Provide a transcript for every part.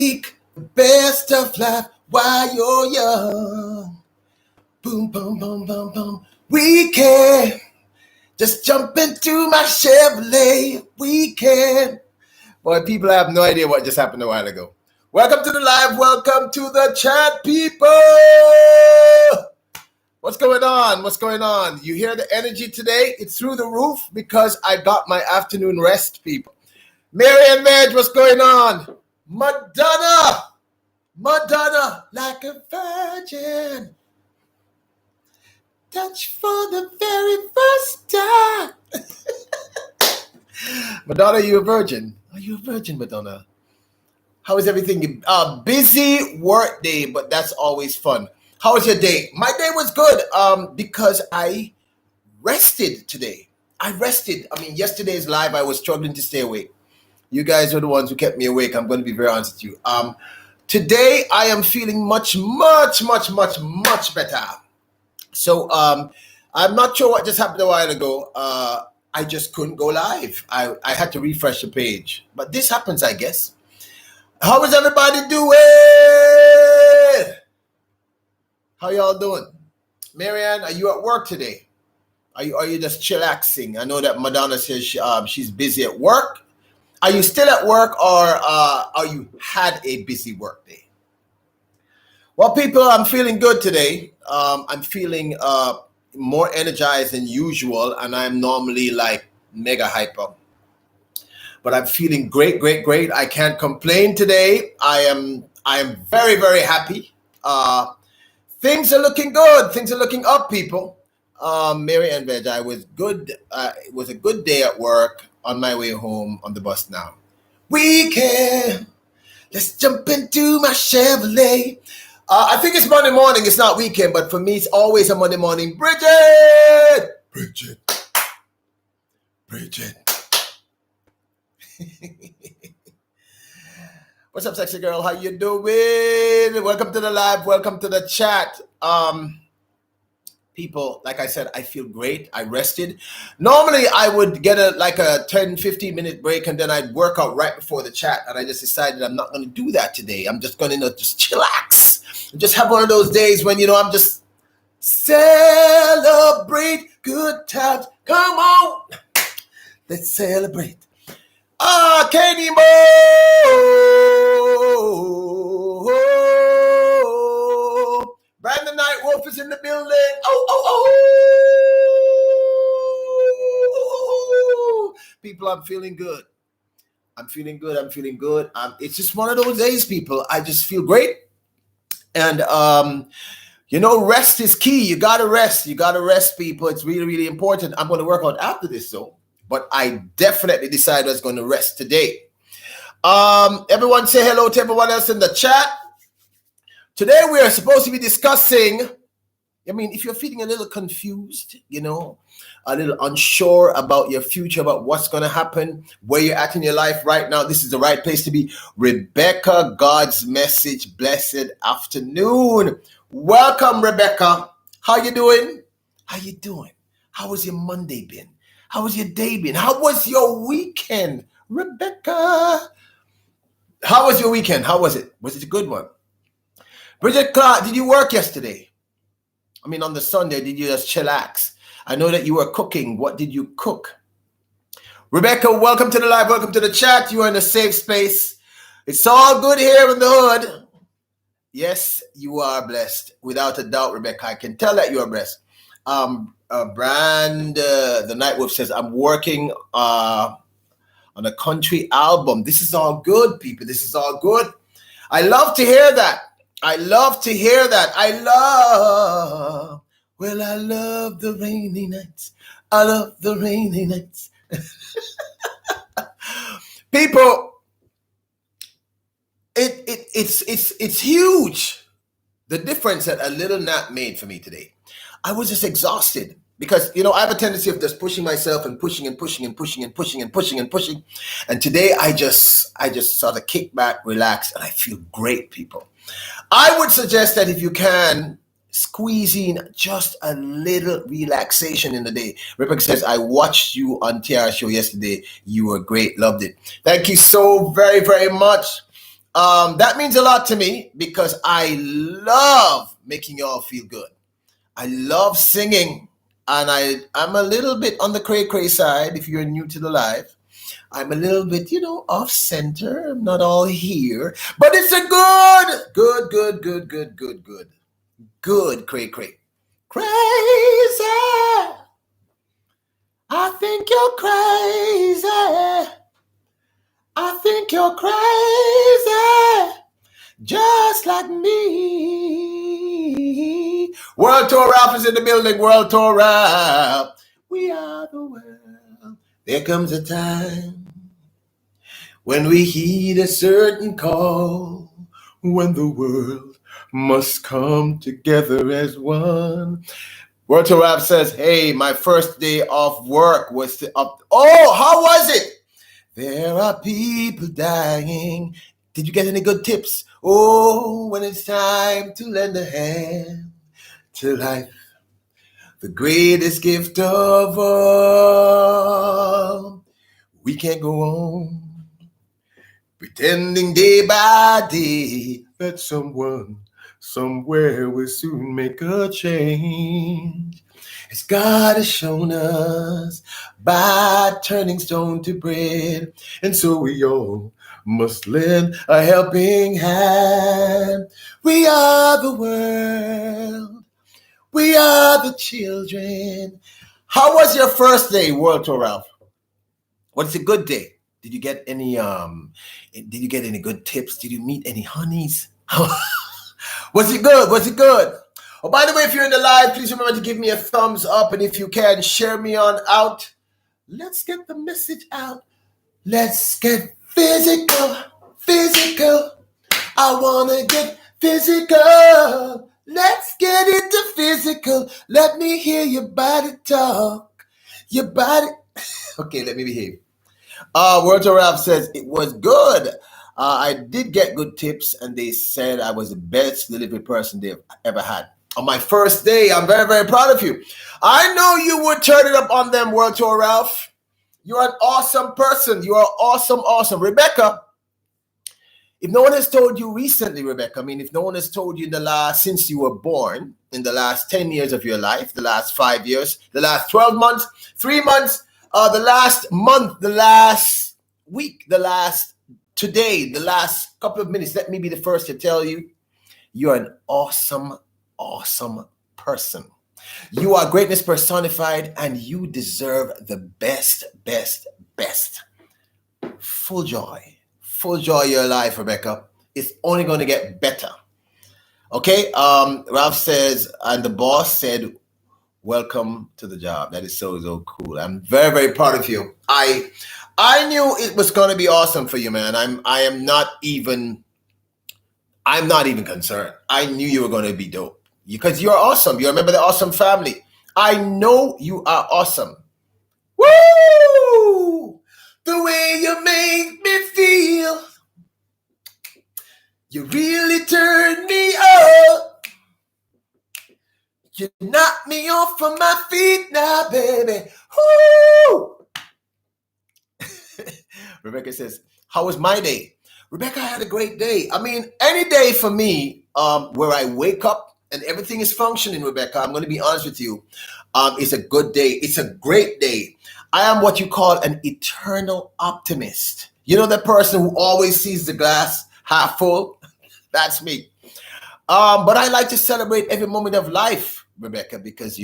Seek the best of life while you're young. Boom, boom, boom, boom, boom. We can just jump into my Chevrolet. We can. Boy, people have no idea what just happened a while ago. Welcome to the live. Welcome to the chat, people. What's going on? What's going on? You hear the energy today? It's through the roof because I got my afternoon rest, people. Mary and Veg, what's going on? Madonna, like a virgin. Touch for the very first time. Madonna, are you a virgin? Are you a virgin, Madonna? How is everything? Busy work day, but that's always fun. How was your day? My day was good because I rested today. I rested. I mean, yesterday's live, I was struggling to stay awake. You guys are the ones who kept me awake. I'm going to be very honest with you. Today, I am feeling much better. So I'm not sure what just happened a while ago. I just couldn't go live. I had to refresh the page. But this happens, I guess. How is everybody doing? How y'all doing? Marianne, are you at work today? Are you just chillaxing? I know that Madonna says she's busy at work. Are you still at work, or are you had a busy work day? Well, people, I'm feeling good today. I'm feeling more energized than usual, and I'm normally like mega hyper. But I'm feeling great. I can't complain today. I am very, very happy. Things are looking good. Things are looking up, people. Mary and Veg, I was good. It was a good day at work. On my way home on the bus now. Weekend. Let's jump into my Chevrolet. I think it's Monday morning. It's not weekend, but for me, it's always a Monday morning. Bridget. What's up, sexy girl? How you doing? Welcome to the live. Welcome to the chat. People, like I said, I feel great. I rested. Normally, I would get a 10-15 minute break, and then I'd work out right before the chat. And I just decided I'm not going to do that today. I'm just going to just chillax. Just have one of those days when, I'm just celebrate good times. Come on. Let's celebrate. Kenny Mo. Brandon Night Wolf is in the building. People, I'm feeling good. It's just one of those days, people. I just feel great. And, rest is key. You got to rest. People. It's really, really important. I'm going to work out after this, though. But I definitely decided I was going to rest today. Everyone say hello to everyone else in the chat. Today we are supposed to be discussing, if you're feeling a little confused, a little unsure about your future, about what's going to happen, where you're at in your life right now, this is the right place to be. Rebecca, God's Message, blessed afternoon. Welcome, Rebecca. How you doing? How was your Monday been? How was your day been? How was your weekend, Rebecca? How was your weekend? How was it? Was it a good one? Bridget Clark, did you work yesterday? On the Sunday, did you just chillax? I know that you were cooking. What did you cook? Rebecca, welcome to the live. Welcome to the chat. You are in a safe space. It's all good here in the hood. Yes, you are blessed. Without a doubt, Rebecca. I can tell that you are blessed. The Night Wolf says, I'm working on a country album. This is all good, people. This is all good. I love to hear that. I love the rainy nights. I love the rainy nights. People, it's huge. The difference that a little nap made for me today. I was just exhausted because, I have a tendency of just pushing myself and pushing. And today I just sort of kick back, relax, and I feel great, people. I would suggest that if you can, squeeze in just a little relaxation in the day. Rebecca says, I watched you on TR show yesterday. You were great. Loved it. Thank you so very, very much. That means a lot to me because I love making y'all feel good. I love singing, and I'm a little bit on the cray cray side. If you're new to the live, I'm a little bit, off center. I'm not all here, but it's a good cray cray. Crazy. I think you're crazy. I think you're crazy. Just like me. World Tour Ralph is in the building. World Tour Ralph. We are the world. There comes a time when we heed a certain call, when the world must come together as one. World Tour Ralph says, hey, my first day off work was oh, how was it? There are people dying. Did you get any good tips? Oh, when it's time to lend a hand to life, the greatest gift of all. We can't go on pretending day by day that someone somewhere will soon make a change. As God has shown us by turning stone to bread, and so we all must lend a helping hand. We are the world. We are the children. How was your first day, World Tour Ralph? What's a good day? Did you get any good tips? Did you meet any honeys? Was it good? Was it good? Oh, by the way, if you're in the live, please remember to give me a thumbs up, and if you can, share me on out. Let's get the message out. Let's get physical. I wanna get physical. Let's get into physical. Let me hear your body talk. Your body. Okay, let me behave. Word to Ralph says it was good. I did get good tips, and they said I was the best delivery person they've ever had. On my first day, I'm very, very proud of you. I know you would turn it up on them, World Tour Ralph. You're an awesome person. You are awesome. Rebecca, if no one has told you recently, Rebecca, if no one has told you since you were born, in the last 10 years of your life, the last 5 years, the last 12 months, 3 months, the last month, the last week, the last today, the last couple of minutes, let me be the first to tell you, you're an awesome person. You are greatness personified, and you deserve the best. Full joy your life, Rebecca. It's only going to get better. Okay, Ralph says, and the boss said, welcome to the job. That is so cool. I'm very, very proud of you. I knew it was going to be awesome for you, man. I'm not even concerned. I knew you were going to be dope because you're awesome. You're a member of the awesome family. I know you are awesome. Woo! The way you make me feel, you really turn me up. You knock me off of my feet now, baby. Woo! Rebecca says, how was my day? Rebecca, I had a great day. Any day for me, where I wake up and everything is functioning, Rebecca, I'm going to be honest with you, it's a good day. It's a great day. I am what you call an eternal optimist. You know, that person who always sees the glass half full? That's me. But I like to celebrate every moment of life, Rebecca, because,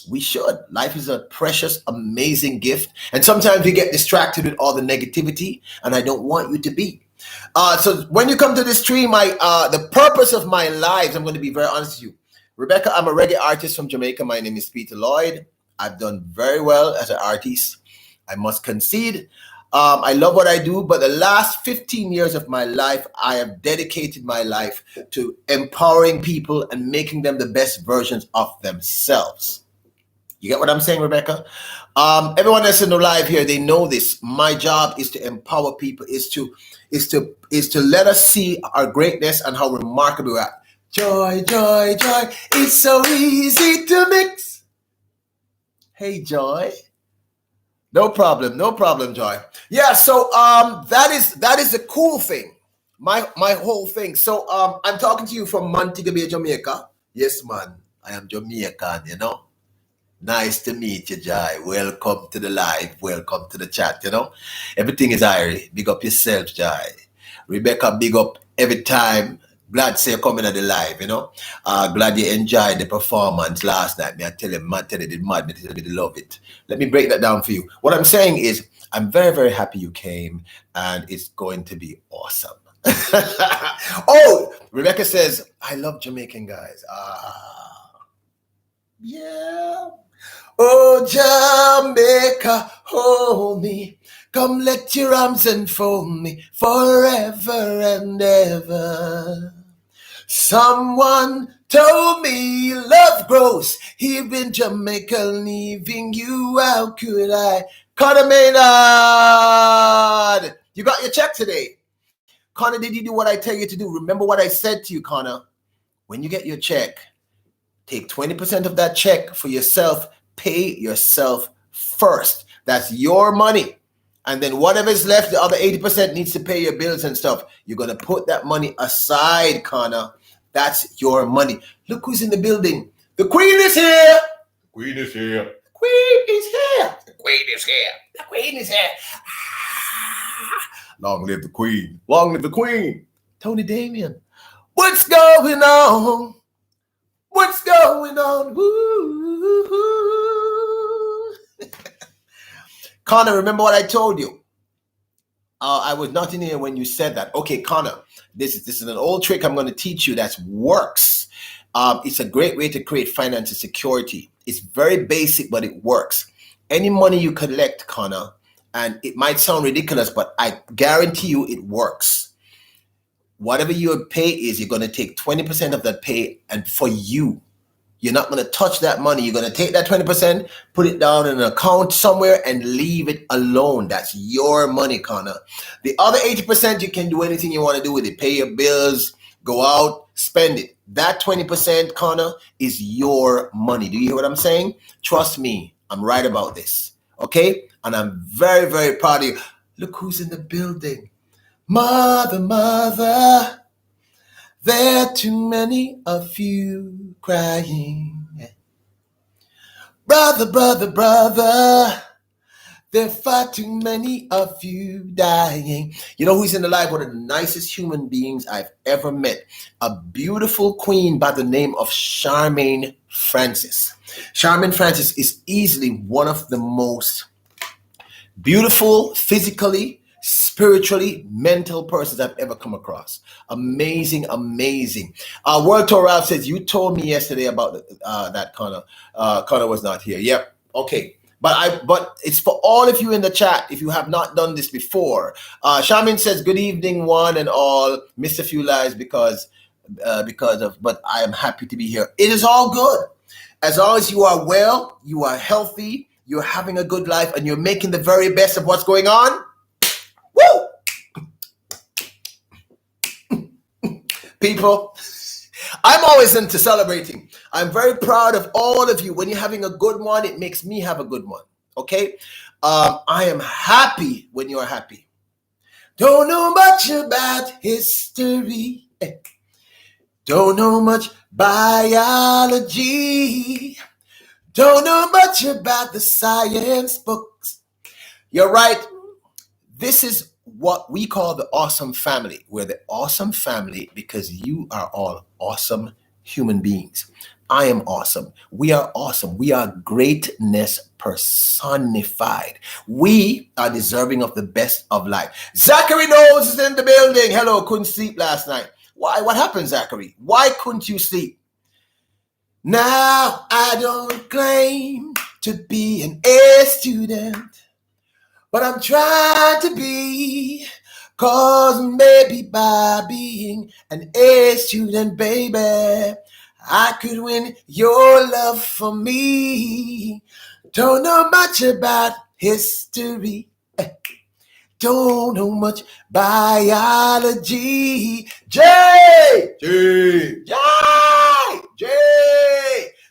we should. Life is a precious, amazing gift. And sometimes we get distracted with all the negativity, and I don't want you to be. So when you come to this stream, the purpose of my lives, I'm going to be very honest with you. Rebecca, I'm a reggae artist from Jamaica. My name is Peter Lloyd. I've done very well as an artist. I must concede. I love what I do, but the last 15 years of my life, I have dedicated my life to empowering people and making them the best versions of themselves. You get what I'm saying, Rebecca? Everyone that's in the live here, they know this. My job is to empower people, is to let us see our greatness and how remarkable we are. Joy. It's so easy to mix. Hey, Joy. No problem, Joy. Yeah, so that is a cool thing. my whole thing. So I'm talking to you from Montego Bay, Jamaica. Yes, man. I am Jamaican, you know. Nice to meet you, Jai. Welcome to the live. Welcome to the chat, you know. Everything is Irie. Big up yourself, Jai. Rebecca, big up every time. Glad to see you coming at the live, you know. Glad you enjoyed the performance last night. Me, I tell you, did mad, me tell you, they love it. Let me break that down for you. What I'm saying is, I'm very, very happy you came, and it's going to be awesome. Oh, Rebecca says, I love Jamaican guys. Yeah. Oh, Jamaica, hold me. Come let your arms enfold me forever and ever. Someone told me love grows here in Jamaica, leaving you. How could I? Connor Maynard, you got your check today. Connor, did you do what I tell you to do? Remember what I said to you, Connor? When you get your check, take 20% of that check for yourself. Pay yourself first. That's your money. And then whatever is left, the other 80% needs to pay your bills and stuff. You're going to put that money aside, Connor. That's your money. Look who's in the building. The Queen is here. The Queen is here. The Queen is here. The Queen is here. The Queen is here. Long live the Queen. Long live the Queen. Tony Damien. What's going on? What's going on? Woo. Connor, remember what I told you? I was not in here when you said that. Okay, Connor, this is an old trick I'm going to teach you that works. It's a great way to create financial security. It's very basic, but it works. Any money you collect, Connor, and it might sound ridiculous, but I guarantee you it works. Whatever your pay is, you're going to take 20% of that pay, and for you, you're not going to touch that money. You're going to take that 20%, put it down in an account somewhere, and leave it alone. That's your money, Connor. The other 80%, you can do anything you want to do with it. Pay your bills, go out, spend it. That 20%, Connor, is your money. Do you hear what I'm saying? Trust me, I'm right about this. Okay? And I'm very, very proud of you. Look who's in the building. Mother, there are too many of you crying. Brother, there are far too many of you dying. You know who's in the live? One of the nicest human beings I've ever met. A beautiful queen by the name of Charmaine Francis. Charmaine Francis is easily one of the most beautiful, physically, spiritually, mental persons I've ever come across. Amazing. World Tour Ralph says, you told me yesterday about that Connor. Connor was not here. Yep. Okay. But it's for all of you in the chat if you have not done this before. Charmaine says, good evening, one and all. Missed a few lives because of, but I am happy to be here. It is all good. As long as you are well, you are healthy, you're having a good life, and you're making the very best of what's going on. Woo! People, I'm always into celebrating. I'm very proud of all of you. When you're having a good one, it makes me have a good one. Okay? I am happy when you're happy. Don't know much about history. Don't know much biology. Don't know much about the science books. You're right. This is what we call the awesome family. We're the awesome family because you are all awesome human beings. I am awesome. We are awesome. We are greatness personified. We are deserving of the best of life. Zachary Knowles is in the building. Hello, couldn't sleep last night. Why? What happened, Zachary? Why couldn't you sleep? Now, I don't claim to be an A student, but I'm trying to be, cause maybe by being an A student, baby, I could win your love for me. Don't know much about history. Don't know much biology. Jay!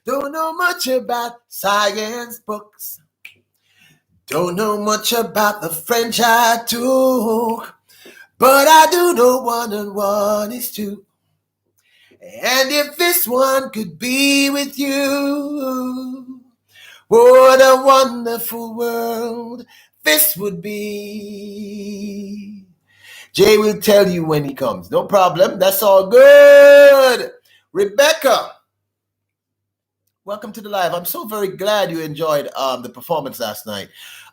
Don't know much about science books. Don't know much about the French I took. But I do know 1 and 1 is 2. And if this one could be with you, what a wonderful world this would be. Jay will tell you when he comes. No problem. That's all good. Rebecca, welcome to the live. I'm so very glad you enjoyed the performance last night.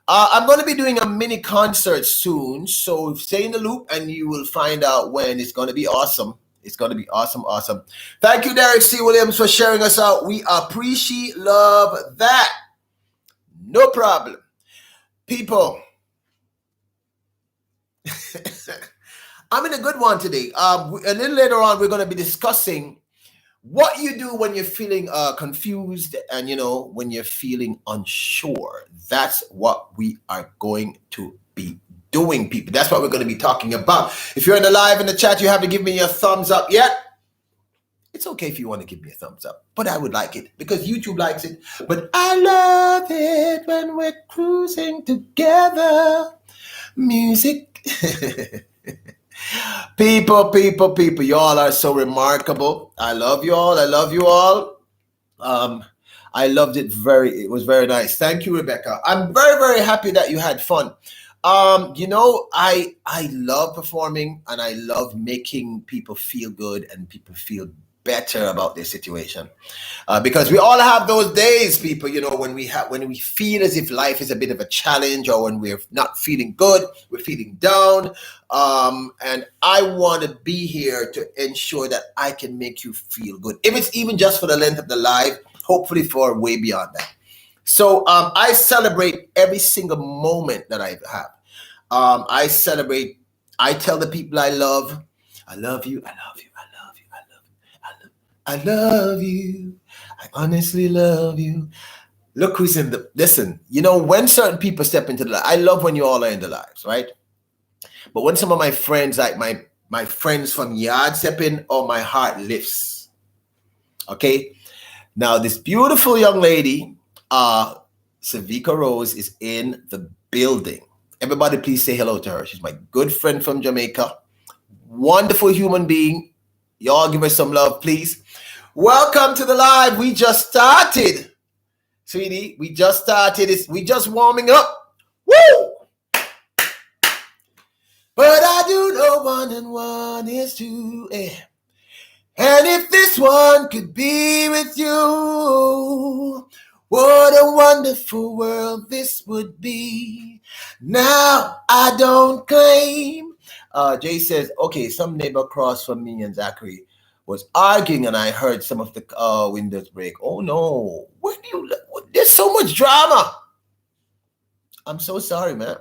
I'm going to be doing a mini concert soon, so stay in the loop and you will find out when. It's going to be awesome. It's going to be awesome, awesome. Thank you, Derek C. Williams, for sharing us out. We appreciate, love that. No problem. People, I'm in a good one today. A little later on, we're going to be discussing what you do when you're feeling confused and, when you're feeling unsure. That's what we are going to be doing, people. That's what we're going to be talking about. If you're in the live in the chat, you have to give me your thumbs up yet. It's okay if you want to give me a thumbs up, but I would like it because YouTube likes it. But I love it when we're cruising together. Music. People, y'all are so remarkable. I love you all. I love you all. I loved it. It was very nice. Thank you, Rebecca. I'm very, very happy that you had fun. I love performing and I love making people feel good and people feel better about their situation, because we all have those days, people, when we feel as if life is a bit of a challenge, or when we're not feeling good, we're feeling down, and I want to be here to ensure that I can make you feel good, if it's even just for the length of the live, hopefully for way beyond that. So I celebrate every single moment that I have. I celebrate. I tell the people I love you, I love you, I love you, I love you. I honestly love you. Look who's in the... Listen, when certain people step into the life, I love when you all are in the lives, right? But when some of my friends, like my friends from Yard step in, oh, my heart lifts. Okay? Now, this beautiful young lady, Savika Rose, is in the building. Everybody, please say hello to her. She's my good friend from Jamaica. Wonderful human being. Y'all give her some love, please. Welcome to the live. We just started, sweetie. We just started. We just warming up. Woo! But I do know 1 and 1 is 2. And if this one could be with you, what a wonderful world this would be. Now I don't claim. Jay says, okay, some neighbor across from me and Zachary was arguing and I heard some of the windows break. Oh no, there's so much drama. I'm so sorry, man.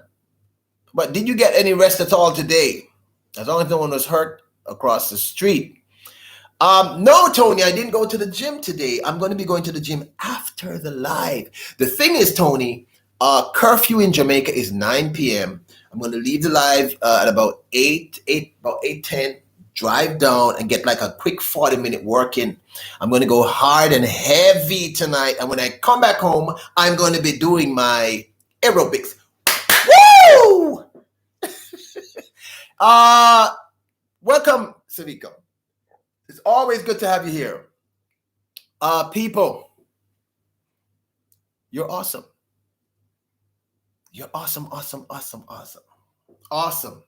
But did you get any rest at all today? As long as no one was hurt across the street. No, Tony, I didn't go to the gym today. I'm going to be going to the gym after the live. The thing is, Tony, curfew in Jamaica is 9 p.m. I'm going to leave the live at about 8:10, drive down and get like a quick 40-minute work in. I'm going to go hard and heavy tonight. And when I come back home, I'm going to be doing my aerobics. Woo! Welcome, Savika. It's always good to have you here. People, you're awesome. You're awesome, awesome, awesome, awesome. Awesome.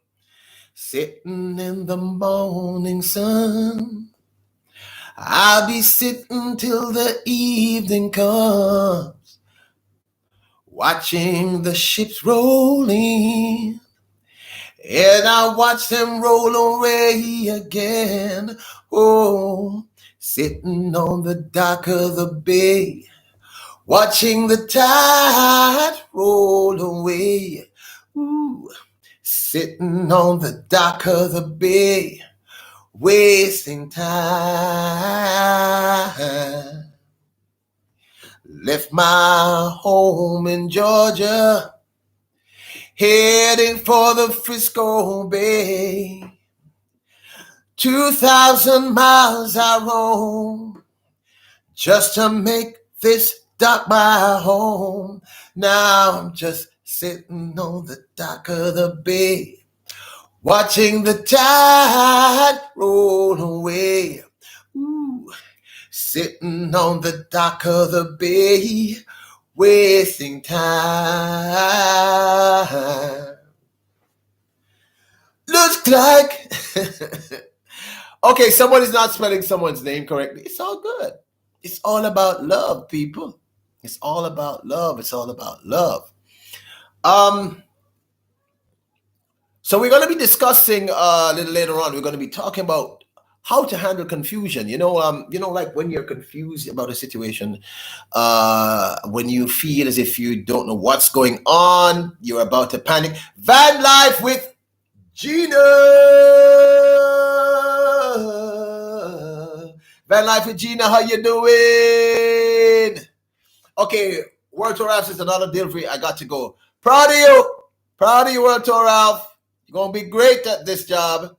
Sitting in the morning sun, I'll be sitting till the evening comes, watching the ships roll in, and I watch them roll away again. Oh, sitting on the dock of the bay, watching the tide roll away. Ooh, sitting on the dock of the bay, wasting time. Left my home in Georgia, heading for the Frisco Bay. 2,000 miles I roam just to make this dock my home. Now I'm just sitting on the dock of the bay, watching the tide roll away. Ooh, sitting on the dock of the bay, wasting time. Looks like okay, someone is not spelling someone's name correctly. It's all good. It's all about love, people. It's all about love. It's all about love. So we're going to be discussing a little later on. We're going to be talking about how to handle confusion. Like when you're confused about a situation, when you feel as if you don't know what's going on, you're about to panic. Van Life with Gina. Van Life with Gina, how you doing? Okay, World Tour Ralph is another deal for you. I got to go. Proud of you. Proud of you, World Tour Ralph. You're going to be great at this job.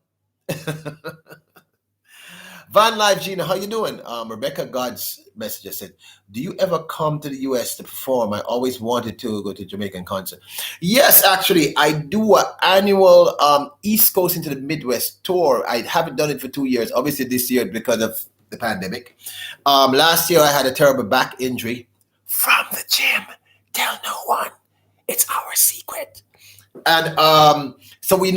Van Life Gina, how you doing? Rebecca God's message said, do you ever come to the US to perform? I always wanted to go to Jamaican concert. Yes, actually, I do an annual East Coast into the Midwest tour. I haven't done it for 2 years. Obviously, this year because of the pandemic. Last year, I had a terrible back injury. From the gym. Tell no one. It's our secret. And so we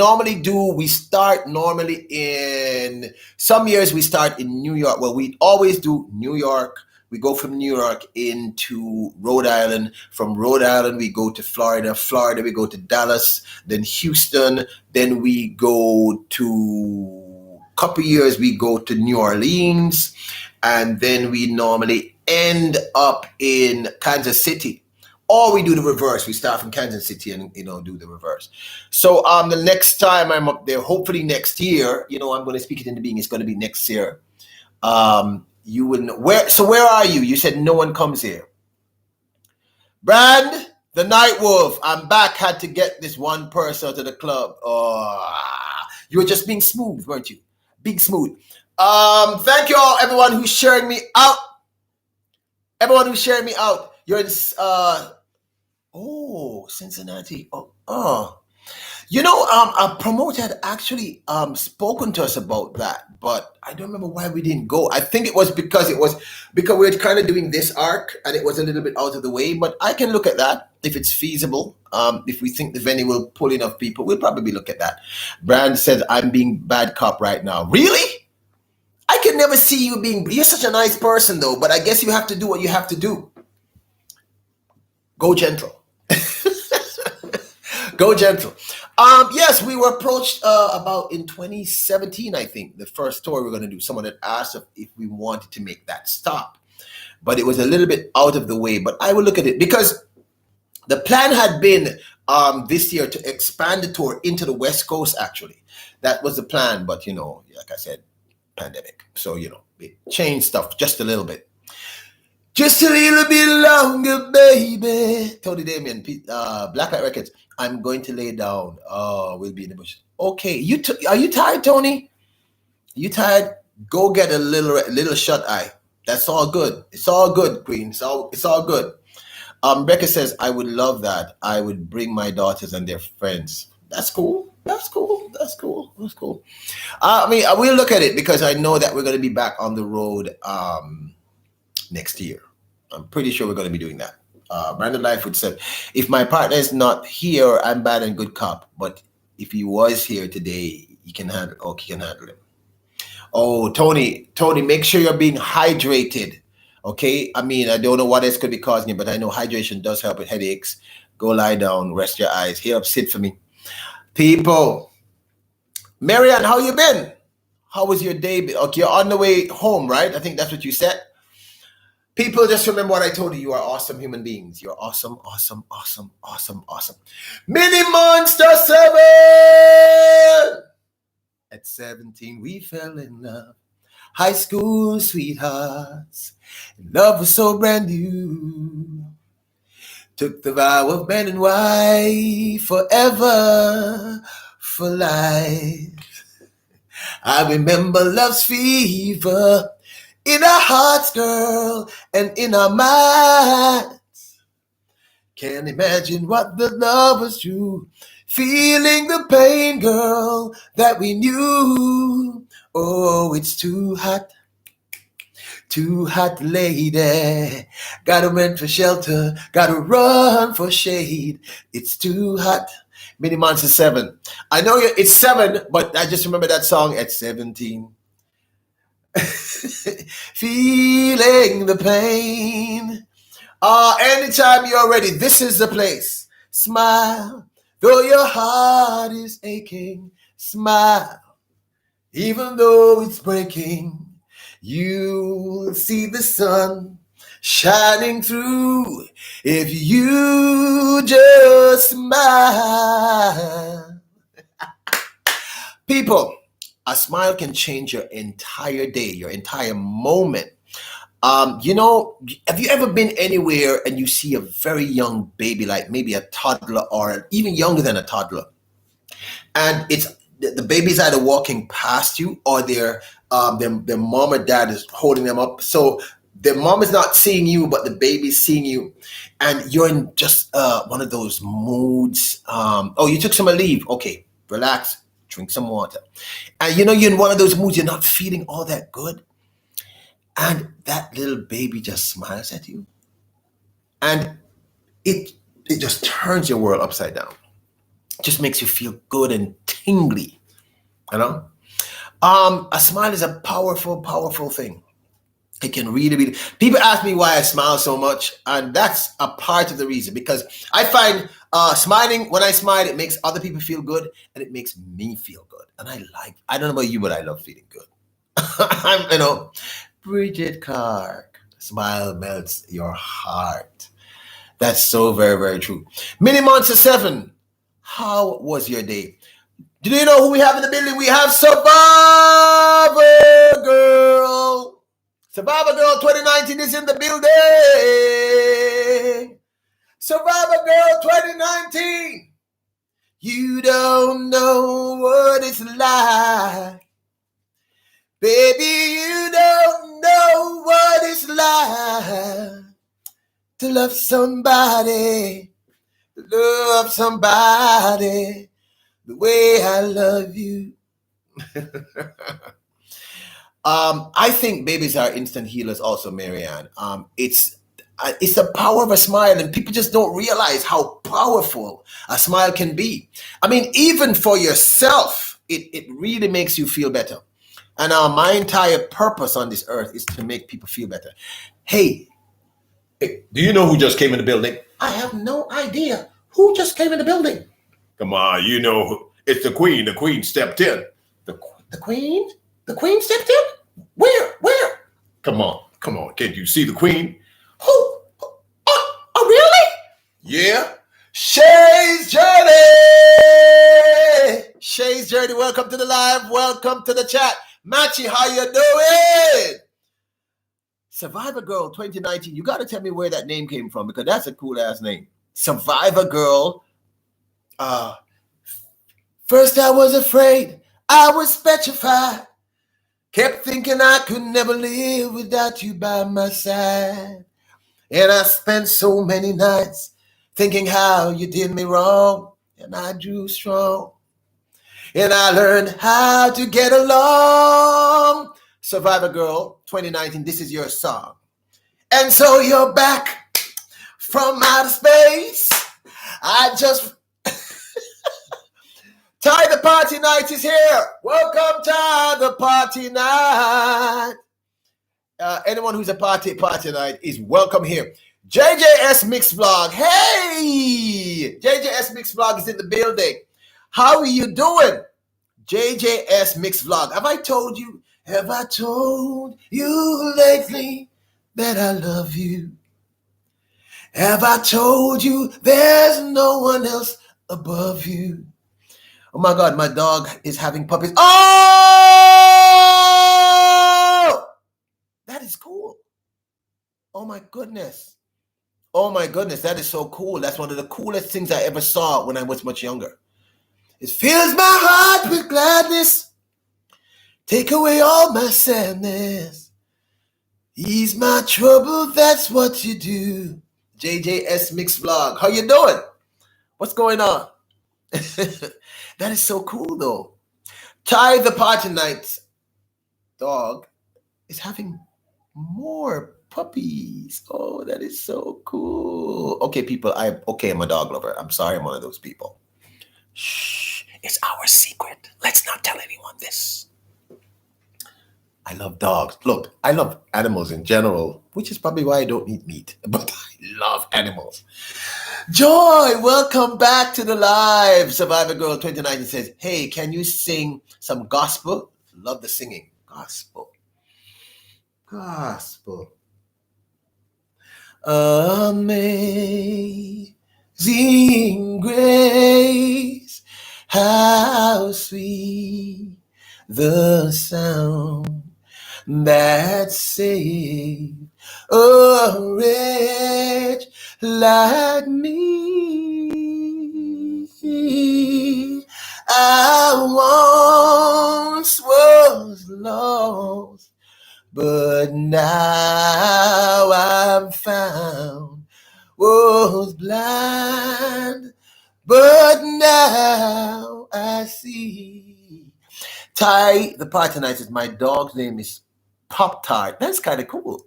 start normally in some years we start in New York. Well, we always do New York. We go from New York into Rhode Island. From Rhode Island, we go to Florida. Florida, we go to Dallas, then Houston. Then we go to a couple years, we go to New Orleans. And then we normally end up in Kansas City. Or we do the reverse. We start from Kansas City and do the reverse. So the next time I'm up there, hopefully next year, I'm going to speak it into being. It's going to be next year. You will know where. So where are you? You said no one comes here. Brand the Night Wolf. I'm back. Had to get this one person to the club. You were just being smooth, weren't you? Big smooth. Thank you all, everyone who's sharing me out. Everyone who's sharing me out. You're in Cincinnati. A promoter had actually spoken to us about that, but I don't remember why we didn't go. I think it was because we're kind of doing this arc and it was a little bit out of the way, but I can look at that if it's feasible. If we think the venue will pull enough people, we'll probably look at that. Brand says, I'm being bad cop right now. Really? I can never see you you're such a nice person though, but I guess you have to do what you have to do. Go gentle. Go gentle. Yes, we were approached about in 2017, I think, the first tour we were going to do. Someone had asked if we wanted to make that stop. But it was a little bit out of the way. But I will look at it because the plan had been this year to expand the tour into the West Coast, actually. That was the plan. But, like I said, pandemic. So, it changed stuff just a little bit. Just a little bit longer, baby. Tony Damien, Blacklight Records. I'm going to lay down. Oh, we'll be in the bush. Okay, are you tired, Tony? You tired? Go get a little shut eye. That's all good. It's all good, Queen. It's all good. Becca says, I would love that. I would bring my daughters and their friends. That's cool. That's cool. We'll look at it because I know that we're going to be back on the road next year. I'm pretty sure we're going to be doing that. Brandon Lightfoot said, if my partner is not here, I'm bad and good cop. But if he was here today, he can handle him. Oh, Tony, make sure you're being hydrated. Okay? I don't know what else could be causing it, but I know hydration does help with headaches. Go lie down, rest your eyes. Here up, sit for me. People. Marianne, how you been? How was your day? Okay, you're on the way home, right? I think that's what you said. People, just remember what I told you. You are awesome human beings. You're awesome, awesome, awesome, awesome, awesome. Mini Monster 7! At 17, we fell in love. High school sweethearts. Love was so brand new. Took the vow of man and wife forever, for life. I remember love's fever in our hearts, girl, and in our minds. Can't imagine what the love was true. Feeling the pain, girl, that we knew. Oh, it's too hot, lady. Gotta run for shelter, gotta run for shade. It's too hot. Mini Monster 7. I know it's 7, but I just remember that song at 17. Feeling the pain. Anytime you're ready, this is the place. Smile, though your heart is aching. Smile, even though it's breaking. You'll see the sun shining through if you just smile. People, a smile can change your entire day, your entire moment. Have you ever been anywhere and you see a very young baby, like maybe a toddler or even younger than a toddler, and it's the baby's either walking past you or their mom or dad is holding them up. So the mom is not seeing you, but the baby's seeing you, and you're in just one of those moods. You took some leave. Okay, relax, drink some water, and you're in one of those moods. You're not feeling all that good. And that little baby just smiles at you. And it just turns your world upside down. It just makes you feel good and tingly. A smile is a powerful, powerful thing. It can really. People ask me why I smile so much, and that's a part of the reason, because I find smiling, when I smile, it makes other people feel good, and it makes me feel good. And I don't know about you, but I love feeling good. Bridget Clark, smile melts your heart. That's so very, very true. Mini Monster 7, how was your day? Do you know who we have in the building? We have Survivor Girl. Survivor Girl 2019 is in the building. Survivor Girl 2019. You don't know what it's like. Baby, you don't know what it's like to love somebody the way I love you. I think babies are instant healers also, Marianne. It's the power of a smile, and people just don't realize how powerful a smile can be. I mean, even for yourself, it really makes you feel better. And my entire purpose on this earth is to make people feel better. Hey, do you know who just came in the building? I have no idea. Who just came in the building? Come on, it's the Queen. The Queen stepped in. The Queen? The Queen stepped in? Where? Come on. Can't you see the Queen? Who? Oh, really? Yeah. Shay's Journey, welcome to the live. Welcome to the chat. Matchy, how you doing? Survivor Girl 2019. You got to tell me where that name came from, because that's a cool ass name. Survivor Girl. First I was afraid. I was petrified. Kept thinking I could never live without you by my side. And I spent so many nights thinking how you did me wrong. And I drew strong. And I learned how to get along. Survivor Girl 2019, this is your song. And so you're back from outer space. I just... Ty the Party Night is here. Welcome, Ty the Party Night. Anyone who's a party night is welcome here. JJS Mix Vlog. Hey! JJS Mix Vlog is in the building. How are you doing? JJS Mix Vlog. Have I told you lately that I love you? Have I told you there's no one else above you? Oh my God, my dog is having puppies. Oh! That is cool. Oh my goodness. That is so cool. That's one of the coolest things I ever saw when I was much younger. It fills my heart with gladness. Take away all my sadness. Ease my trouble, that's what you do. JJS Mix Vlog. How you doing? What's going on? That is so cool, though. Ty the Party Night dog is having more puppies. Oh, that is so cool. Okay, people, I'm a dog lover. I'm sorry, I'm one of those people. Shh, it's our secret. Let's not tell anyone this. I love dogs. Look, I love animals in general, which is probably why I don't eat meat, but I love animals. Joy, welcome back to the live. Survivor Girl 2019 says, hey, can you sing some gospel? Love the singing. Gospel. Gospel. Amazing grace, how sweet the sound that saved a wretch like me. I once was lost, but now I'm found. Was blind, but now I see. Ty the Party Night says, my dog's name is Pop Tart. That's kind of cool.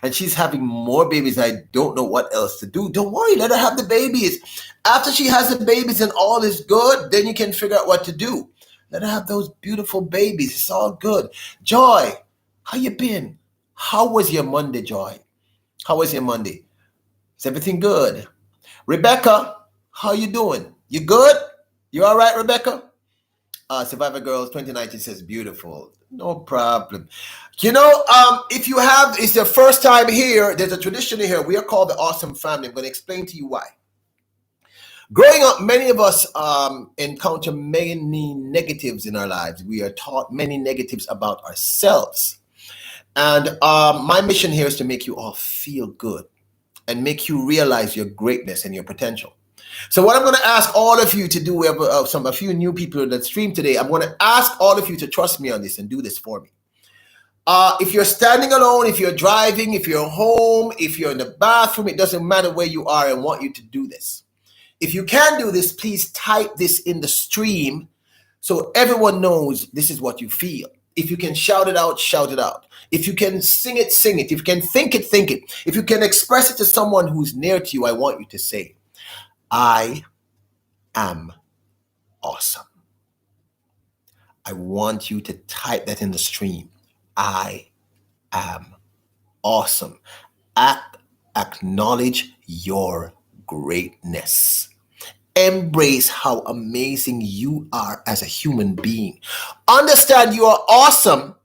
And she's having more babies. I don't know what else to do. Don't worry, let her have the babies. After she has the babies and all is good, then you can figure out what to do. Let her have those beautiful babies. It's all good. Joy, how you been? How was your Monday, Joy? How was your Monday? Is everything good? Rebecca, how you doing? You good? You all right, Rebecca? Survivor Girls 2019 says beautiful. No problem. You know, if you have, it's your first time here, there's a tradition here. We are called the Awesome Family. I'm going to explain to you why. Growing up, many of us encounter many negatives in our lives. We are taught many negatives about ourselves. And my mission here is to make you all feel good and make you realize your greatness and your potential. So what I'm going to ask all of you to do, we have a few new people that stream today. I'm going to ask all of you to trust me on this and do this for me. If you're standing alone, if you're driving, if you're home, if you're in the bathroom, it doesn't matter where you are. I want you to do this. If you can do this, please type this in the stream so everyone knows this is what you feel. If you can shout it out, shout it out. If you can sing it, sing it. If you can think it, think it. If you can express it to someone who's near to you, I want you to say, I am awesome. I want you to type that in the stream. I am awesome. Acknowledge your greatness. Embrace how amazing you are as a human being. Understand you are awesome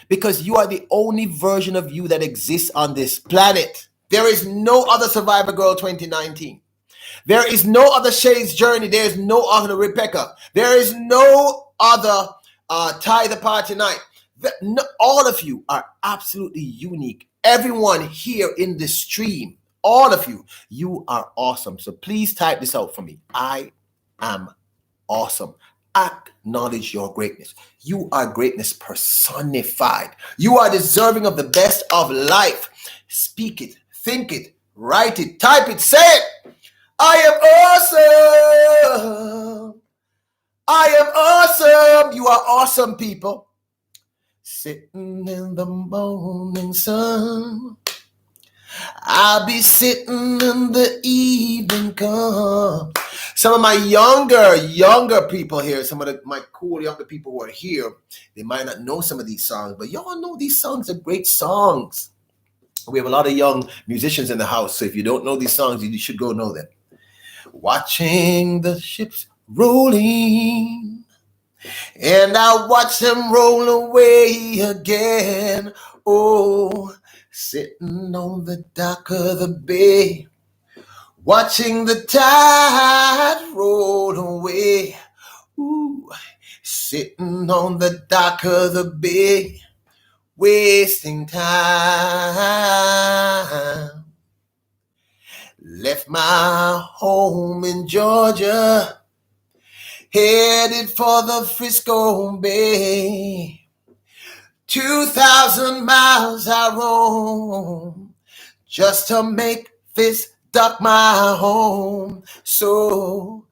because you are the only version of you that exists on this planet. There is no other Survivor Girl 2019. There is no other Shay's Journey. There is no other Rebecca. There is no other Ty the Party Night. All of you are absolutely unique. Everyone here in this stream, all of you, you are awesome. So please type this out for me. I am awesome. Acknowledge your greatness. You are greatness personified. You are deserving of the best of life. Speak it, think it, write it, type it, say it. I am awesome. I am awesome. You are awesome, people. Sitting in the morning sun. I'll be sitting in the evening come. Some of my younger people here, some of my cool younger people who are here, they might not know some of these songs, but y'all know these songs are great songs. We have a lot of young musicians in the house, so if you don't know these songs, you should go know them. Watching the ships rolling, and I watch them roll away again. Oh, sitting on the dock of the bay, watching the tide roll away. Ooh, sitting on the dock of the bay, wasting time. Left my home in Georgia, headed for the Frisco Bay. 2,000 miles I roam just to make this dock my home. So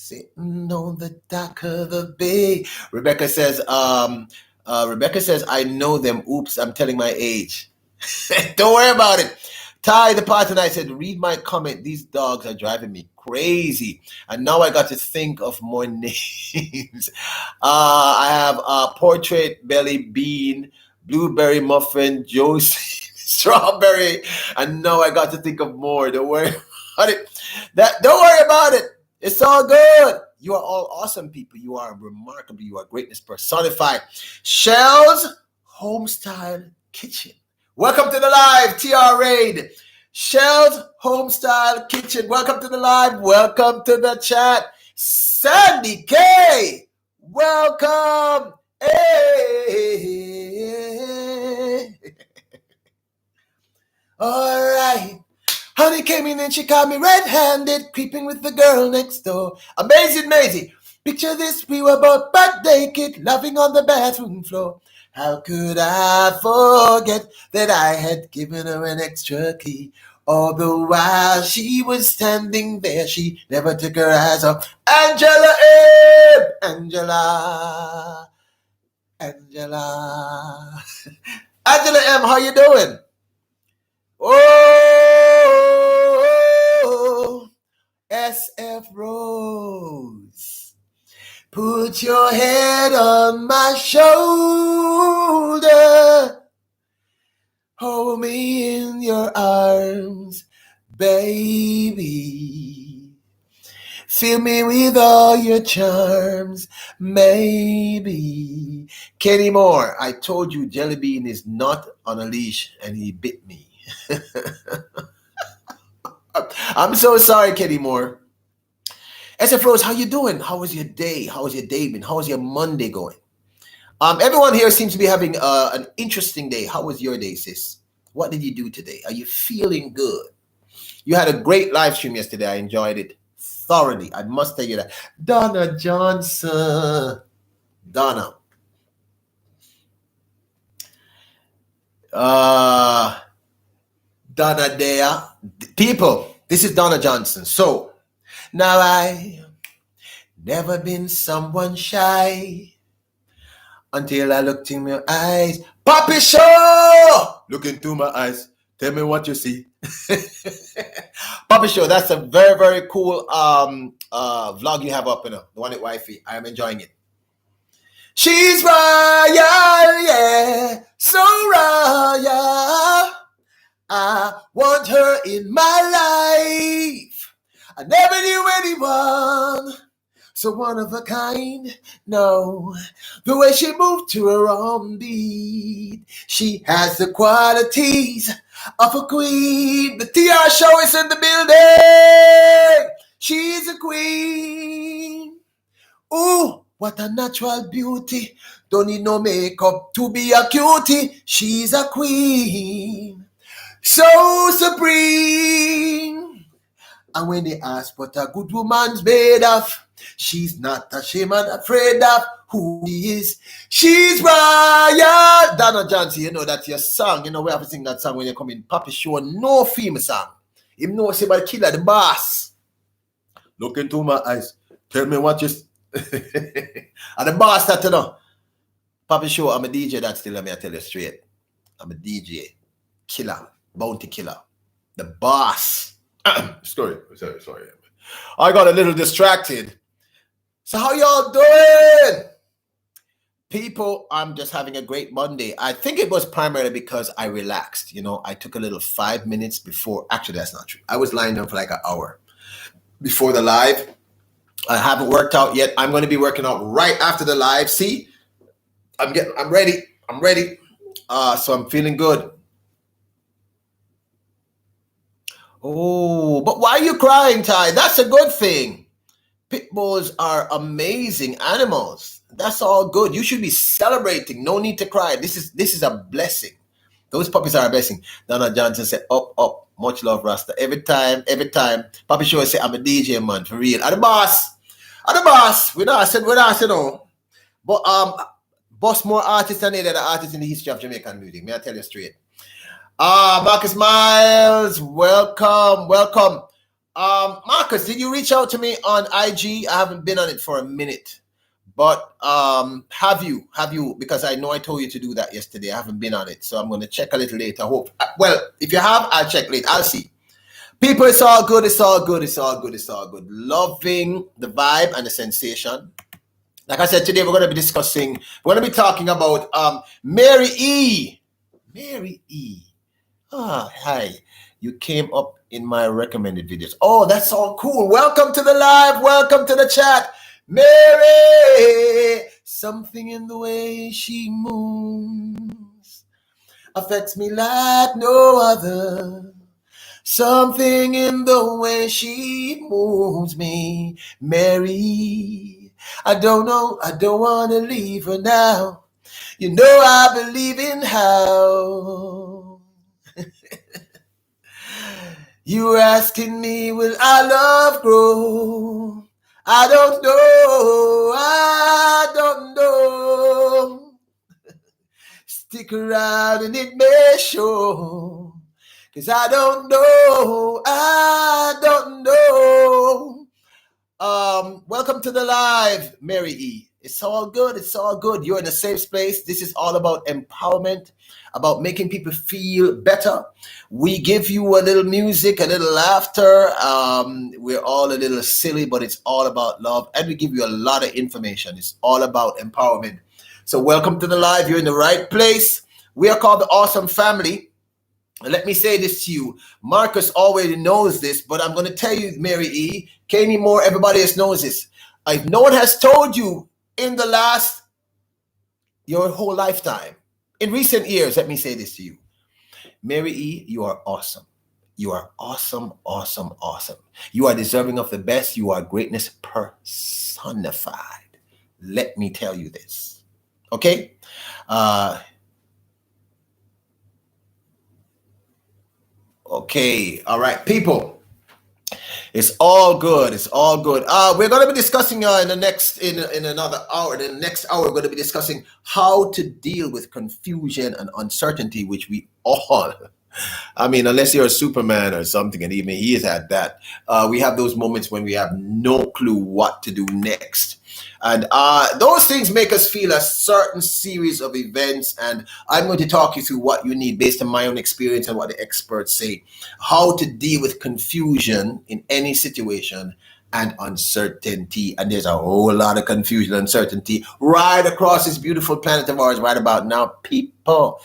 Sitting on the dock of the bay. Rebecca says, I know them. Oops, I'm telling my age. Don't worry about it. Ty, the partner, I said, read my comment. These dogs are driving me crazy. And now I got to think of more names. I have Portrait, Belly Bean, Blueberry Muffin, Josie, Strawberry. And now I got to think of more. Don't worry about it. Don't worry about it. It's all good. You are all awesome people. You are remarkable. You are greatness personified. Shell's Homestyle Kitchen. Welcome to the live, TR Raid. Shell's Homestyle Kitchen. Welcome to the live. Welcome to the chat. Sandy K. Welcome. Hey. All right. Honey came in and she caught me red-handed, creeping with the girl next door. Amazing, Maisie. Picture this, we were both butt naked, loving on the bathroom floor. How could I forget that I had given her an extra key? All the while she was standing there, she never took her eyes off. Angela M. Angela M, how you doing? Oh, SF Rose, put your head on my shoulder, hold me in your arms, baby, fill me with all your charms, maybe. Kenny Moore, I told you Jelly Bean is not on a leash and he bit me. I'm so sorry, Kenny Moore. SF Rose, how you doing? How was your day? How was your day been? How was your Monday going? Everyone here seems to be having an interesting day. How was your day, sis? What did you do today? Are you feeling good? You had a great live stream yesterday. I enjoyed it thoroughly. I must tell you that. Donna Johnson. Donna. Donna Dea. People, this is Donna Johnson. So, now I never been someone shy until I looked in your eyes. Poppy Show! Look into my eyes. Tell me what you see. Poppy Show, that's a very, very cool vlog you have up, the one at Wifey. I am enjoying it. She's royal, yeah, so royal. I want her in my life. I never knew anyone so one of a kind. No, the way she moved to her own beat, she has the qualities of a queen. The TR Show is in the building. She's a queen. Ooh, what a natural beauty. Don't need no makeup to be a cutie. She's a queen. So supreme. And when they ask what a good woman's made of, she's not ashamed and afraid of who he is. She's royal. Donna Johnson, you know that's your song. You know we have to sing that song when you come in. Poppy Show, no female song. Him know say about killer the boss. Look into my eyes. Tell me what you and the boss that you know. Poppy Show, I'm a DJ that still let me tell you straight. I'm a DJ. Killer. Bounty killer. The boss. Sorry. I got a little distracted. So how y'all doing? People, I'm just having a great Monday. I think it was primarily because I relaxed. I took a little 5 minutes before. Actually, that's not true. I was lying down for like an hour before the live. I haven't worked out yet. I'm going to be working out right after the live. See, I'm ready. So I'm feeling good. Oh, but why are you crying, Ty? That's a good thing. Pit bulls are amazing animals. That's all good. You should be celebrating. No need to cry. This is a blessing. Those puppies are a blessing. Donna Johnson said, up. Much love, Rasta. Every time. Poppy Show say, I'm a DJ, man, for real. I'm the boss. We're not saying no. But boss more artists than any other artists in the history of Jamaican music. May I tell you straight. Marcus Miles, welcome. Marcus, did you reach out to me on IG? I haven't been on it for a minute. But have you? Because I know I told you to do that yesterday. I haven't been on it, so I'm going to check a little later. Hope. Well, if you have, I'll check later. I'll see. People, it's all good. It's all good. It's all good. It's all good. Loving the vibe and the sensation. Like I said, today we're going to be discussing. We're going to be talking about Mary E. Mary E. Hi. You came up in my recommended videos. Oh, that's all cool. Welcome to the live. Welcome to the chat. Mary, something in the way she moves affects me like no other. Something in the way she moves me, Mary. I don't know, I don't want to leave her now. You know I believe in how. You were asking me, will our love grow? I don't know. Stick around and it may show. 'Cause I don't know. Welcome to the live, Mary E. It's all good. It's all good. You're in a safe space. This is all about empowerment, about making people feel better. We give you a little music, a little laughter. We're all a little silly, but it's all about love. And we give you a lot of information. It's all about empowerment. So welcome to the live. You're in the right place. We are called the Awesome Family. And let me say this to you. Marcus already knows this, but I'm going to tell you, Mary E., Kanye Moore, everybody else knows this. If no one has told you in your whole lifetime, in recent years, let me say this to you. Mary E., you are awesome. You are awesome, awesome, awesome. You are deserving of the best. You are greatness personified. Let me tell you this. Okay? Okay. All right, people. It's all good. It's all good. We're going to be discussing in another hour. In the next hour, we're going to be discussing how to deal with confusion and uncertainty, which we all, I mean, unless you're a Superman or something, and even he is at that, we have those moments when we have no clue what to do next. And those things make us feel a certain series of events. And I'm going to talk you through what you need based on my own experience and what the experts say, how to deal with confusion in any situation and uncertainty. And there's a whole lot of confusion and uncertainty right across this beautiful planet of ours right about now. People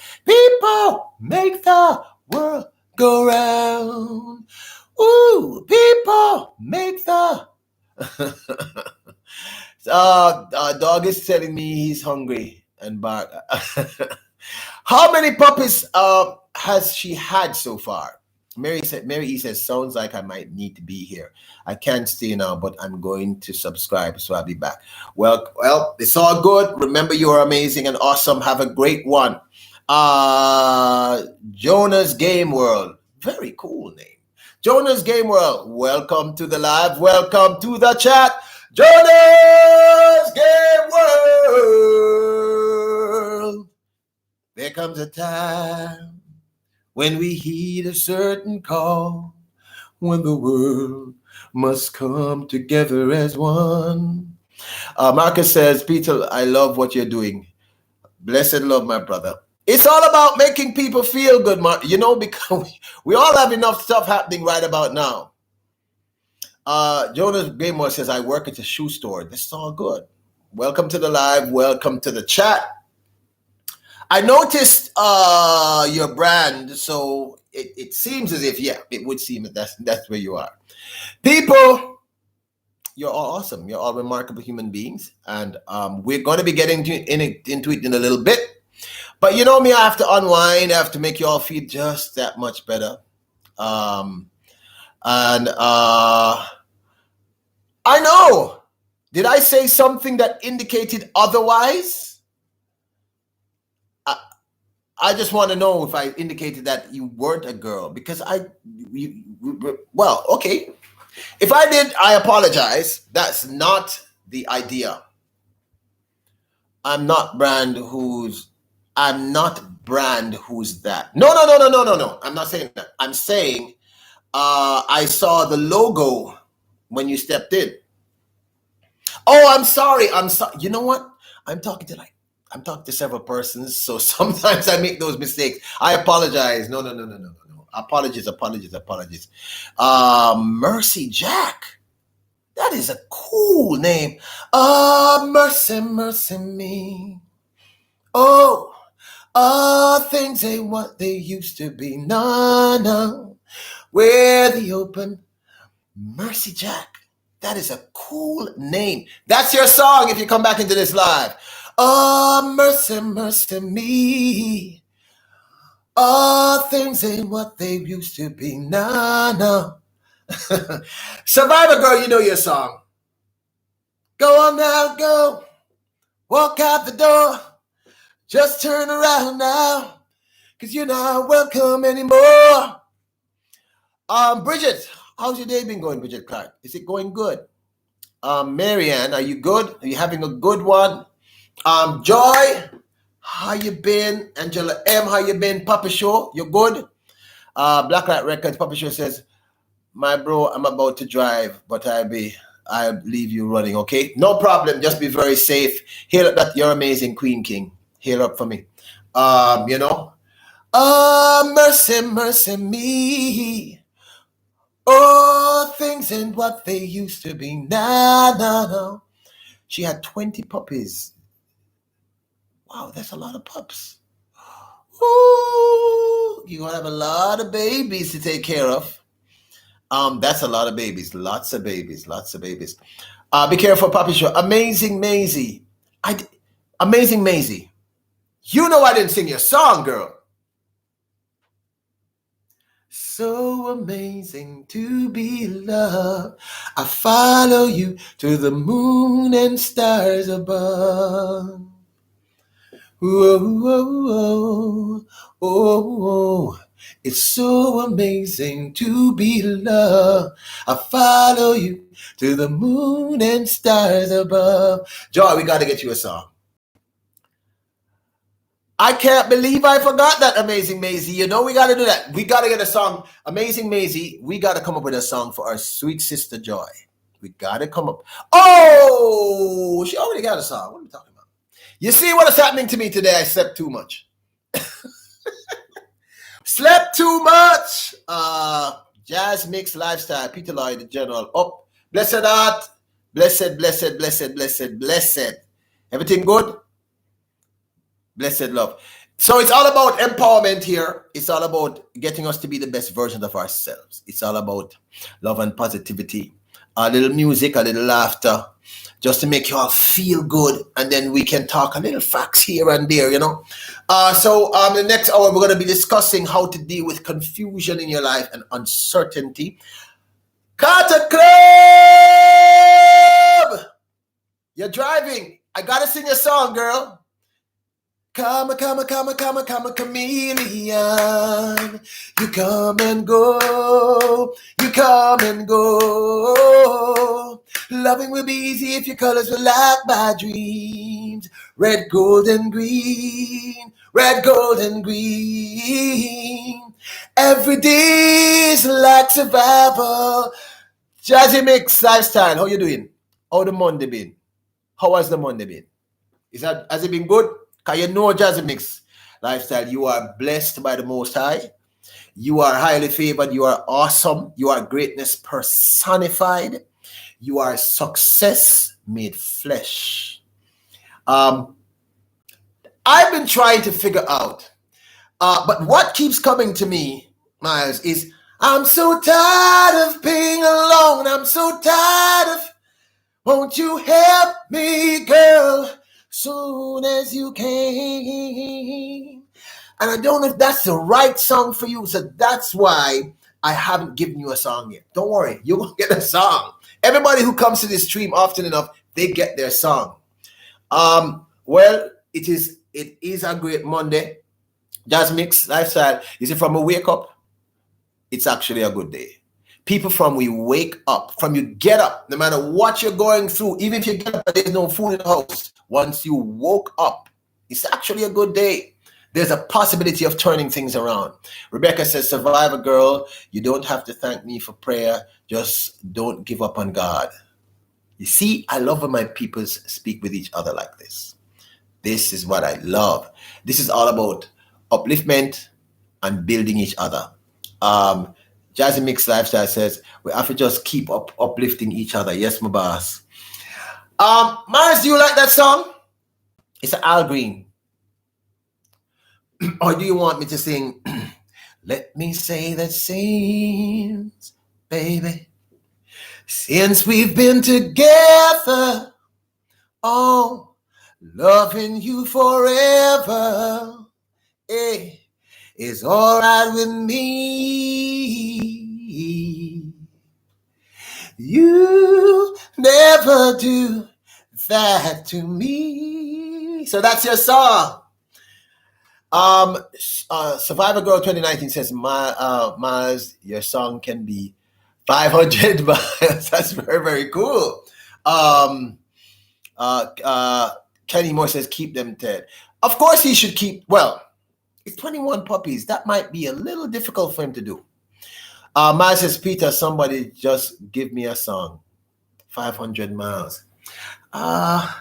make the world go round. Ooh, people make the... dog is telling me he's hungry and bark. How many puppies has she had so far? Mary E says, sounds like I might need to be here. I can't stay now, but I'm going to subscribe, so I'll be back. Well, it's all good. Remember, you are amazing and awesome. Have a great one. Jonah's Game World. Very cool name. Jonah's Game World. Welcome to the live. Welcome to the chat. Jonah's Game World. There comes a time when we heed a certain call, when the world must come together as one. Marcus says, Peter, I love what you're doing. Blessed love, my brother. It's all about making people feel good, you know, because we all have enough stuff happening right about now. Jonas Gaymore says, I work at a shoe store. This is all good. Welcome to the live. Welcome to the chat. I noticed your brand, so it seems as if, yeah, it would seem that that's where you are. People, you're all awesome. You're all remarkable human beings. And we're going to be getting into it in a little bit. But you know me, I have to unwind. I have to make you all feel just that much better. I know. Did I say something that indicated otherwise? I just want to know if I indicated that you weren't a girl, because well, okay. If I did, I apologize. That's not the idea. I'm not brand who's that. No. I'm not saying that. I'm saying I saw the logo when you stepped in. Oh, I'm sorry. I'm sorry. You know what? I'm talking to several persons, so sometimes I make those mistakes. I apologize. No. Apologies. Mercy Jack. That is a cool name. Mercy me. Oh, things ain't what they used to be. No. Where the open Mercy Jack. That is a cool name. That's your song if you come back into this live. Mercy me. Things ain't what they used to be. No. Survivor Girl, you know your song. Go on now, go. Walk out the door. Just turn around now. Because you're not welcome anymore. Bridget, how's your day been going, Bridget Clark? Is it going good? Marianne, are you good? Are you having a good one? Joy, how you been? Angela M, how you been? Papa Show, you good? Blacklight Records, Papa Show says, my bro, I'm about to drive, but I'll leave you running, okay? No problem, just be very safe. Hail up that you're amazing, Queen King. Hail up for me. Mercy me. Oh, things ain't what they used to be. No. She had 20 puppies. Wow, that's a lot of pups. Ooh, you're gonna have a lot of babies to take care of. That's a lot of babies. Lots of babies. Be careful, Papi Show. Amazing Maisie. Amazing Maisie. You know I didn't sing your song, girl. So amazing to be loved. I follow you to the moon and stars above. Oh. It's so amazing to be loved. I follow you to the moon and stars above. Joy, we got to get you a song. I can't believe I forgot that, Amazing Maisie. You know we got to do that. We got to get a song. Amazing Maisie, we got to come up with a song for our sweet sister Joy. We got to come up. Oh, she already got a song. What are we talking about? You see what is happening to me today? I slept too much. Slept too much. Jazz Mix Lifestyle. Peter Lloyd, the General. Oh, blessed art. Blessed. Everything good? Blessed love. So it's all about empowerment here. It's all about getting us to be the best version of ourselves. It's all about love and positivity. A little music, a little laughter, just to make you all feel good. And then we can talk a little facts here and there, you know. So the next hour, we're going to be discussing how to deal with confusion in your life and uncertainty. Carter Club! You're driving. I got to sing a song, girl. Come a chameleon. You come and go. Loving will be easy if your colors were like my dreams. Red, gold, and green. Every day is like survival. Jazzy Mix Lifestyle, how you doing? How the Monday been? How has the Monday been? Has it been good? Because you know Jazzy Mix Lifestyle, you are blessed by the Most High. You are highly favored. You are awesome. You are greatness personified. You are success made flesh. I've been trying to figure out, but what keeps coming to me, Miles, is I'm so tired of being alone. I'm so tired of, won't you help me, girl? Soon as you came. And I don't know if that's the right song for you, so that's why I haven't given you a song yet. Don't worry, you will get a song. Everybody who comes to this stream often enough, they get their song. Well, it is a great Monday. Jazz Mix Lifestyle. You see, from a wake up, it's actually a good day. People, from we wake up, from you get up, no matter what you're going through, even if you get up and there's no food in the house, once you woke up, it's actually a good day. There's a possibility of turning things around. Rebecca says, Survivor girl, you don't have to thank me for prayer. Just don't give up on God. You see, I love when my people speak with each other like this. This is what I love. This is all about upliftment and building each other. Jazzy Mix Lifestyle says, we have to just keep uplifting each other. Yes, my boss. Mars, do you like that song? It's an Al Green. Or do you want me to sing, let me say that since, baby, since we've been together, oh, loving you forever, is all right with me. You never do that to me. So that's your song. Survivor Girl 2019 says, Miles, your song can be 500 miles. That's very, very cool. Kenny Moore says, keep them dead. Of course he should keep, well, it's 21 puppies. That might be a little difficult for him to do. Miles says, Peter, somebody just give me a song. 500 miles. I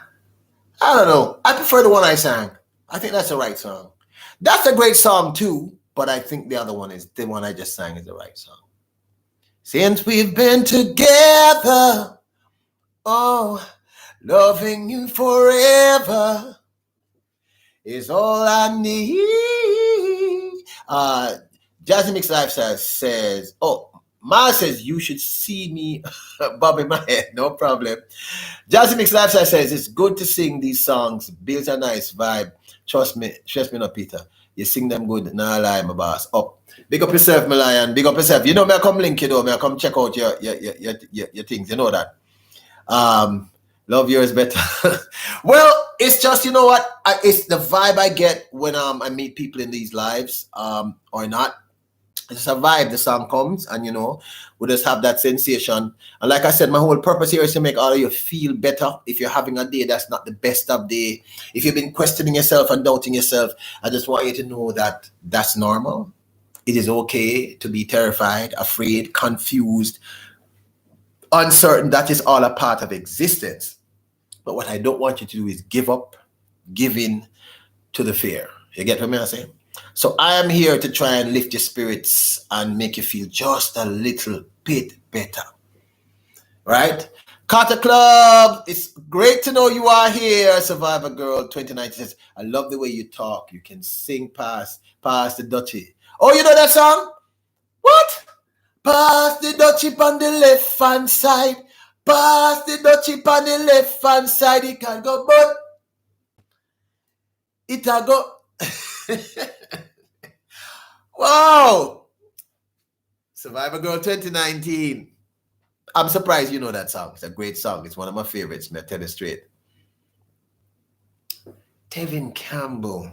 don't know. I prefer the one I sang. I think that's the right song. That's a great song too, but I think the other one is the one I just sang is the right song. Since we've been together, oh, loving you forever is all I need. Jazzy Mix Lifestyle says, oh, Ma says, you should see me bobbing my head. No problem. Jazzy Mix Lifestyle says, it's good to sing these songs. Builds a nice vibe. Trust me, no, Peter. You sing them good. Nah, lie, my boss. Up. Big up yourself, my lion. Big up yourself. You know me, I come link you, though. Me, I come check out your things. You know that. Love yours better. Well, it's just, you know what? It's the vibe I get when I meet people in these lives or not. It's a vibe. The song comes and, you know, we just have that sensation. And like I said, my whole purpose here is to make all of you feel better. If you're having a day that's not the best of day, if you've been questioning yourself and doubting yourself, I just want you to know that that's normal. It is okay to be terrified, afraid, confused, uncertain. That is all a part of existence. But what I don't want you to do is give up, give in to the fear. You get what I'm saying? So I am here to try and lift your spirits and make you feel just a little bit better. Right? Carter Club, it's great to know you are here. Survivor Girl 2019 says, I love the way you talk. You can sing past the Dutchie. Oh, you know that song? What? Past the Dutchie on the left hand side. Past the Dutchie on the left hand side. It can go, but it'll go. Wow. Survivor Girl 2019. I'm surprised you know that song. It's a great song. It's one of my favorites. May I tell you straight. Tevin Campbell.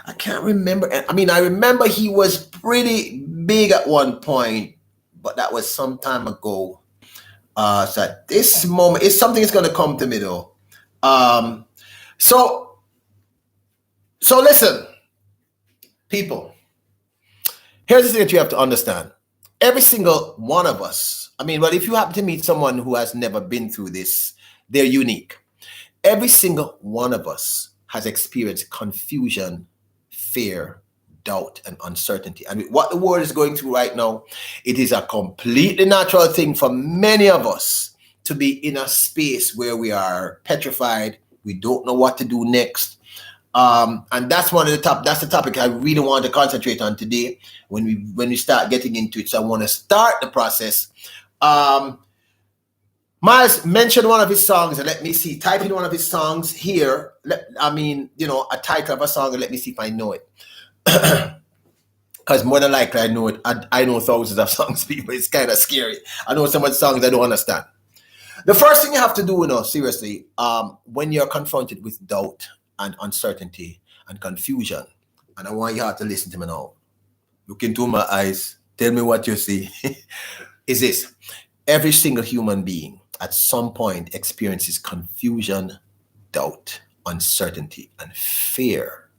I can't remember. I mean, I remember he was pretty big at one point, but that was some time ago. So at this moment, it's something that's going to come to me though. So listen, people. Here's the thing that you have to understand. Every single one of us, I mean, well, if you happen to meet someone who has never been through this, they're unique. Every single one of us has experienced confusion, fear, doubt, and uncertainty. And with what the world is going through right now, it is a completely natural thing for many of us to be in a space where we are petrified. We don't know what to do next. And that's that's the topic I really want to concentrate on today when we start getting into it. So I want to start the process. Miles mentioned one of his songs, and let me see. Type in one of his songs here. A title of a song, and let me see if I know it. Because more than likely I know it. I know thousands of songs, people. It's kind of scary. I know so much songs I don't understand. The first thing you have to do, seriously, when you're confronted with doubt and uncertainty and confusion, and I want you all to listen to me now. Look into my eyes. Tell me what you see. Is this. Every single human being at some point experiences confusion, doubt, uncertainty, and fear.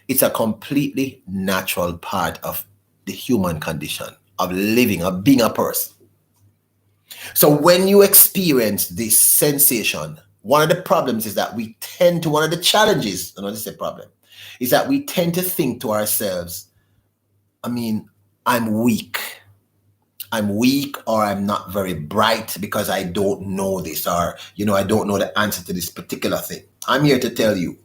It's a completely natural part of the human condition of living, of being a person. So when you experience this sensation, one of the problems is that one of the challenges, I know this is a problem, is that we tend to think to ourselves, I'm weak. I'm weak, or I'm not very bright because I don't know this, or, I don't know the answer to this particular thing. I'm here to tell you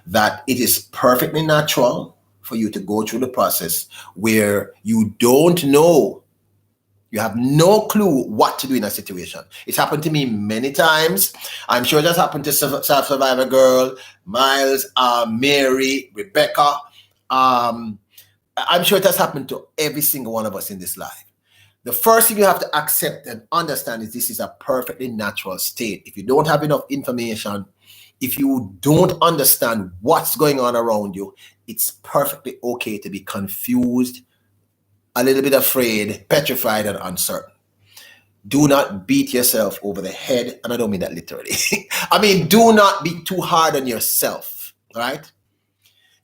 that it is perfectly natural for you to go through the process where you don't know. You have no clue what to do in a situation. It's happened to me many times. I'm sure it has happened to Survivor Girl, Miles, Mary, Rebecca. I'm sure it has happened to every single one of us in this life. The first thing you have to accept and understand is this is a perfectly natural state. If you don't have enough information, if you don't understand what's going on around you, it's perfectly okay to be confused, a little bit afraid, petrified, and uncertain. Do not beat yourself over the head, and I don't mean that literally. Do not be too hard on yourself, right?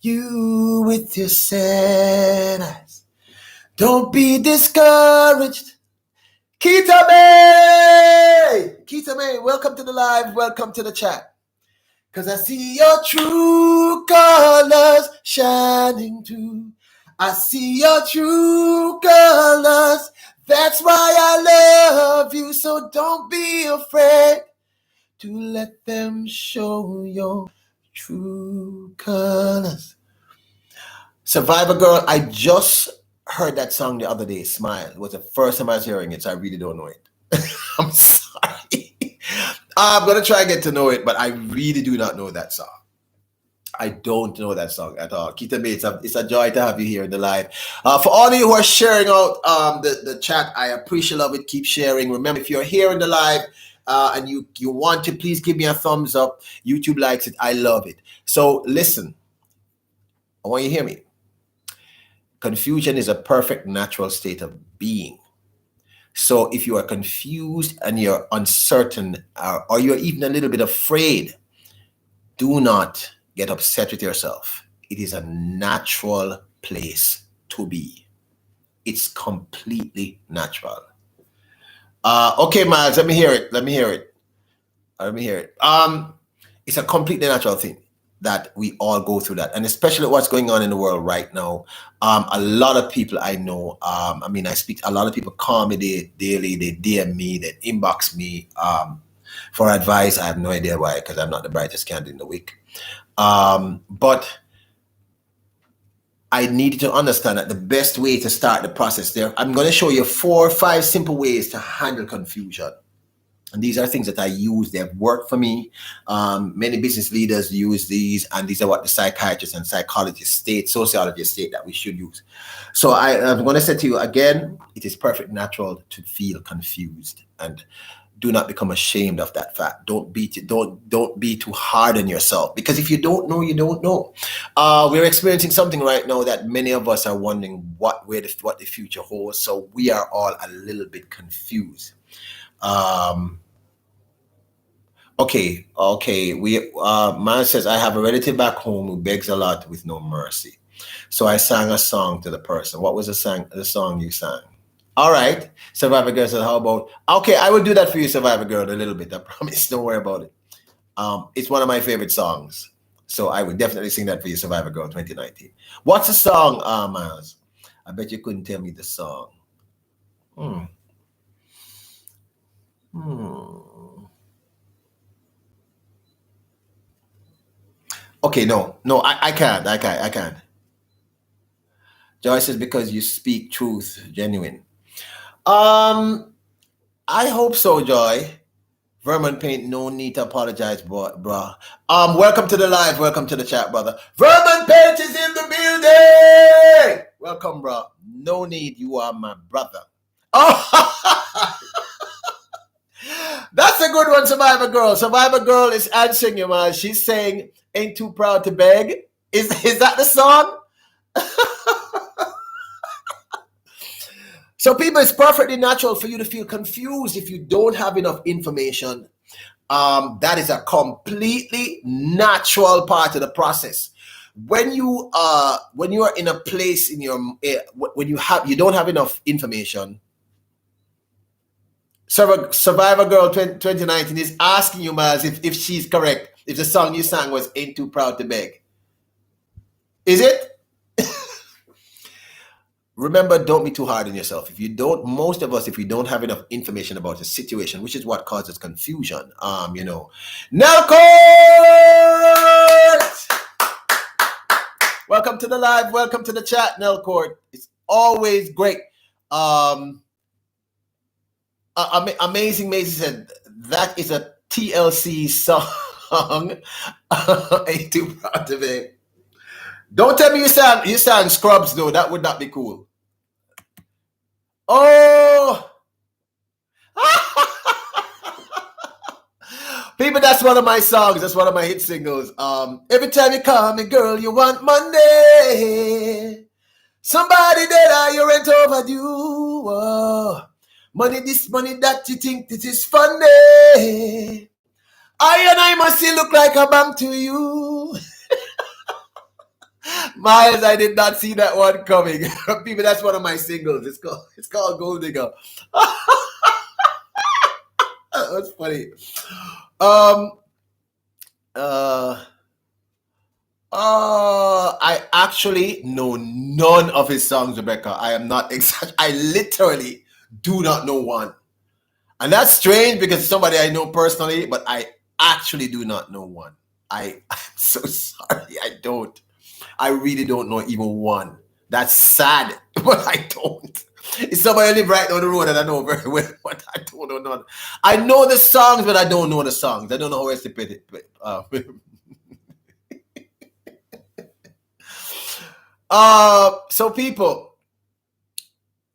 You with your sad eyes, don't be discouraged. Kita May, welcome to the live, welcome to the chat. Cause I see your true colors shining too. I see your true colors. That's why I love you. So don't be afraid to let them show your true colors. Survivor Girl, I just heard that song the other day, Smile. It was the first time I was hearing it, so I really don't know it. I'm sorry. I'm going to try and get to know it, but I really do not know that song. I don't know that song at all. Kita May, it's a joy to have you here in the live. For all of you who are sharing out the chat, I appreciate it. Keep sharing. Remember, if you're here in the live and you want to, please give me a thumbs up. YouTube likes it. I love it. So listen, I want you to hear me. Confusion is a perfect natural state of being. So if you are confused and you're uncertain, or you're even a little bit afraid, do not get upset with yourself. It is a natural place to be. It's completely natural. Okay, Miles, let me hear it. It's a completely natural thing that we all go through that, and especially what's going on in the world right now. A lot of people I know, I speak, a lot of people call me daily, they DM me, they inbox me for advice. I have no idea why, because I'm not the brightest candle in the wick. But I need to understand that the best way to start the process there, I'm going to show you 4 or 5 simple ways to handle confusion. And these are things that I use. They have worked for me. Many business leaders use these, and these are what the psychiatrists and psychologists state, sociologists state that we should use. So I'm going to say to you again, it is perfectly natural to feel confused, and do not become ashamed of that fact. Don't be too hard on yourself, because if you don't know, you don't know. We're experiencing something right now that many of us are wondering what the future holds. So we are all a little bit confused. Okay. Man says, I have a relative back home who begs a lot with no mercy. So I sang a song to the person. What was the song you sang? All right. Survivor Girl said, how about, okay, I will do that for you, Survivor Girl, a little bit. I promise. Don't worry about it. It's one of my favorite songs. So I would definitely sing that for you, Survivor Girl 2019. What's the song, Miles? I bet you couldn't tell me the song. Okay, no, I can't. Joy says, because you speak truth, genuine. I hope so, Joy. Vermin Paint, no need to apologize, bro. Welcome to the live, welcome to the chat, brother. Vermin Paint is in the building. Welcome, bro. No need, you are my brother. Oh, that's a good one, Survivor Girl. Survivor Girl is answering you, man. She's saying, ain't too proud to beg. Is that the song? So people, it's perfectly natural for you to feel confused if you don't have enough information. That is a completely natural part of the process. when you are in a place in your when you don't have enough information. Survivor Girl 2019 is asking you, Miles, if she's correct, if the song you sang was Ain't Too Proud to Beg. Is it? Remember, don't be too hard on yourself. If you don't, most of us, if we don't have enough information about the situation, which is what causes confusion, Nelcourt! Welcome to the live. Welcome to the chat, Nelcourt. It's always great. Amazing Maisie said, that is a TLC song. Ain't Too Proud to Beg. Don't tell me you sang Scrubs though. That would not be cool. Oh, people, that's one of my songs. That's one of my hit singles. Every time you call me, girl, you want money. Somebody that you rent overdue. Money this, money that. You think this is funny? I must still look like a bum to you. Miles, I did not see that one coming. People, that's one of my singles. It's called Gold Digger. That's funny. I actually know none of his songs, Rebecca. I am not I literally do not know one. And that's strange because it's somebody I know personally, but I actually do not know one. I'm so sorry. I really don't know even one. That's sad, but I don't. It's somebody who live right down the road and I know very well, but I don't know none. I know the songs, but I don't know the songs. I don't know how else to put it. So people,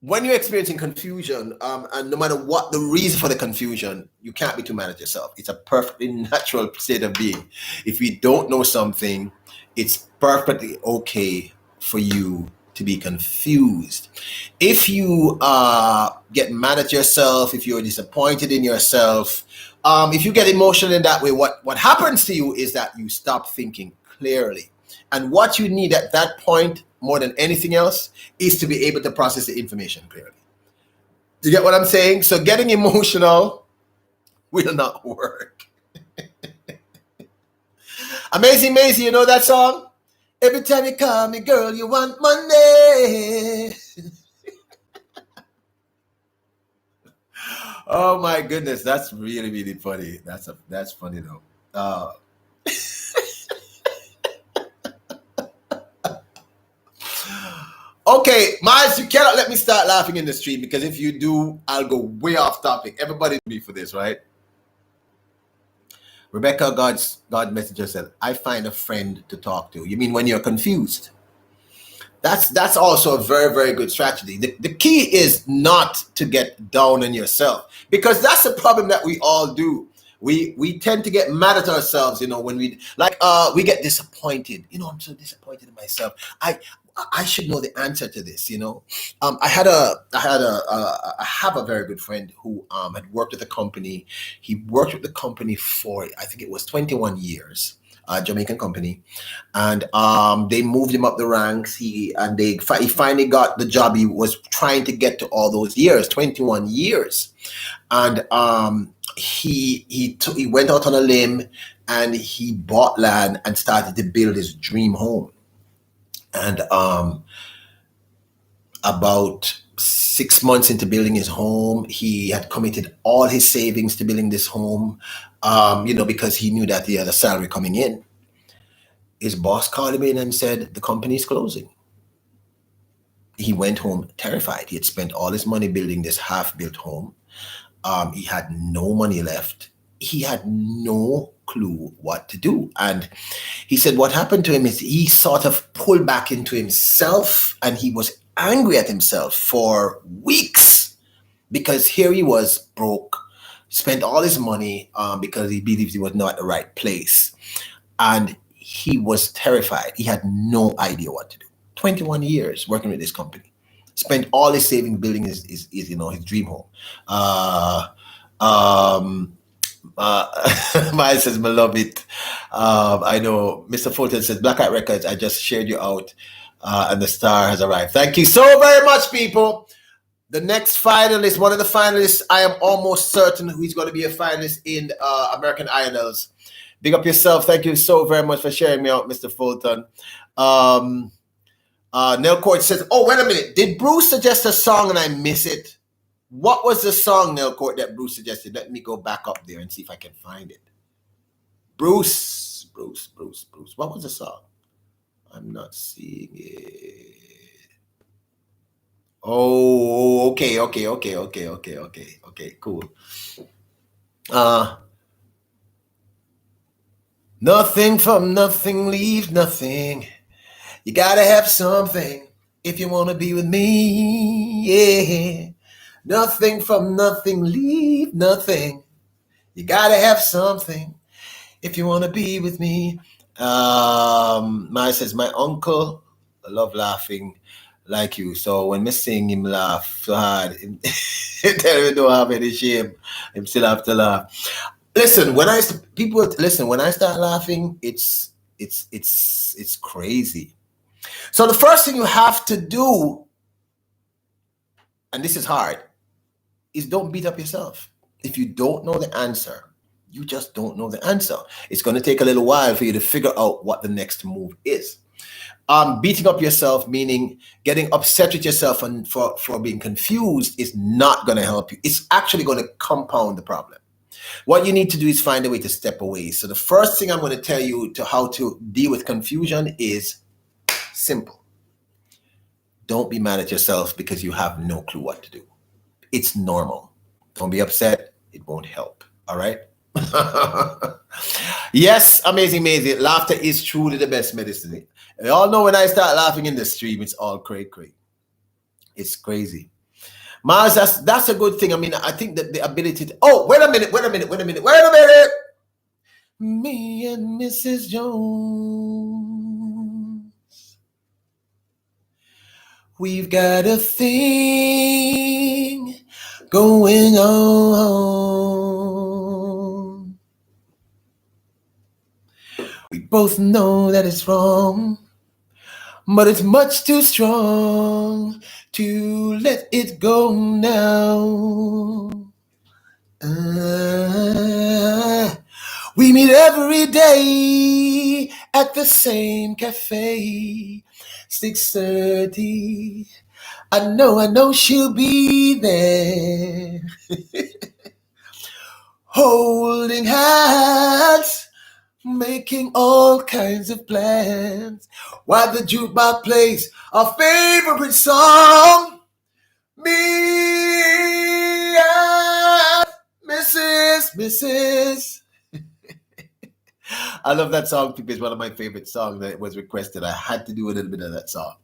when you're experiencing confusion, and no matter what the reason for the confusion, you can't be too mad at yourself. It's a perfectly natural state of being. If you don't know something, it's perfectly okay for you to be confused. If you get mad at yourself, if you're disappointed in yourself, if you get emotional in that way, what happens to you is that you stop thinking clearly. And what you need at that point, more than anything else, is to be able to process the information clearly. Do you get what I'm saying? So getting emotional will not work. Amazing Maisie, you know that song? Every time you call me, girl, you want money. Oh my goodness, that's really, really funny. That's funny though. Okay, Miles, you cannot let me start laughing in the street because if you do, I'll go way off topic. Everybody be for this, right? Rebecca, God messenger said, I find a friend to talk to. You mean when you're confused? That's also a very, very good strategy. The key is not to get down on yourself, because that's the problem that we all do. We tend to get mad at ourselves, when we get disappointed. I'm so disappointed in myself. I should know the answer to this. I have a very good friend who had worked with the company. He worked with the company for, I think it was 21 years, a Jamaican company, and they moved him up the ranks. He finally got the job he was trying to get to all those years, 21 years, and he went out on a limb and he bought land and started to build his dream home. And about 6 months into building his home, he had committed all his savings to building this home, because he knew that he had a salary coming in. His boss called him in and said, the company's closing. He went home terrified. He had spent all his money building this half-built home. He had no money left. He had no clue what to do. And he said what happened to him is he sort of pulled back into himself, and he was angry at himself for weeks because here he was broke, spent all his money because he believed he was not at the right place. And he was terrified. He had no idea what to do. 21 years working with this company. Spent all his savings building his dream home. Maya says, "I love it." I know Mr. Fulton says, "Black Hat Records, I just shared you out, and the star has arrived." Thank you so very much, people. The next finalist, one of the finalists, I am almost certain who is going to be a finalist in American Idols. Big up yourself. Thank you so very much for sharing me out, Mr. Fulton. Nell Court says, "Oh, wait a minute. Did Bruce suggest a song and I miss it? What was the song, Nell Court, that Bruce suggested? Let me go back up there and see if I can find it. Bruce. What was the song? I'm not seeing it. Oh, okay, cool. Nothing from nothing leaves nothing. You gotta have something if you want to be with me. Yeah. Nothing from nothing leave nothing. You gotta have something if you want to be with me. Maya says, "My uncle love laughing like you. So when me sing him laugh so hard, tell him don't have any shame. Him still have to laugh." Listen, when I start laughing, it's crazy. So the first thing you have to do, and this is hard, is don't beat up yourself. If you don't know the answer, you just don't know the answer. It's going to take a little while for you to figure out what the next move is. Beating up yourself, meaning getting upset with yourself and for being confused, is not going to help you. It's actually going to compound the problem. What you need to do is find a way to step away. So the first thing I'm going to tell you to how to deal with confusion is simple. Don't be mad at yourself because you have no clue what to do. It's normal. Don't be upset. It won't help. All right? Yes, amazing. Laughter is truly the best medicine. You all know when I start laughing in the stream, it's all cray. It's crazy. Mars, that's a good thing. I mean, I think that the ability to... Oh, wait a minute. Me and Mrs. Jones, we've got a thing going on. We both know that it's wrong, but it's much too strong to let it go now. We meet every day at the same cafe, 6:30. I know she'll be there. Holding hands, making all kinds of plans, while the jukebox plays our favorite song. Me and Mrs. I love that song because it's one of my favorite songs that was requested. I had to do a little bit of that song.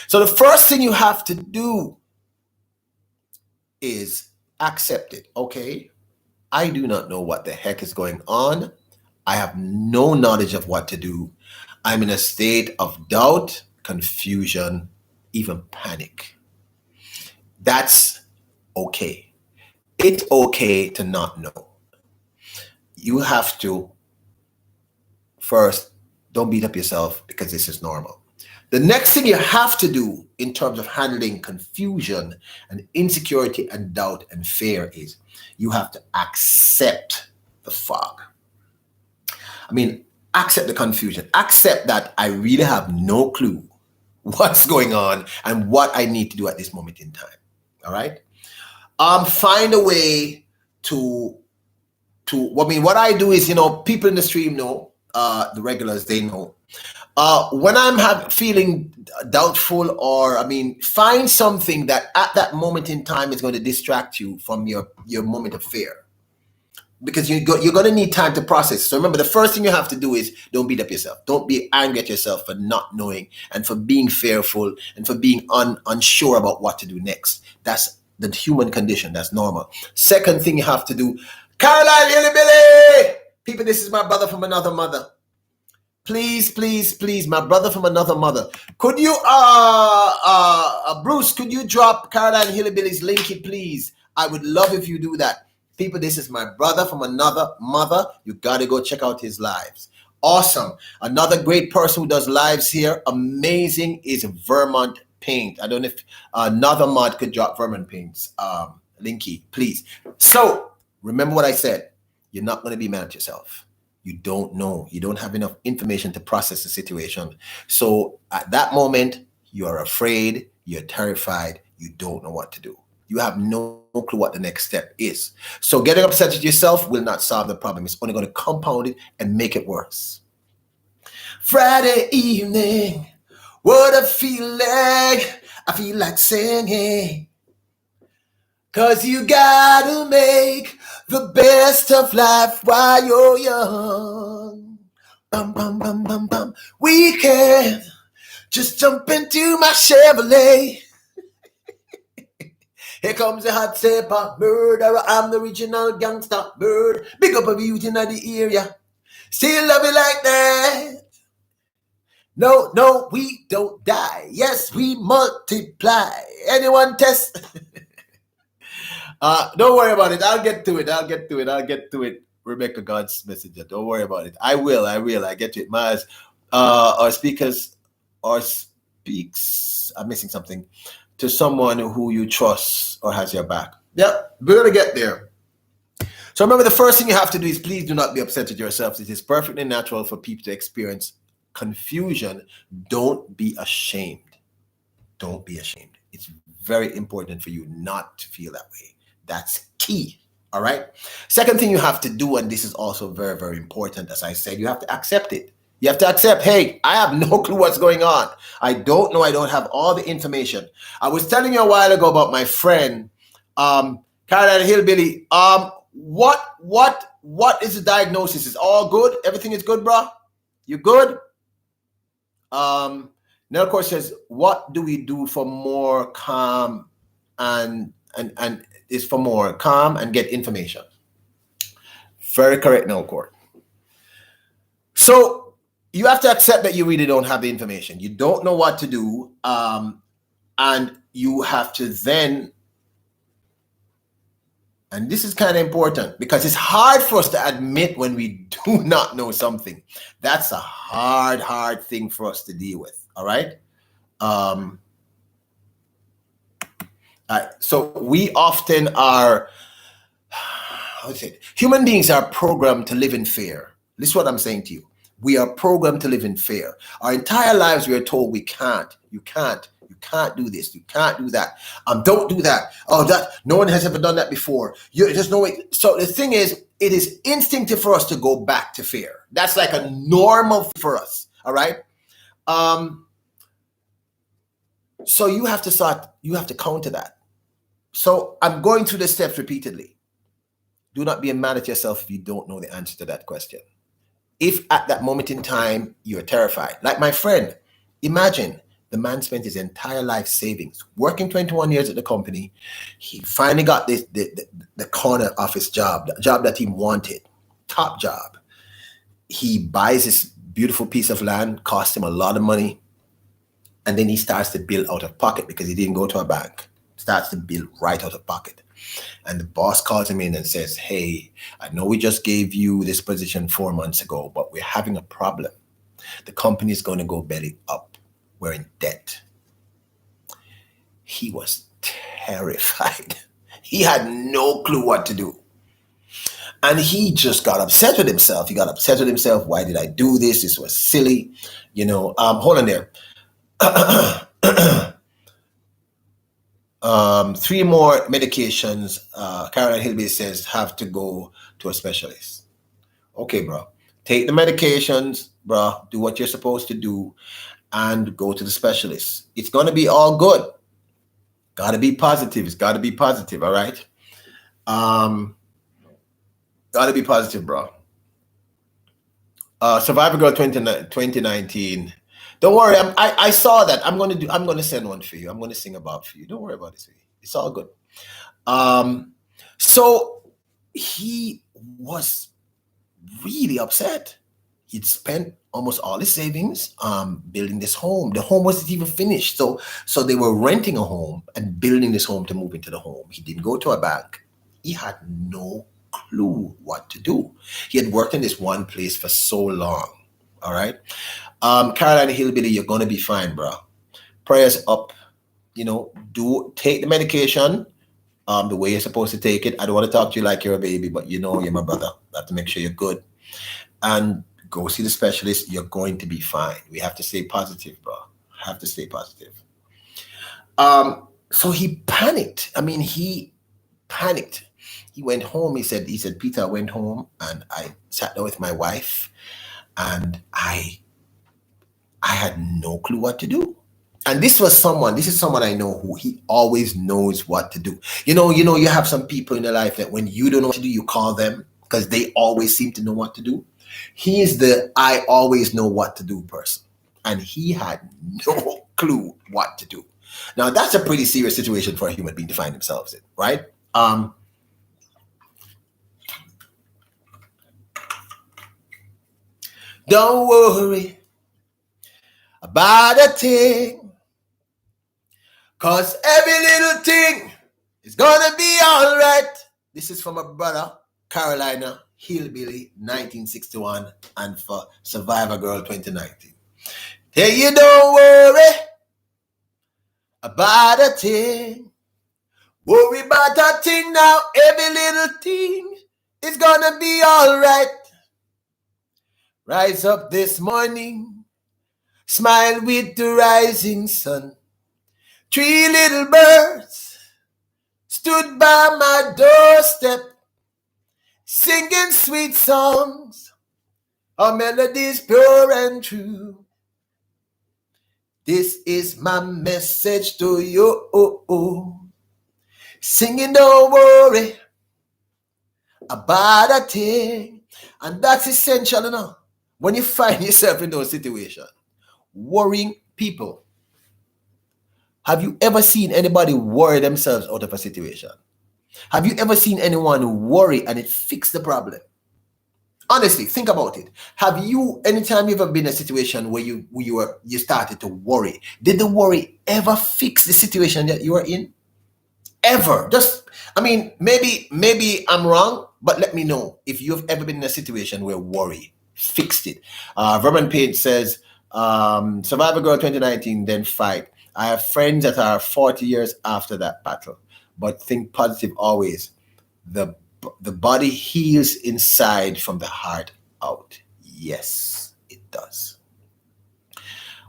So the first thing you have to do is accept it. Okay, I do not know what the heck is going on. I have no knowledge of what to do. I'm in a state of doubt, confusion, even panic. That's okay. It's okay to not know. You have to first, don't beat up yourself because this is normal. The next thing you have to do in terms of handling confusion and insecurity and doubt and fear is you have to accept the fog. I mean, accept the confusion. Accept that I really have no clue what's going on and what I need to do at this moment in time. All right? Find a way to what I do is, people in the stream know, the regulars, they know. When I'm feeling doubtful find something that at that moment in time is going to distract you from your moment of fear. Because you're going to need time to process. So remember, the first thing you have to do is don't beat up yourself. Don't be angry at yourself for not knowing and for being fearful and for being unsure about what to do next. That's the human condition. That's normal. Second thing you have to do, Caroline Billy! People, this is my brother from another mother. Please, my brother from another mother. Could you, Bruce, could you drop Caroline Hillybilly's link, please? I would love if you do that. People, this is my brother from another mother. You got to go check out his lives. Awesome. Another great person who does lives here, amazing, is Vermont Paint. I don't know if another mod could drop Vermont Paint's linky, please. So remember what I said. You're not going to be mad at yourself. You don't know. You don't have enough information to process the situation. So at that moment, you're afraid, you're terrified, you don't know what to do. You have no clue what the next step is. So getting upset at yourself will not solve the problem. It's only going to compound it and make it worse. Friday evening, what a feeling. I feel like singing. 'Cause you gotta make the best of life while you're young. Bum, bum, bum, bum, bum. Weekend, just jump into my Chevrolet. Here comes the hot stepper, murderer. I'm the original gangster, bird. Big up a beauty in the area. Still love you like that. No, no, we don't die. Yes, we multiply. Anyone test? Don't worry about it. I'll get to it. Rebecca God's messenger. Don't worry about it. I will. I get to it. Maz, our speaks. I'm missing something. To someone who you trust or has your back. Yep, we're gonna get there. So remember, the first thing you have to do is please do not be upset with yourselves. It is perfectly natural for people to experience confusion. Don't be ashamed. Don't be ashamed. It's very important for you not to feel that way. That's key. All right. Second thing you have to do, and this is also very, very important, as I said, you have to accept it. You have to accept, hey, I have no clue what's going on. I don't know. I don't have all the information. I was telling you a while ago about my friend, Carolina Hillbilly. What is the diagnosis? Is all good? Everything is good, bro? You good? Now, of course, says, what do we do for more calm and is for more calm and get information? Very correct, no court. So you have to accept that you really don't have the information. You don't know what to do, and you have to then. And this is kind of important because it's hard for us to admit when we do not know something. That's a hard thing for us to deal with. All right. So we often are, how to say it? Human beings are programmed to live in fear. This is what I'm saying to you. We are programmed to live in fear. Our entire lives we are told we can't, you can't do this, you can't do that. Don't do that. Oh, that no one has ever done that before. There's no way. So the thing is, it is instinctive for us to go back to fear. That's like a normal for us. All right. So you have to counter that. So I'm going through the steps repeatedly. Do not be mad at yourself if you don't know the answer to that question. If at that moment in time you're terrified, like my friend, imagine the man spent his entire life savings, working 21 years at the company. He finally got the corner office job, the job that he wanted, top job. He buys this beautiful piece of land, cost him a lot of money. And then he starts to build out of pocket because he didn't go to a bank. Starts to build right out of pocket. And the boss calls him in and says, hey, I know we just gave you this position 4 months ago, but we're having a problem. The company is going to go belly up. We're in debt. He was terrified. He had no clue what to do. And he just got upset with himself. Why did I do this? This was silly. Hold on there. 3 more medications, Caroline Hillby says, have to go to a specialist. Okay, bro. Take the medications, bro. Do what you're supposed to do and go to the specialist. It's going to be all good. Got to be positive. It's got to be positive, all right? Got to be positive, bro. Survivor Girl 2019. Don't worry, I saw that. I'm gonna send one for you. I'm gonna sing about for you. Don't worry about it. It's all good. So he was really upset. He'd spent almost all his savings building this home. The home wasn't even finished. So they were renting a home and building this home to move into the home. He didn't go to a bank. He had no clue what to do. He had worked in this one place for so long. All right. Carolina Hillbilly, you're gonna be fine, bro. Prayers up. Do take the medication the way you're supposed to take it. I don't want to talk to you like you're a baby, but you're my brother. I have to make sure you're good. And go see the specialist. You're going to be fine. We have to stay positive, bro. Have to stay positive. So he panicked. He panicked. He went home. He said, Peter, I went home and I sat down with my wife and I had no clue what to do. And this is someone I know who he always knows what to do. You have some people in your life that when you don't know what to do, you call them because they always seem to know what to do. He is the I always know what to do person. And he had no clue what to do. Now, that's a pretty serious situation for a human being to find themselves in, right? Don't worry about a thing, 'cause every little thing is gonna be all right. This is from a brother, Carolina Hillbilly 1961, and for Survivor Girl 2019. Hey, you don't worry about a thing. Worry about a thing now. Every little thing is gonna be all right. Rise up this morning, smile with the rising sun. 3 little birds stood by my doorstep, singing sweet songs, our melodies pure and true. This is my message to you. Singing, don't worry about a thing. And that's essential enough. When you find yourself in those situations, worrying people. Have you ever seen anybody worry themselves out of a situation? Have you ever seen anyone worry and it fixed the problem? Honestly, think about it. Have you, anytime you've ever been in a situation where you started to worry, did the worry ever fix the situation that you were in? Ever? Maybe I'm wrong, but let me know if you've ever been in a situation where worry fixed it. Vernon Page says, Survivor Girl 2019, then fight. I have friends that are 40 years after that battle, but think positive always. The body heals inside from the heart out. Yes, it does.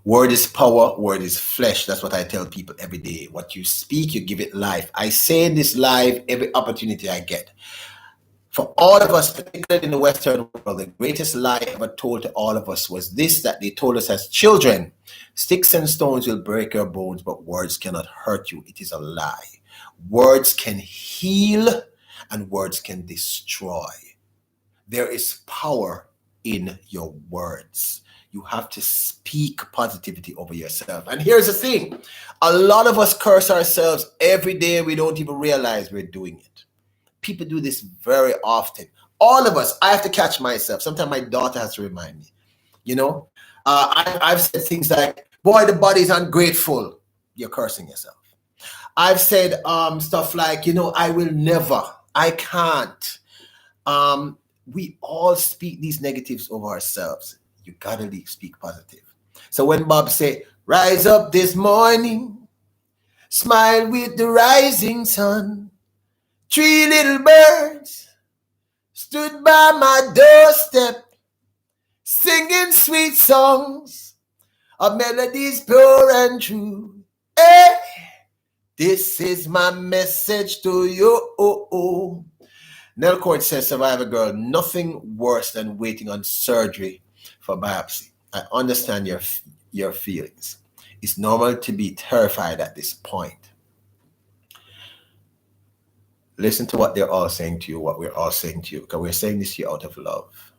Word is power, word is flesh. That's what I tell people every day. What you speak, you give it life. I say this live every opportunity I get. For all of us, particularly in the Western world, the greatest lie ever told to all of us was this, that they told us as children: sticks and stones will break your bones, but words cannot hurt you. It is a lie. Words can heal and words can destroy. There is power in your words. You have to speak positivity over yourself. And here's the thing. A lot of us curse ourselves every day. We don't even realize we're doing it. People do this very often. All of us. I have to catch myself. Sometimes my daughter has to remind me. I've said things like, boy, the body's ungrateful. You're cursing yourself. I've said stuff like, I will never. I can't. We all speak these negatives over ourselves. You gotta speak positive. So when Bob say, rise up this morning, smile with the rising sun. 3 little birds stood by my doorstep, singing sweet songs of melodies pure and true. Hey, this is my message to you. Nelcourt says, Survivor Girl, nothing worse than waiting on surgery for biopsy. I understand your feelings. It's normal to be terrified at this point. Listen to what they're all saying to you, what we're all saying to you, because we're saying this to you out of love.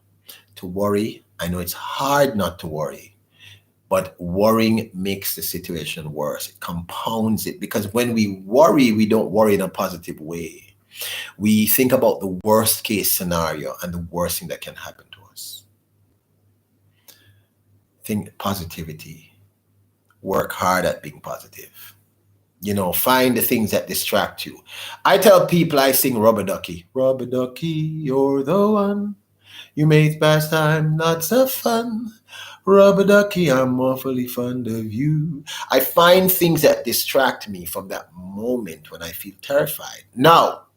To worry, I know it's hard not to worry, but worrying makes the situation worse. It compounds it, because when we worry, we don't worry in a positive way. We think about the worst case scenario and the worst thing that can happen to us. Think positivity. Work hard at being positive. Find the things that distract you. I tell people I sing Rubber Ducky. Rubber Ducky, you're the one. You made pastime not so fun. Rubber Ducky, I'm awfully fond of you. I find things that distract me from that moment when I feel terrified. Now,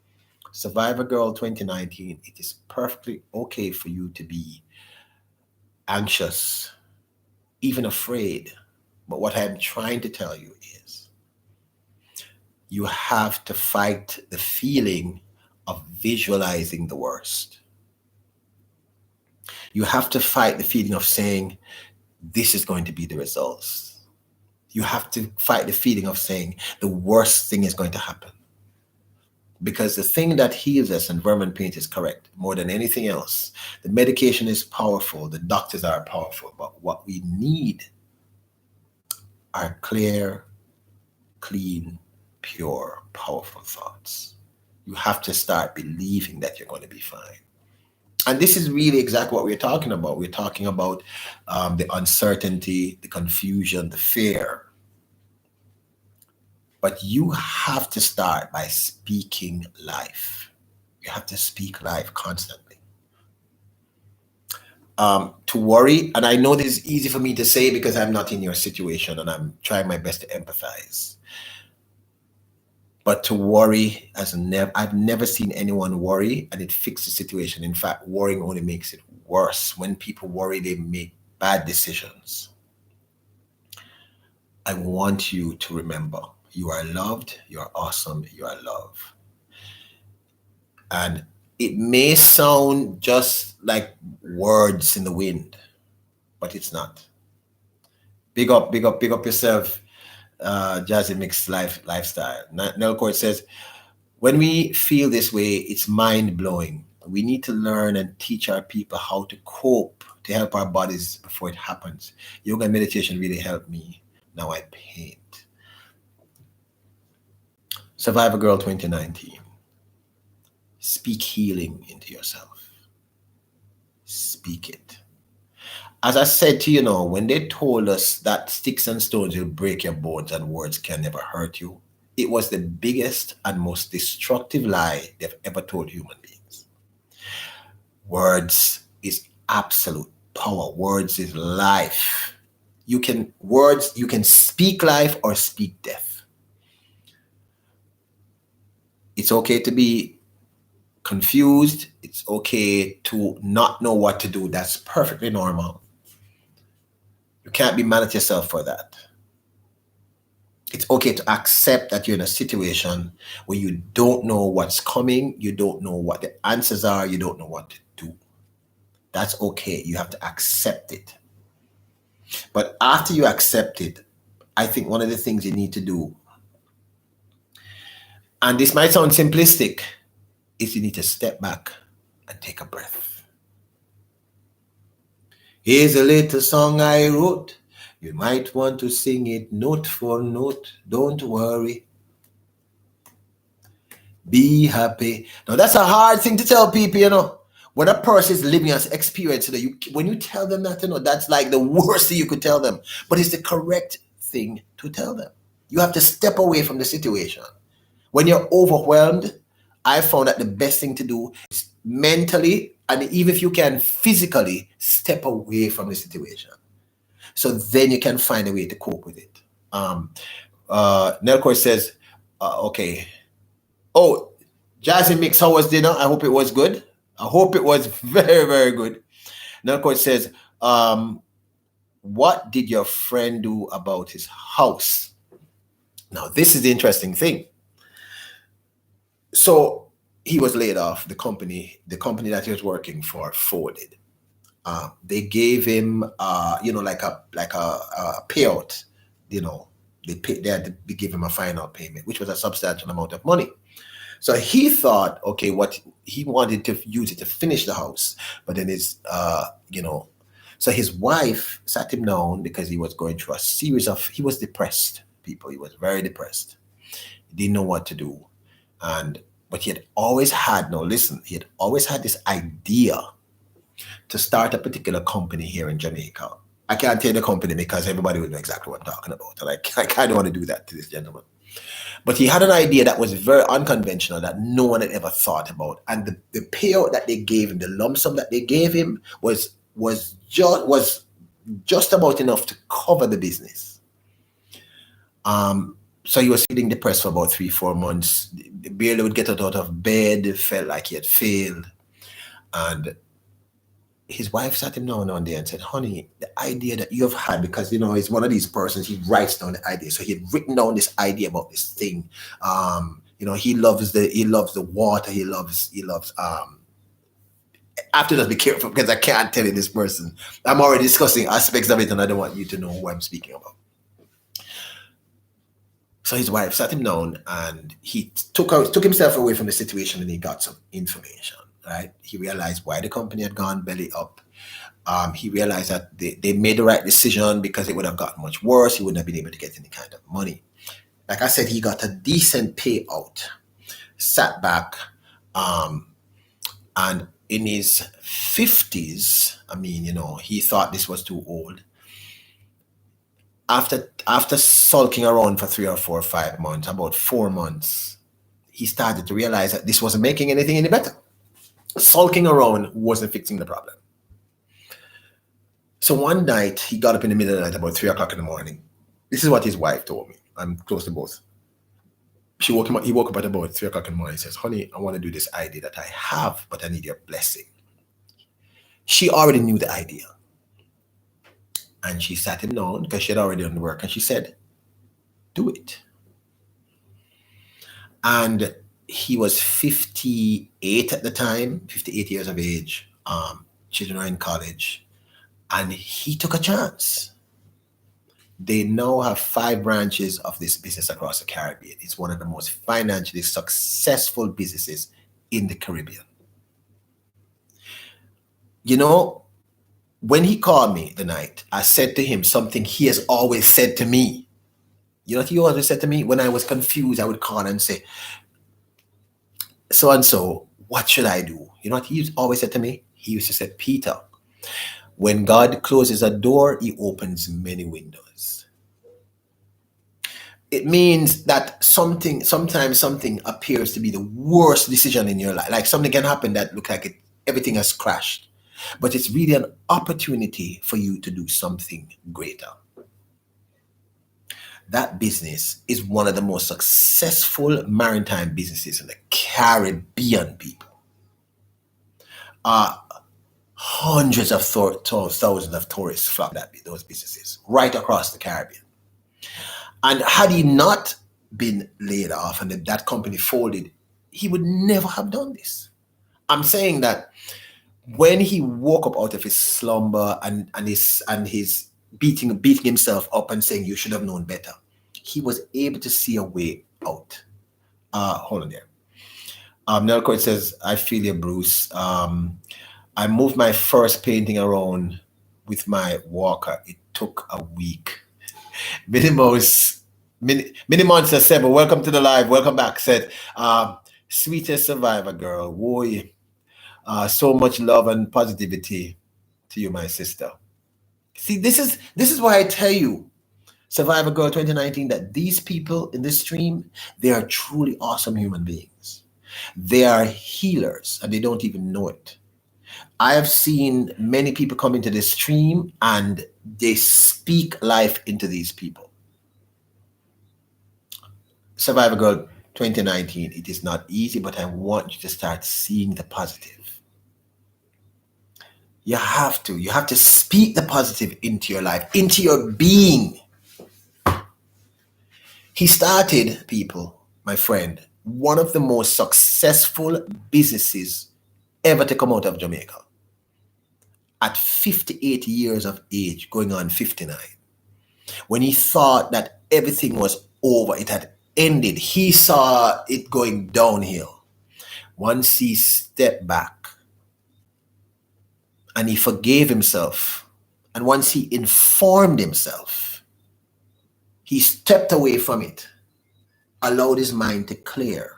Survivor Girl 2019, it is perfectly okay for you to be anxious, even afraid. But what I'm trying to tell you is you have to fight the feeling of visualizing the worst. You have to fight the feeling of saying, this is going to be the results. You have to fight the feeling of saying the worst thing is going to happen. Because the thing that heals us in Vermin Paint is correct more than anything else. The medication is powerful. The doctors are powerful. But what we need are clear, clean, pure, powerful thoughts. You have to start believing that you're going to be fine. And this is really exactly what we're talking about. We're talking about the uncertainty, the confusion, the fear. But you have to start by speaking life. You have to speak life constantly. To worry, and I know this is easy for me to say because I'm not in your situation and I'm trying my best to empathize. But to worry, I've never seen anyone worry and it fixes the situation. In fact, worrying only makes it worse. When people worry, they make bad decisions. I want you to remember, you are loved, you are awesome, you are loved. And it may sound just like words in the wind, but it's not. Big up yourself, Jazzy Mix Lifestyle. Nelcourt says, when we feel this way, it's mind-blowing. We need to learn and teach our people how to cope, to help our bodies before it happens. Yoga and meditation really helped me. Now I paint. Survivor Girl 2019. Speak healing into yourself. Speak it. As I said to you, when they told us that sticks and stones will break your bones and words can never hurt you, it was the biggest and most destructive lie they've ever told human beings. Words is absolute power. Words is life. You can speak life or speak death. It's okay to be confused. It's okay to not know what to do. That's perfectly normal. You can't be mad at yourself for that. It's okay to accept that you're in a situation where you don't know what's coming, you don't know what the answers are, you don't know what to do. That's okay. You have to accept it. But after you accept it, I think one of the things you need to do, and this might sound simplistic, is you need to step back and take a breath. Here's a little song I wrote. You might want to sing it note for note. Don't worry. Be happy. Now, that's a hard thing to tell people, When a person is living an experience, when you tell them that, that's like the worst thing you could tell them. But it's the correct thing to tell them. You have to step away from the situation. When you're overwhelmed, I found that the best thing to do is mentally, and even if you can physically, step away from the situation. So then you can find a way to cope with it. Nelcourt says, okay. Oh, Jazzy Mix, how was dinner? I hope it was good. I hope it was very, very good. Nelcourt says, what did your friend do about his house? Now, this is the interesting thing. So he was laid off. The company that he was working for folded. They gave him, like a payout. They had to give him a final payment, which was a substantial amount of money. So he thought, okay, what he wanted to use it to finish the house, but then so his wife sat him down because he was going through he was depressed, people. He was very depressed. He didn't know what to do. But he had always had this idea to start a particular company here in Jamaica. I can't tell the company because everybody would know exactly what I'm talking about. And I kind of want to do that to this gentleman. But he had an idea that was very unconventional that no one had ever thought about. And the payout that they gave him, the lump sum that they gave him was just about enough to cover the business. So he was feeling depressed for about 3-4 months. Barely would get out of bed, felt like he had failed. And his wife sat him down one day and said, honey, the idea that you've had, because he's one of these persons, he writes down the idea. So he had written down this idea about this thing. He loves the water, he loves I have to just be careful because I can't tell you this person. I'm already discussing aspects of it and I don't want you to know who I'm speaking about. So his wife sat him down and he took himself away from the situation and he got some information, right? He realized why the company had gone belly up. He realized that they made the right decision because it would have gotten much worse. He wouldn't have been able to get any kind of money. Like I said, he got a decent payout, sat back, and in his 50s, he thought this was too old. After sulking around for 3 or 4 or 5 months, about 4 months, he started to realize that this wasn't making anything any better. Sulking around wasn't fixing the problem. So one night, he got up in the middle of the night, about 3 o'clock in the morning. This is what his wife told me. I'm close to both. He woke up at about 3 o'clock in the morning. He says, honey, I want to do this idea that I have, but I need your blessing. She already knew the idea. And she sat him down because she had already done the work. And she said, do it. And he was 58 at the time, 58 years of age. Children are in college. And he took a chance. They now have 5 branches of this business across the Caribbean. It's one of the most financially successful businesses in the Caribbean. When he called me the night, I said to him something he has always said to me. You know what he always said to me? When I was confused, I would call and say, so-and-so, what should I do? You know what he always said to me? He used to say, Peter, when God closes a door, he opens many windows. It means that sometimes something appears to be the worst decision in your life. Like something can happen that looks like everything has crashed. But it's really an opportunity for you to do something greater. That business is one of the most successful maritime businesses in the Caribbean, people. Hundreds of thousands of tourists flock those businesses right across the Caribbean. And had he not been laid off and that company folded, he would never have done this. I'm saying that when he woke up out of his slumber and his beating himself up and saying you should have known better, he was able to see a way out. Hold on there. Nelcourt says, I feel you, Bruce. I moved my first painting around with my walker. It took a week. Mini Monster 7, welcome to the live. Welcome back. Said, sweetest survivor girl. Boy, so much love and positivity to you, my sister. See, this is why I tell you, Survivor Girl 2019, that these people in this stream, they are truly awesome human beings. They are healers and they don't even know it. I have seen many people come into this stream and they speak life into these people. Survivor Girl 2019, it is not easy, but I want you to start seeing the positive. You have to speak the positive into your life, into your being. He started, people, my friend, one of the most successful businesses ever to come out of Jamaica. At 58 years of age, going on 59. When he thought that everything was over, it had ended, he saw it going downhill. Once he stepped back and he forgave himself, and once he informed himself, he stepped away from it, allowed his mind to clear.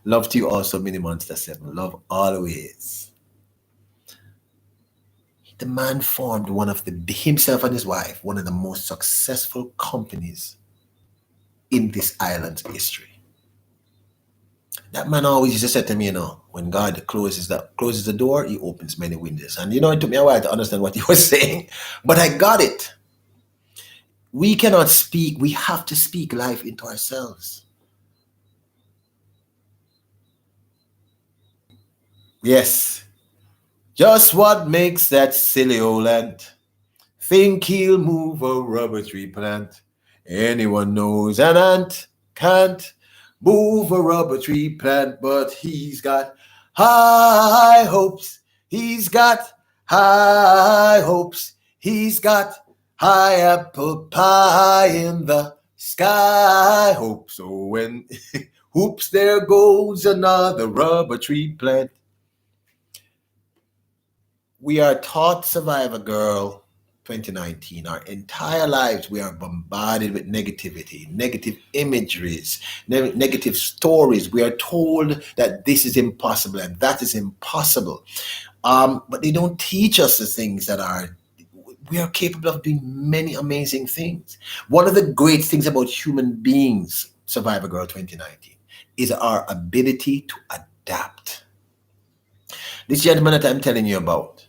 Love to you also, Mini Monster 7. Love always. The man formed himself and his wife, one of the most successful companies in this island's history. That man always used to say to me, when God closes the door, he opens many windows. And it took me a while to understand what he was saying, but I got it. We cannot speak, we have to speak life into ourselves. Yes. Just what makes that silly old ant think he'll move a rubber tree plant? Anyone knows an ant can't move a rubber tree plant, but he's got high hopes. He's got high hopes. He's got high apple pie in the sky. Hope so when whoops, there goes another rubber tree plant. We are taught Survivor Girl 2019. Our entire lives, we are bombarded with negativity, negative imageries, negative stories. We are told that this is impossible and that is impossible. But they don't teach us the things we are capable of doing many amazing things. One of the great things about human beings, Survivor Girl 2019, is our ability to adapt. This gentleman that I'm telling you about,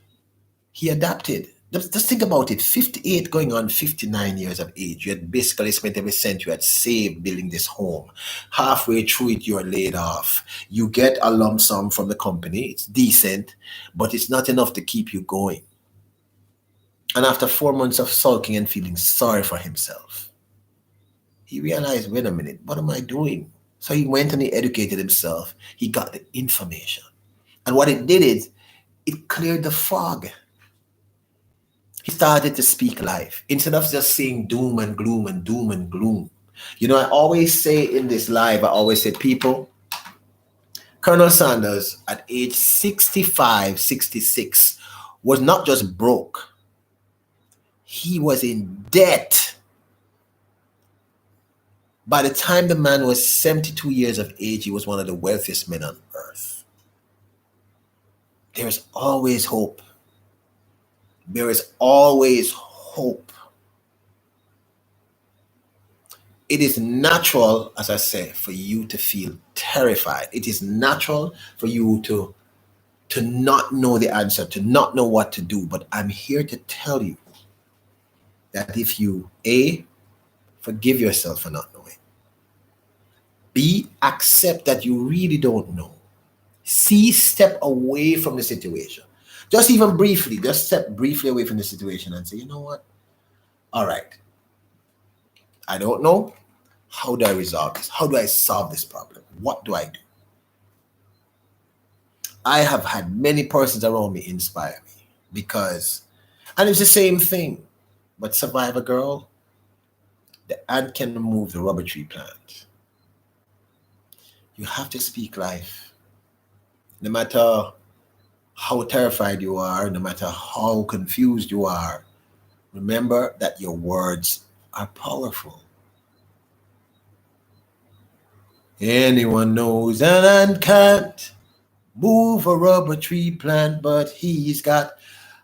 he adapted. Just think about it. 58 going on 59 years of age. You had basically spent every cent you had saved building this home. Halfway through it, you're laid off. You get a lump sum from the company. It's decent, but it's not enough to keep you going. And after 4 months of sulking and feeling sorry for himself, he realized, wait a minute, what am I doing? So he went and he educated himself. He got the information. And what it did is, it cleared the fog. He started to speak life instead of just saying doom and gloom and doom and gloom. I always say in this live, I always say, people, Colonel Sanders at age 65, 66 was not just broke. He was in debt. By the time the man was 72 years of age, he was one of the wealthiest men on earth. There's always hope. There is always hope. It is natural, as I say, for you to feel terrified. It is natural for you to not know the answer, to not know what to do. But I'm here to tell you that if you, A, forgive yourself for not knowing, B, accept that you really don't know, C, step away from the situation. Just even briefly, just step briefly away from the situation and say, you know what? All right. I don't know. How do I resolve this? How do I solve this problem? What do I do? I have had many persons around me inspire me and it's the same thing, but Survivor Girl, the ant can remove the rubber tree plant. You have to speak life. No matter how terrified you are, no matter how confused you are, remember that your words are powerful. Anyone knows an ant can't move a rubber tree plant, but he's got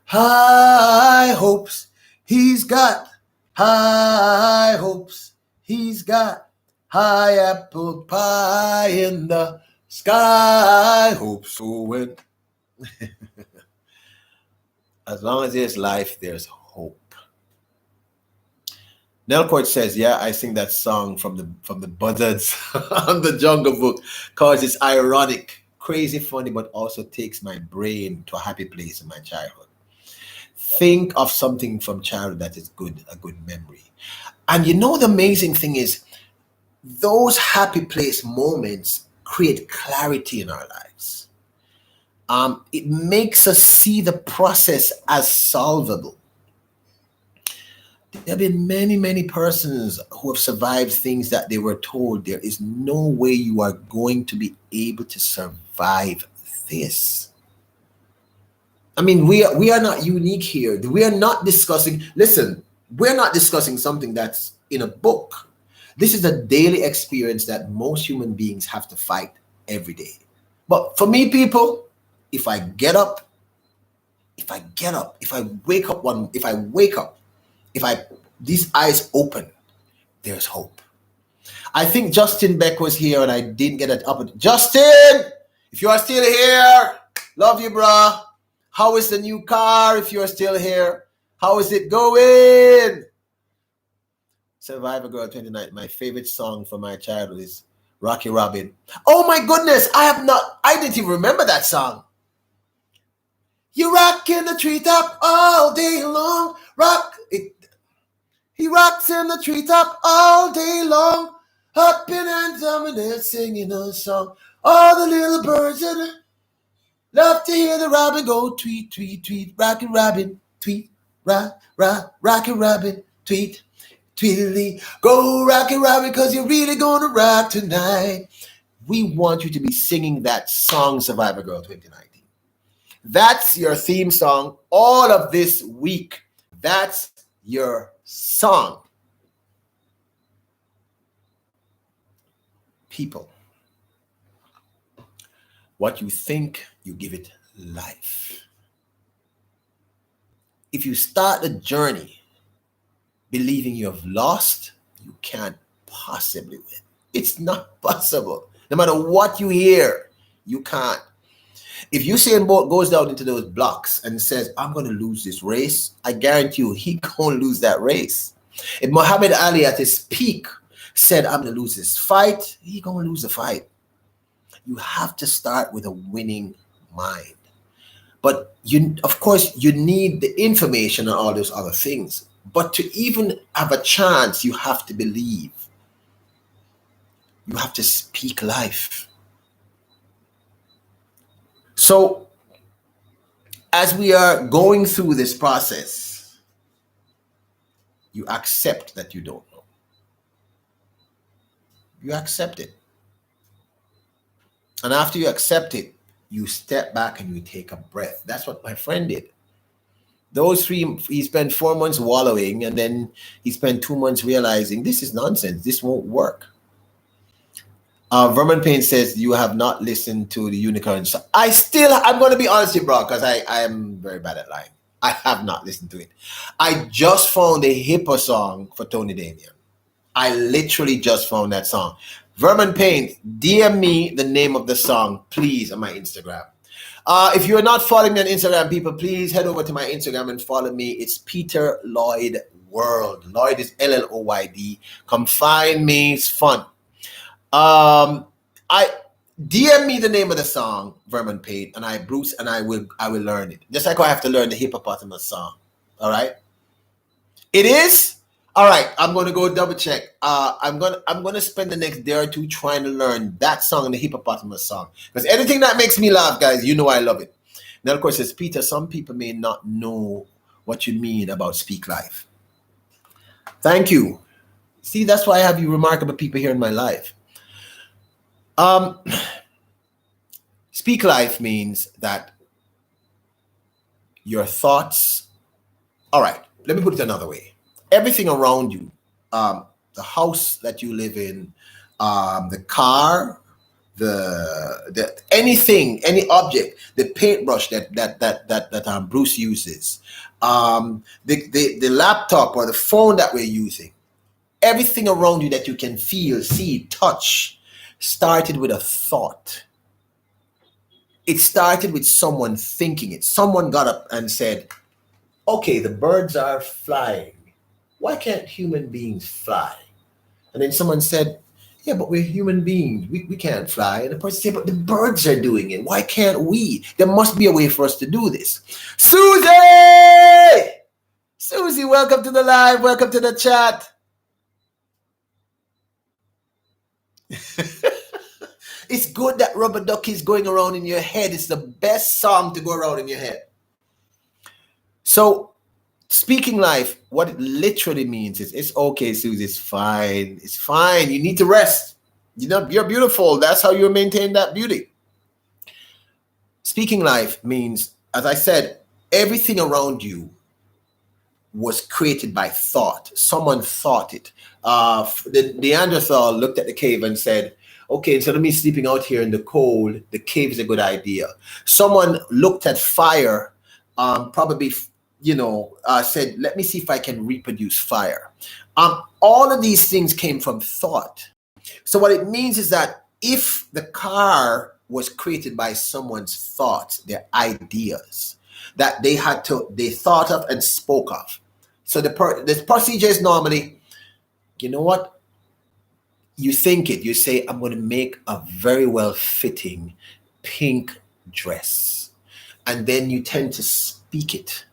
high hopes. He's got high hopes. He's got high apple pie in the sky. Hope so when as long as there's life, there's hope. Nelcourt says, yeah, I sing that song from the Buzzards on the Jungle Book because it's ironic, crazy funny, but also takes my brain to a happy place in my childhood. Think of something from childhood that is good, a good memory. And the amazing thing is, those happy place moments create clarity in our lives. It makes us see the process as solvable. There have been many, many persons who have survived things that they were told there is no way you are going to be able to survive this. I mean, we are not unique here. We are not discussing, listen, we're not discussing something that's in a book. This is a daily experience that most human beings have to fight every day. But for me, people, if I wake up, if these eyes open, there's hope. I think Justin Beck was here and I didn't get it up. Justin, if you are still here, love you, bruh. How is the new car if you're still here? How is it going? Survivor Girl 29. My favorite song from my childhood is Rocky Robin. Oh my goodness, I didn't even remember that song. You rock in the treetop all day long. He rocks in the treetop all day long. Hopping and jumping and singing a song. All the little birds love to hear the robin go tweet, tweet, tweet. Rocky Robin, tweet, Rocky Robin, tweet, tweedly. Go Rocky Robin, cause you're really gonna rock tonight. We want you to be singing that song, Survivor Girl 2019. That's your theme song all of this week. That's your song. People, what you think, you give it life. If you start a journey believing you have lost, you can't possibly win. It's not possible. No matter what you hear, you can't. If Usain Bolt goes down into those blocks and says, I'm going to lose this race, I guarantee you he going to lose that race. If Muhammad Ali at his peak said, I'm going to lose this fight, he going to lose the fight. You have to start with a winning mind. But of course, you need the information and all those other things. But to even have a chance, you have to believe. You have to speak life. So, as we are going through this process, you accept that you don't know. You accept it. And after you accept it, you step back and you take a breath. That's what my friend did. He spent 4 months wallowing, and then he spent 2 months realizing this is nonsense. This won't work. Vernon Payne says you have not listened to the Unicorn song. I'm going to be honest with you, bro, because I am very bad at lying. I have not listened to it. I just found a hippo song for Tony Damian. I literally just found that song. Vernon Payne, DM me the name of the song, please, on my Instagram. If you're not following me on Instagram, people, please head over to my Instagram and follow me. It's Peter Lloyd World. Lloyd is LLOYD. Come find me. It's fun. I DM me the name of the song, Vernon Payne, and I will learn it. Just like I have to learn the hippopotamus song. All right. It is? All right. I'm going to go double check. I'm going to spend the next day or two trying to learn that song and the hippopotamus song. Because anything that makes me laugh, guys, you know I love it. Now, of course, as Peter, some people may not know what you mean about Speak Life. Thank you. See, that's why I have you remarkable people here in my life. Speak Life means that your thoughts. All right, let me put it another way. Everything around you, the house that you live in, the car, the anything, any object, the paintbrush that Bruce uses, the laptop or the phone that we're using, everything around you that you can feel, see, touch, started with a thought. It started with someone thinking it. Someone got up and said, okay, the birds are flying. Why can't human beings fly? And then someone said, yeah, but we're human beings. We can't fly. And the person said, but the birds are doing it. Why can't we? There must be a way for us to do this. Susie! Susie, welcome to the live. Welcome to the chat. It's good that Rubber Ducky is going around in your head. It's the best song to go around in your head. So, speaking life, what it literally means is, it's okay, Susie, it's fine. It's fine. You need to rest. You're beautiful. That's how you maintain that beauty. Speaking life means, as I said, everything around you was created by thought. Someone thought it. The Neanderthal looked at the cave and said, okay, instead of me sleeping out here in the cold, the cave is a good idea. Someone looked at fire, probably, said, let me see if I can reproduce fire. All of these things came from thought. So what it means is that if the car was created by someone's thoughts, their ideas that they thought of and spoke of. So the procedure is normally, you know what? You think it, you say, I'm going to make a very well fitting pink dress. And then you tend to speak it.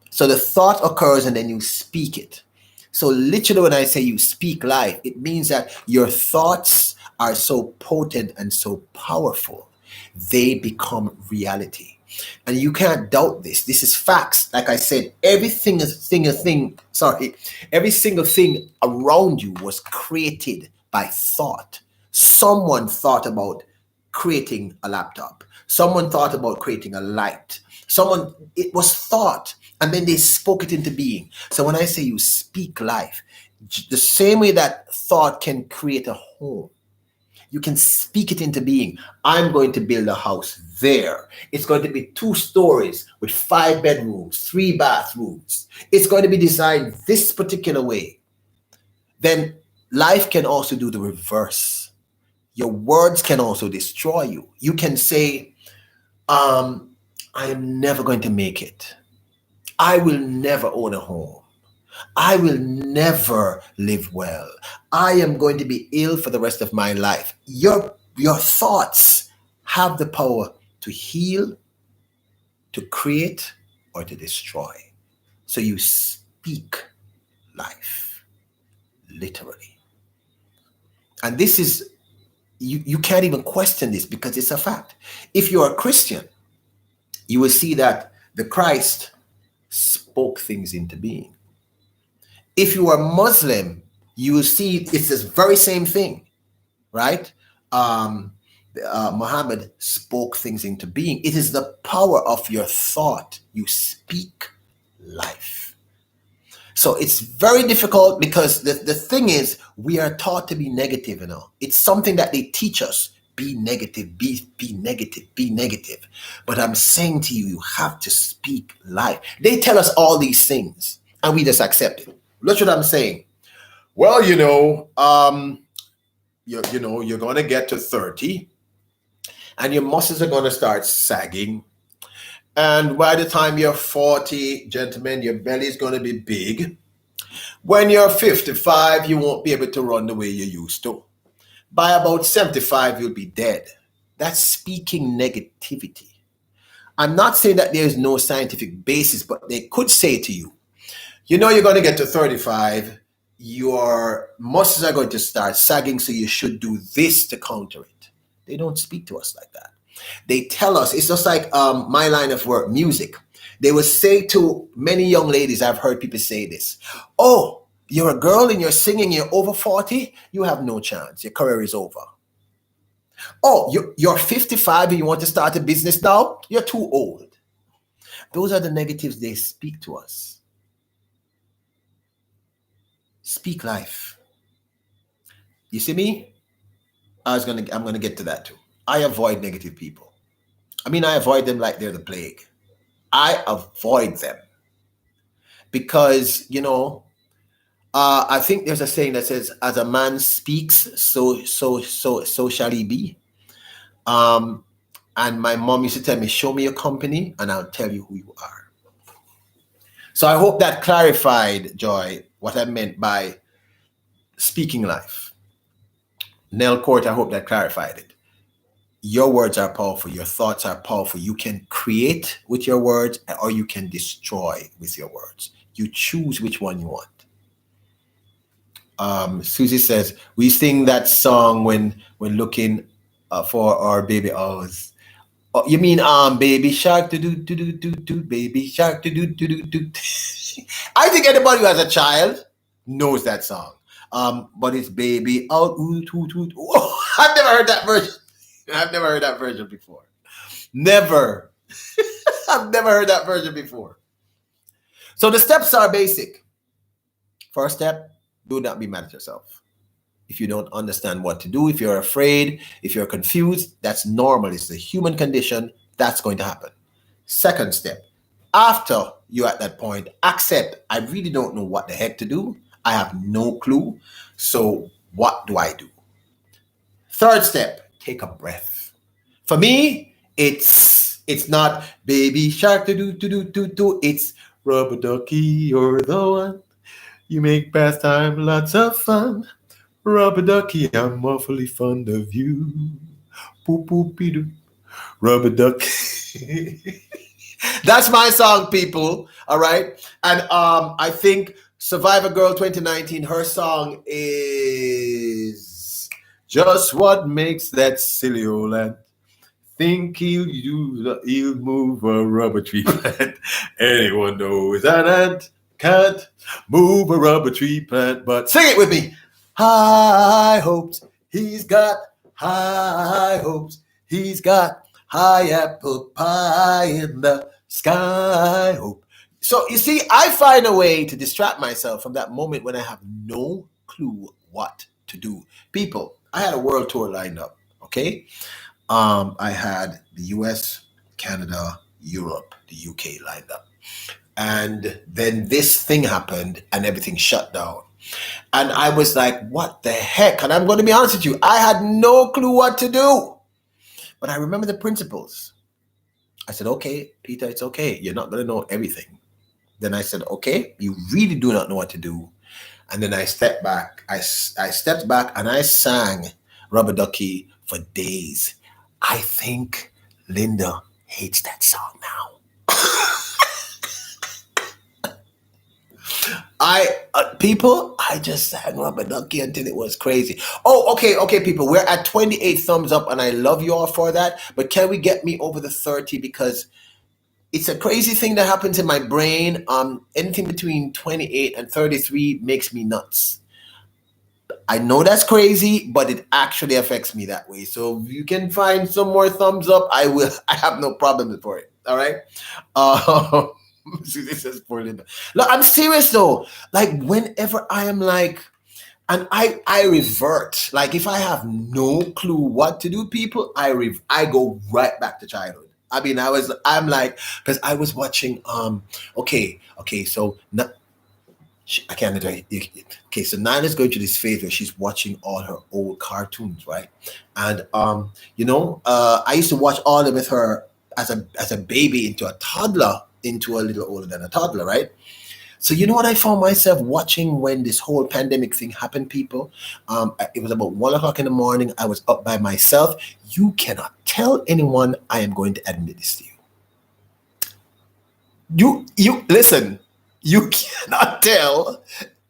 So the thought occurs and then you speak it. So literally when I say you speak life, it means that your thoughts are so potent and so powerful, they become reality. And you can't doubt this. This is facts. Like I said, every single thing around you was created by thought. Someone thought about creating a laptop. Someone thought about creating a light. It was thought, and then they spoke it into being. So when I say you speak life, the same way that thought can create a home, you can speak it into being. I'm going to build a house there. It's going to be 2 stories with 5 bedrooms, 3 bathrooms. It's going to be designed this particular way. Then life can also do the reverse. Your words can also destroy you. You can say, I am never going to make it. I will never own a home. I will never live well. I am going to be ill for the rest of my life. Your thoughts have the power to heal, to create, or to destroy. So you speak life, literally. And this is, you can't even question this because it's a fact. If you're a Christian, you will see that the Christ spoke things into being. If you are Muslim, you will see it's this very same thing, right? Muhammad spoke things into being. It is the power of your thought. You speak life. So it's very difficult because the thing is, we are taught to be negative, It's something that they teach us. Be negative, be negative, be negative. But I'm saying to you, you have to speak life. They tell us all these things and we just accept it. Look what I'm saying. Well, you're going to get to 30 and your muscles are going to start sagging. And by the time you're 40, gentlemen, your belly is going to be big. When you're 55, you won't be able to run the way you used to. By about 75, you'll be dead. That's speaking negativity. I'm not saying that there's no scientific basis, but they could say to you, you're going to get to 35, your muscles are going to start sagging, so you should do this to counter it. They don't speak to us like that. They tell us, it's just like my line of work, music. They will say to many young ladies, I've heard people say this, oh, you're a girl and you're singing, you're over 40, you have no chance. Your career is over. Oh, you're 55 and you want to start a business now? You're too old. Those are the negatives they speak to us. Speak life. You see me? I'm going to get to that too. I avoid negative people. I avoid them like they're the plague. I avoid them because, I think there's a saying that says, as a man speaks, so shall he be. And my mom used to tell me, show me your company and I'll tell you who you are. So I hope that clarified, Joy, what I meant by speaking life. Nell Court, I hope that clarified it. Your words are powerful. Your thoughts are powerful. You can create with your words or you can destroy with your words. You choose which one you want. Susie says, we sing that song when looking for our baby hours. Oh, you mean baby shark do do do do do baby shark do do do do. I think anybody who has a child knows that song. But it's baby out. Oh, I've never heard that version. I've never heard that version before. Never. I've never heard that version before. So the steps are basic. First step, do not be mad at yourself. If you don't understand what to do, if you're afraid, if you're confused, that's normal. It's the human condition. That's going to happen. Second step, after you're at that point, accept, I really don't know what the heck to do. I have no clue. So What do I do? Third step, take a breath. For me, it's not baby shark to do. It's rubber ducky, you're the one. You make pastime lots of fun. Rubber ducky, I'm awfully fond of you. Poop poopy doo. Rubber duck. That's my song, people. All right. And I think Survivor Girl 2019, her song is just what makes that silly old ant think he'll move a rubber tree plant. Anyone knows that ant can't move a rubber tree plant, but sing it with me. High hopes, he's got high hopes, he's got high apple pie in the sky hope. So you see, I find a way to distract myself from that moment when I have no clue what to do. People, I had a world tour lined up, okay? I had the US, Canada, Europe, the UK lined up. And then this thing happened and everything shut down. And I was like, what the heck? And I'm going to be honest with you, I had no clue what to do. But I remember the principles. I said, okay, Peter, it's okay. You're not going to know everything. Then I said, okay, you really do not know what to do. And then I stepped back. I stepped back and I sang Rubber Ducky for days. I think Linda hates that song now. I just sang Rubber Ducky until it was crazy. Oh, okay, people. We're at 28 thumbs up, and I love you all for that. But can we get me over the 30? Because it's a crazy thing that happens in my brain. Anything between 28 and 33 makes me nuts. I know that's crazy, but it actually affects me that way. So if you can find some more thumbs up, I will. I have no problem for it. All right. This is poor Linda. Look, I'm serious though. Like whenever I am like, and I revert. Like if I have no clue what to do, people, I go right back to childhood. I mean, I'm like, because I was watching. Okay. So I can't. Okay, so Nana's going through this phase where she's watching all her old cartoons, right? And I used to watch all of it with her as a baby into a toddler, into a little older than a toddler, right? So you know what I found myself watching when this whole pandemic thing happened, people? It was about 1 o'clock in the morning. I was up by myself. You cannot tell anyone. I am going to admit this to you. You listen. You cannot tell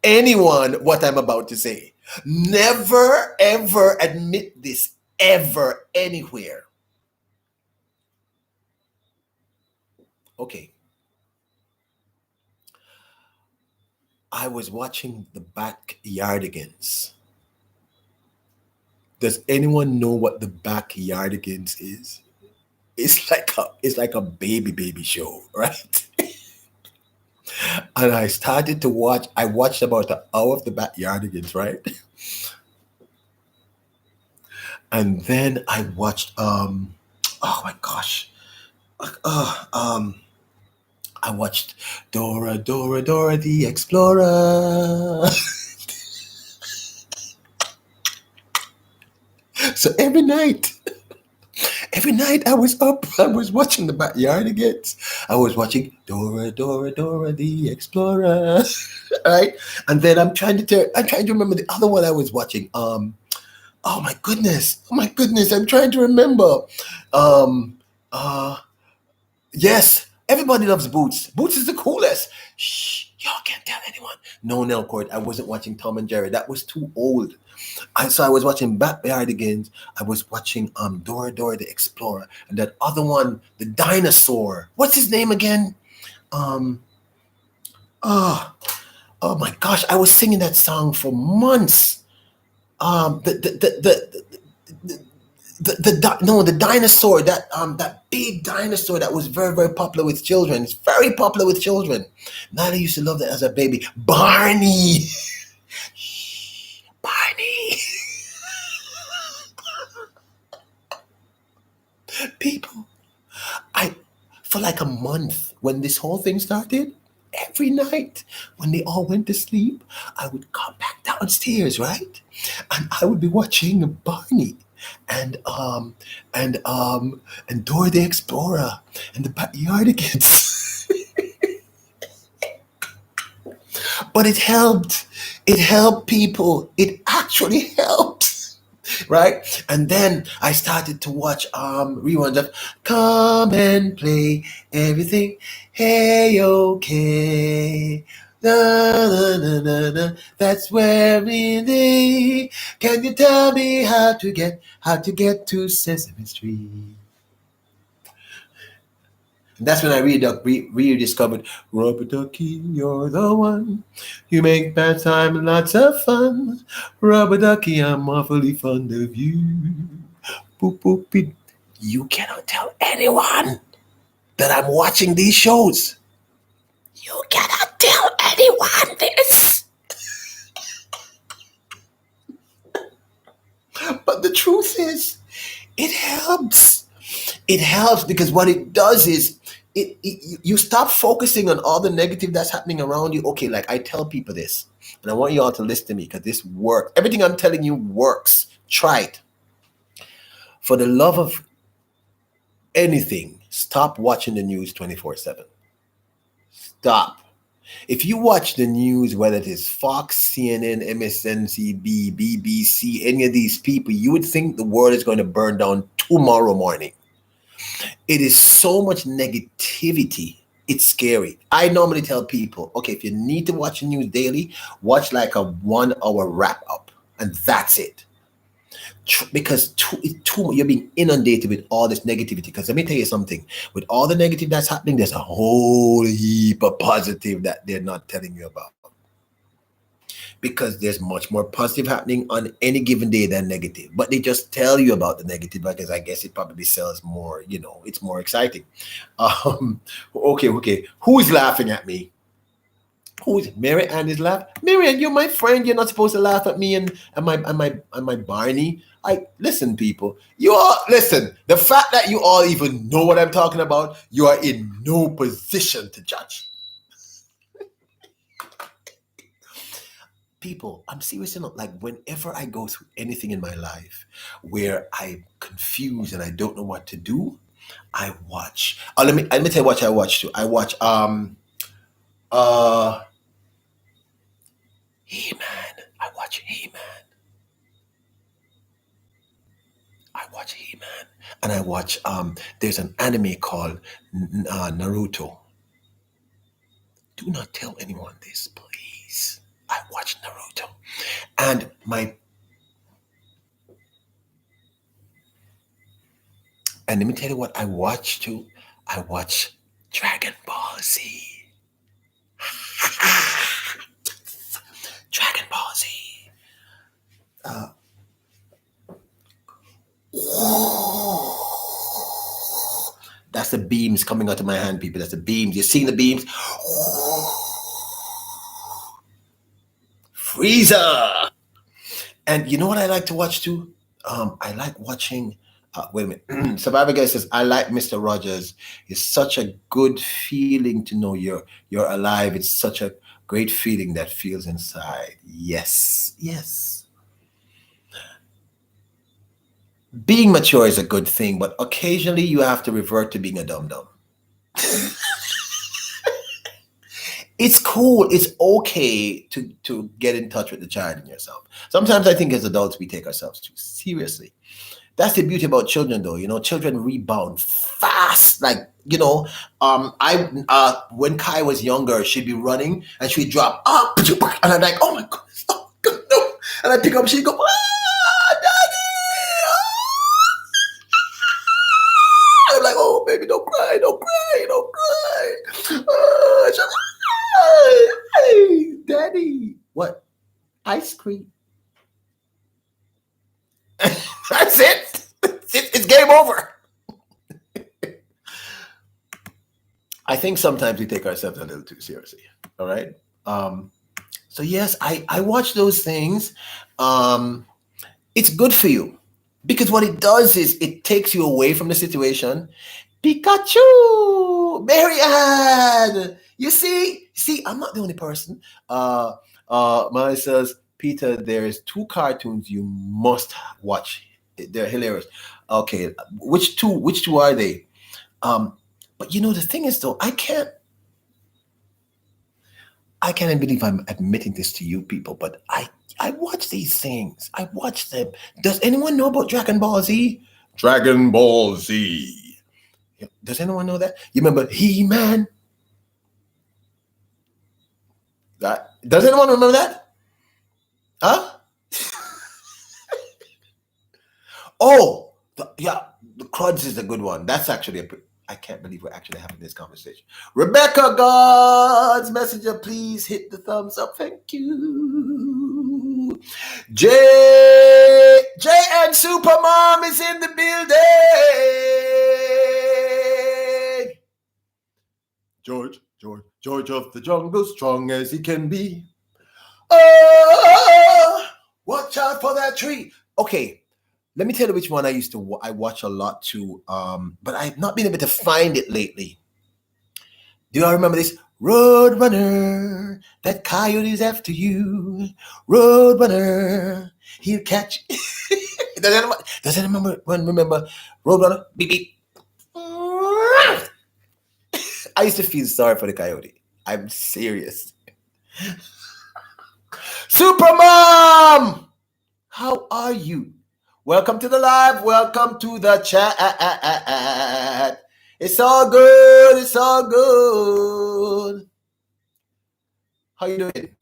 anyone what I'm about to say. Never, ever admit this ever anywhere. Okay. I was watching the Backyardigans. Does anyone know what the Backyardigans is? It's like a baby show, right? And I started to watch. I watched about an hour of the Backyardigans, right? And then I watched. Oh my gosh. I watched Dora the Explorer. So every night I was up. I was watching the Backyardigans. I was watching Dora the Explorer. Right? And then I'm trying to remember the other one I was watching. Oh my goodness. I'm trying to remember. Yes. Everybody loves Boots. Boots is the coolest. Shh, y'all can't tell anyone. No, Nelcourt. I wasn't watching Tom and Jerry. That was too old. So I was watching Backyardigans. I was watching Dora the Explorer, and that other one, the dinosaur. What's his name again? Oh my gosh! I was singing that song for months. The dinosaur, that big dinosaur that was very, very popular with children. It's very popular with children. Nana used to love that as a baby. Barney. Barney. People, for like a month when this whole thing started, every night when they all went to sleep, I would come back downstairs, right? and I would be watching Barney and and Dora the Explorer and the Backyardigans. But it helped. It helped people. It actually helped. Right? And then I started to watch reruns of Come and Play Everything. Hey, okay. Na, na, na, na, na. That's where we live. Can you tell me how to get to Sesame Street? And that's when I rediscovered Rubber Ducky, you're the one. You make bad time lots of fun. Rubber Ducky, I'm awfully fond of you. Boop, boop, beep. You cannot tell anyone that I'm watching these shows. You cannot tell anyone this. But the truth is, it helps. It helps because what it does is you stop focusing on all the negative that's happening around you. Okay, like I tell people this, and I want you all to listen to me because this works. Everything I'm telling you works. Try it. For the love of anything, stop watching the news 24/7. Stop. If you watch the news, whether it is Fox, CNN, MSNBC, BBC, any of these people, you would think the world is going to burn down tomorrow morning. It is so much negativity. It's scary. I normally tell people, okay, if you need to watch the news daily, watch like a 1 hour wrap up, and that's it. Because you're being inundated with all this negativity. Because let me tell you something: with all the negative that's happening, there's a whole heap of positive that they're not telling you about. Because there's much more positive happening on any given day than negative. But they just tell you about the negative because I guess it probably sells more, it's more exciting. Okay. Who's laughing at me? Who's Mary Ann is laughing? Mary Ann, you're my friend. You're not supposed to laugh at me and my Barney. Listen, people. You all listen. The fact that you all even know what I'm talking about, you are in no position to judge. People, I'm serious enough. Like whenever I go through anything in my life where I'm confused and I don't know what to do, I watch. Let me tell you what I watch too. I watch He-Man. I watch He-Man. And I watch there's an anime called Naruto. Do not tell anyone this, please. I watch Naruto. And let me tell you what I watch too. I watch Dragon Ball Z. Dragon Ball Z. That's the beams coming out of my hand, people. That's the beams. You're seeing the beams? Frieza. And you know what I like to watch too? I like watching. Wait a minute. Survivor Guy says, "I like Mr. Rogers. It's such a good feeling to know you're alive. It's such a great feeling that feels inside." Yes. Being mature is a good thing, but occasionally you have to revert to being a dum-dum. It's cool. It's okay to get in touch with the child in yourself. Sometimes I think as adults we take ourselves too seriously. That's the beauty about children, though. Children rebound fast. Like, I when Kai was younger, she'd be running and she'd drop up, and I'm like, oh my goodness, oh God, no. And I pick up, she'd go, daddy. I'm like, oh baby, don't cry. Hey, daddy, what? Ice cream. That's it. It's game over. I think sometimes we take ourselves a little too seriously. All right. So yes, I watch those things. It's good for you because what it does is it takes you away from the situation. Pikachu, Mary Ann. You see, I'm not the only person. Mine says Peter, there's 2 cartoons you must watch. They're hilarious. Okay, which two? Which two are they? But you know the thing is though, I can't believe I'm admitting this to you people, but I watch these things. I watch them. Does anyone know about Dragon Ball Z? Dragon Ball Z. Does anyone know that? You remember He-Man? That does anyone remember that? Huh? Oh, the Crudds is a good one. That's actually I can't believe we're actually having this conversation. Rebecca, God's messenger, please hit the thumbs up. Thank you. J and Supermom is in the building. George of the jungle, strong as he can be. Oh, watch out for that tree. Okay. Let me tell you which one I watch a lot too, but I've not been able to find it lately. Do y'all remember this? Roadrunner, that coyote's after you. Roadrunner, he'll catch you. Does anyone remember Roadrunner? Beep, beep. I used to feel sorry for the coyote. I'm serious. Supermom, how are you? Welcome to the live. Welcome to the chat. It's all good. It's all good. How you doing?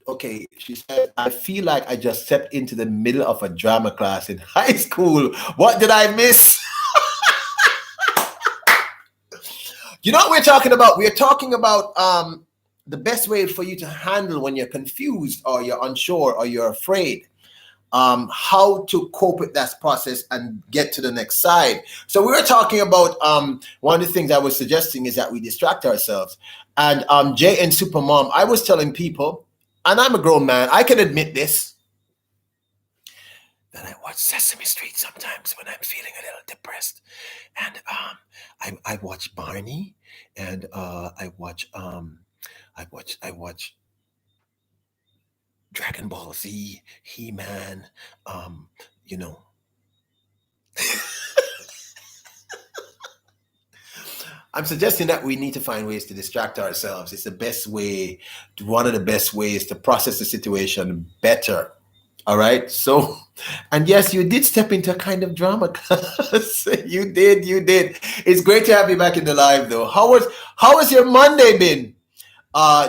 Okay, she said, I feel like I just stepped into the middle of a drama class in high school. What did I miss? You know what we're talking about? We're talking about the best way for you to handle when you're confused or you're unsure or you're afraid. How to cope with that process and get to the next side. So we were talking about one of the things I was suggesting is that we distract ourselves. And Jay and Supermom, I was telling people, and I'm a grown man, I can admit this, that I watch Sesame Street sometimes when I'm feeling a little depressed. And I watch Barney, and I watch Dragon Ball Z, He-Man, you know. I'm suggesting that we need to find ways to distract ourselves. It's the best way, one of the best ways to process the situation better. All right. So, and yes, you did step into a kind of drama class. You did. It's great to have you back in the live though. How was your Monday been?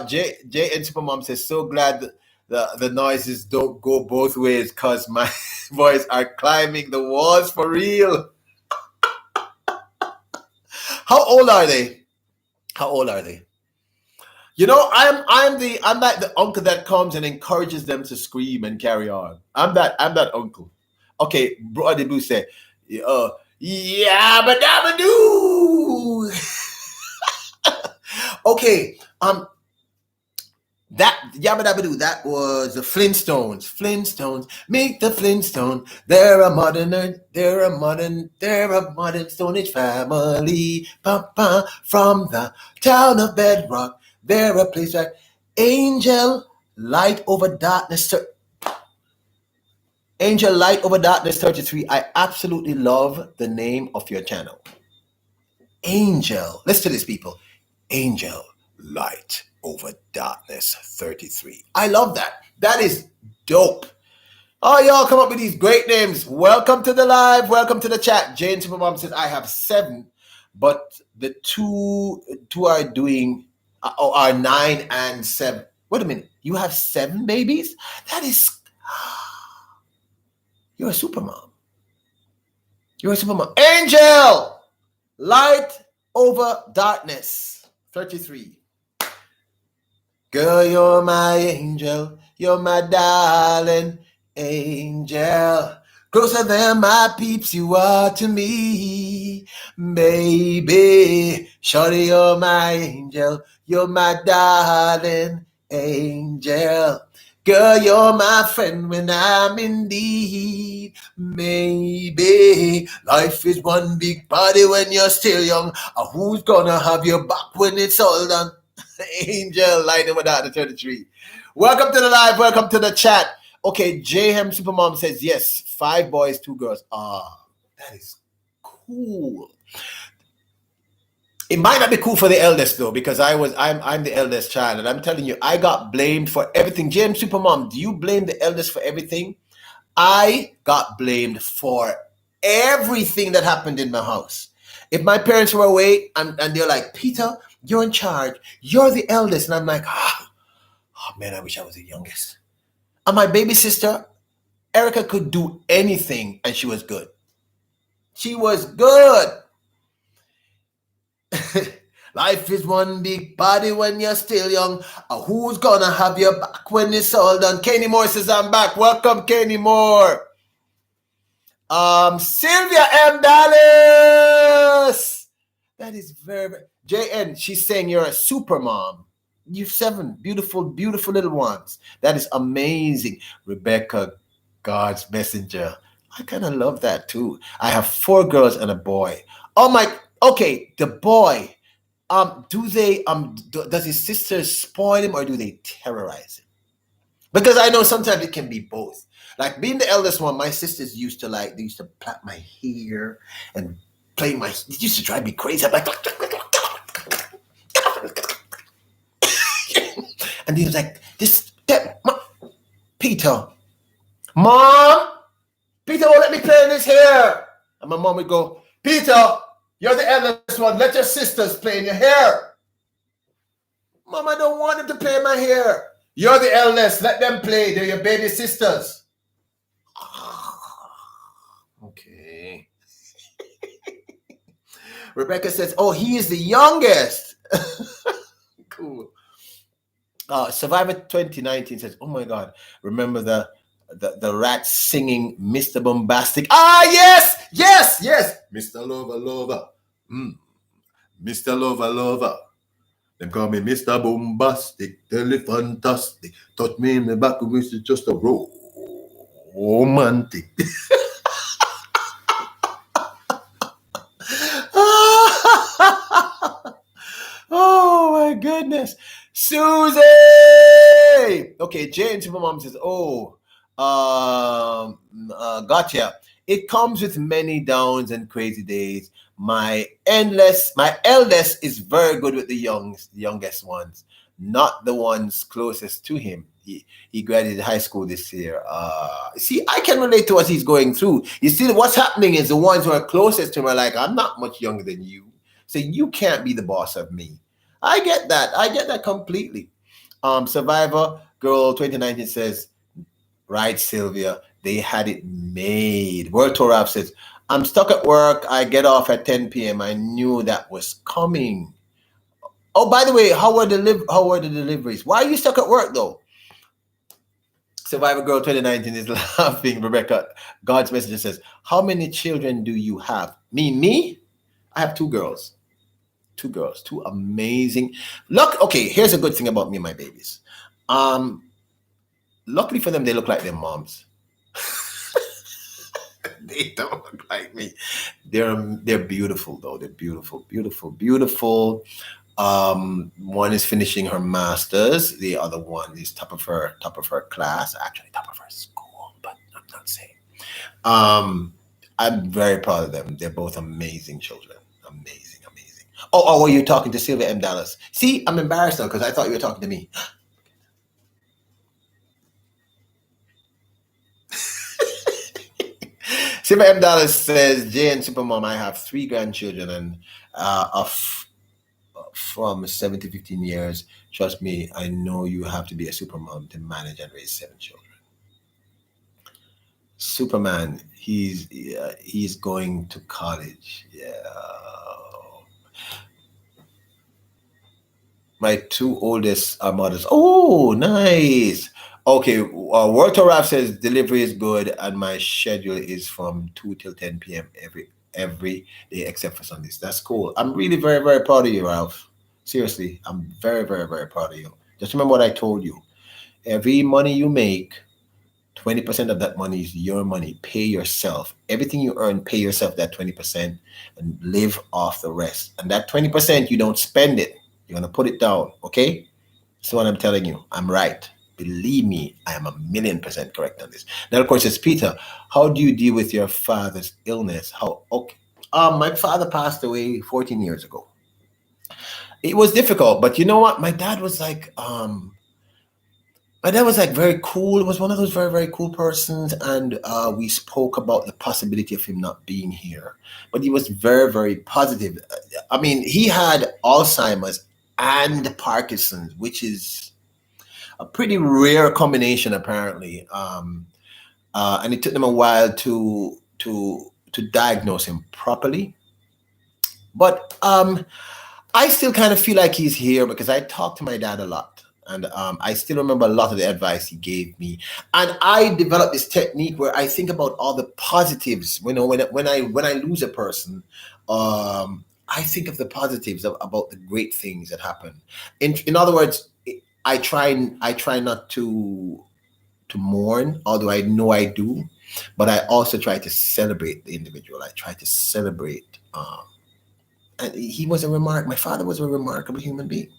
Jay and Supermom says, so glad the noises don't go both ways because my boys are climbing the walls for real. How old are they? You know, I'm like the uncle that comes and encourages them to scream and carry on. I'm that uncle. Okay, Brother Blue said, yeah, but do. Okay, that Yabba Dabba Doo, that was the Flintstones. Flintstones, meet the Flintstones. They're a modern Stone Age family. From the town of Bedrock. They're a place like Angel Light Over Darkness. Angel Light Over Darkness 33. I absolutely love the name of your channel. Angel. Listen to this, people. Angel Light Over Darkness 33. I love that. That is dope. Oh, y'all come up with these great names. Welcome to the live. Welcome to the chat. Jane Supermom says, I have 7, but the two are doing are 9 and 7. Wait a minute. You have 7 babies? That is... You're a supermom. Angel Light Over Darkness 33. Girl, you're my angel. You're my darling angel. Closer than my peeps you are to me. Baby, shorty, you're my angel. You're my darling angel. Girl, you're my friend when I'm in need. Maybe life is one big party when you're still young. Who's gonna have your back when it's all done? Angel Light Over Darkness 33. Welcome to the live. Welcome to the chat. Okay, JM Supermom says yes. 5 boys, 2 girls. That is cool. It might not be cool for the eldest though, because I'm the eldest child, and I'm telling you, I got blamed for everything. JM Supermom, do you blame the eldest for everything? I got blamed for everything that happened in my house. If my parents were away and they're like, Peter, you're in charge. You're the eldest. And I'm like, oh man, I wish I was the youngest. And my baby sister, Erica, could do anything and she was good. She was good. Life is one big party when you're still young. Who's gonna have your back when it's all done? Kenny Moore says, I'm back. Welcome, Kenny Moore. Sylvia M. Dallas. That is very JN. She's saying you're a super mom. You've 7 beautiful, beautiful little ones. That is amazing. Rebecca, God's messenger. I kind of love that too. I have 4 girls and a boy. Oh my. Okay, the boy. Does his sisters spoil him or do they terrorize him? Because I know sometimes it can be both. Like being the eldest one, my sisters used to plait my hair and play it used to drive me crazy. I'm like, and he was like, Peter, Mom, Peter won't let me play in his hair. And my mom would go, Peter, you're the eldest one. Let your sisters play in your hair. Mom, I don't want them to play in my hair. You're the eldest. Let them play. They're your baby sisters. Okay. Rebecca says, oh, he is the youngest. Cool. Survivor 2019 says, oh my God, remember the rat singing Mr. Bombastic? Yes. Mr. Lover. Mr. Lover. Them call me Mr. Bombastic, fantastic. Touch me in the back of which is just a romantic. Oh my goodness. Susie! Okay, Jane Supermom says, gotcha. It comes with many downs and crazy days. My eldest is very good with the youngest ones, not the ones closest to him. He graduated high school this year. See, I can relate to what he's going through. You see, what's happening is the ones who are closest to him are like, I'm not much younger than you, so you can't be the boss of me. I get that completely. Survivor Girl 2019 says, right, Sylvia, they had it made. World Tour Rap says, I'm stuck at work. I get off at 10 p.m. I knew that was coming. Oh, by the way, how were the deliveries? Why are you stuck at work though? Survivor Girl 2019 is laughing. Rebecca, God's messenger says, how many children do you have? Me? I have 2 girls. 2 girls, 2 amazing. Look, okay, here's a good thing about me and my babies. Luckily for them, they look like their moms. They don't look like me. They're beautiful though. They're beautiful. One is finishing her master's. The other one is top of her class. Actually, top of her school, but I'm not saying. I'm very proud of them. They're both amazing children. Amazing. Oh, were you talking to Sylvia M. Dallas? See, I'm embarrassed though because I thought you were talking to me. Sylvia M. Dallas says, Jay and Supermom, I have 3 grandchildren and from 7 to 15 years. Trust me, I know you have to be a supermom to manage and raise 7 children. Superman, he's going to college. Yeah. My 2 oldest are mothers. Oh, nice. Okay, World Tour Rap says delivery is good, and my schedule is from 2 till 10 p.m. every day except for Sundays. That's cool. I'm really very, very proud of you, Ralph. Seriously, I'm very, very, very proud of you. Just remember what I told you. Every money you make, 20% of that money is your money. Pay yourself. Everything you earn, pay yourself that 20% and live off the rest. And that 20%, you don't spend it. You're going to put it down, okay? That's what I'm telling you. I'm right. believe me, I am 1,000,000% correct on this. Then of course it's Peter. How do you deal with your father's illness? How okay. My father passed away 14 years ago. It was difficult, but you know what? My dad was like very cool. He was one of those very, very cool persons. And we spoke about the possibility of him not being here. But he was very, very positive. I mean, he had Alzheimer's and Parkinson's, which is a pretty rare combination, apparently. And it took them a while to diagnose him properly. But I still kind of feel like he's here because I talk to my dad a lot. And I still remember a lot of the advice he gave me. And I developed this technique where I think about all the positives. You know, when I lose a person, I think of the positives about the great things that happen. In other words, I try not to mourn, although I know I do, but I also try to celebrate the individual. I try to celebrate. And he was my father was a remarkable human being.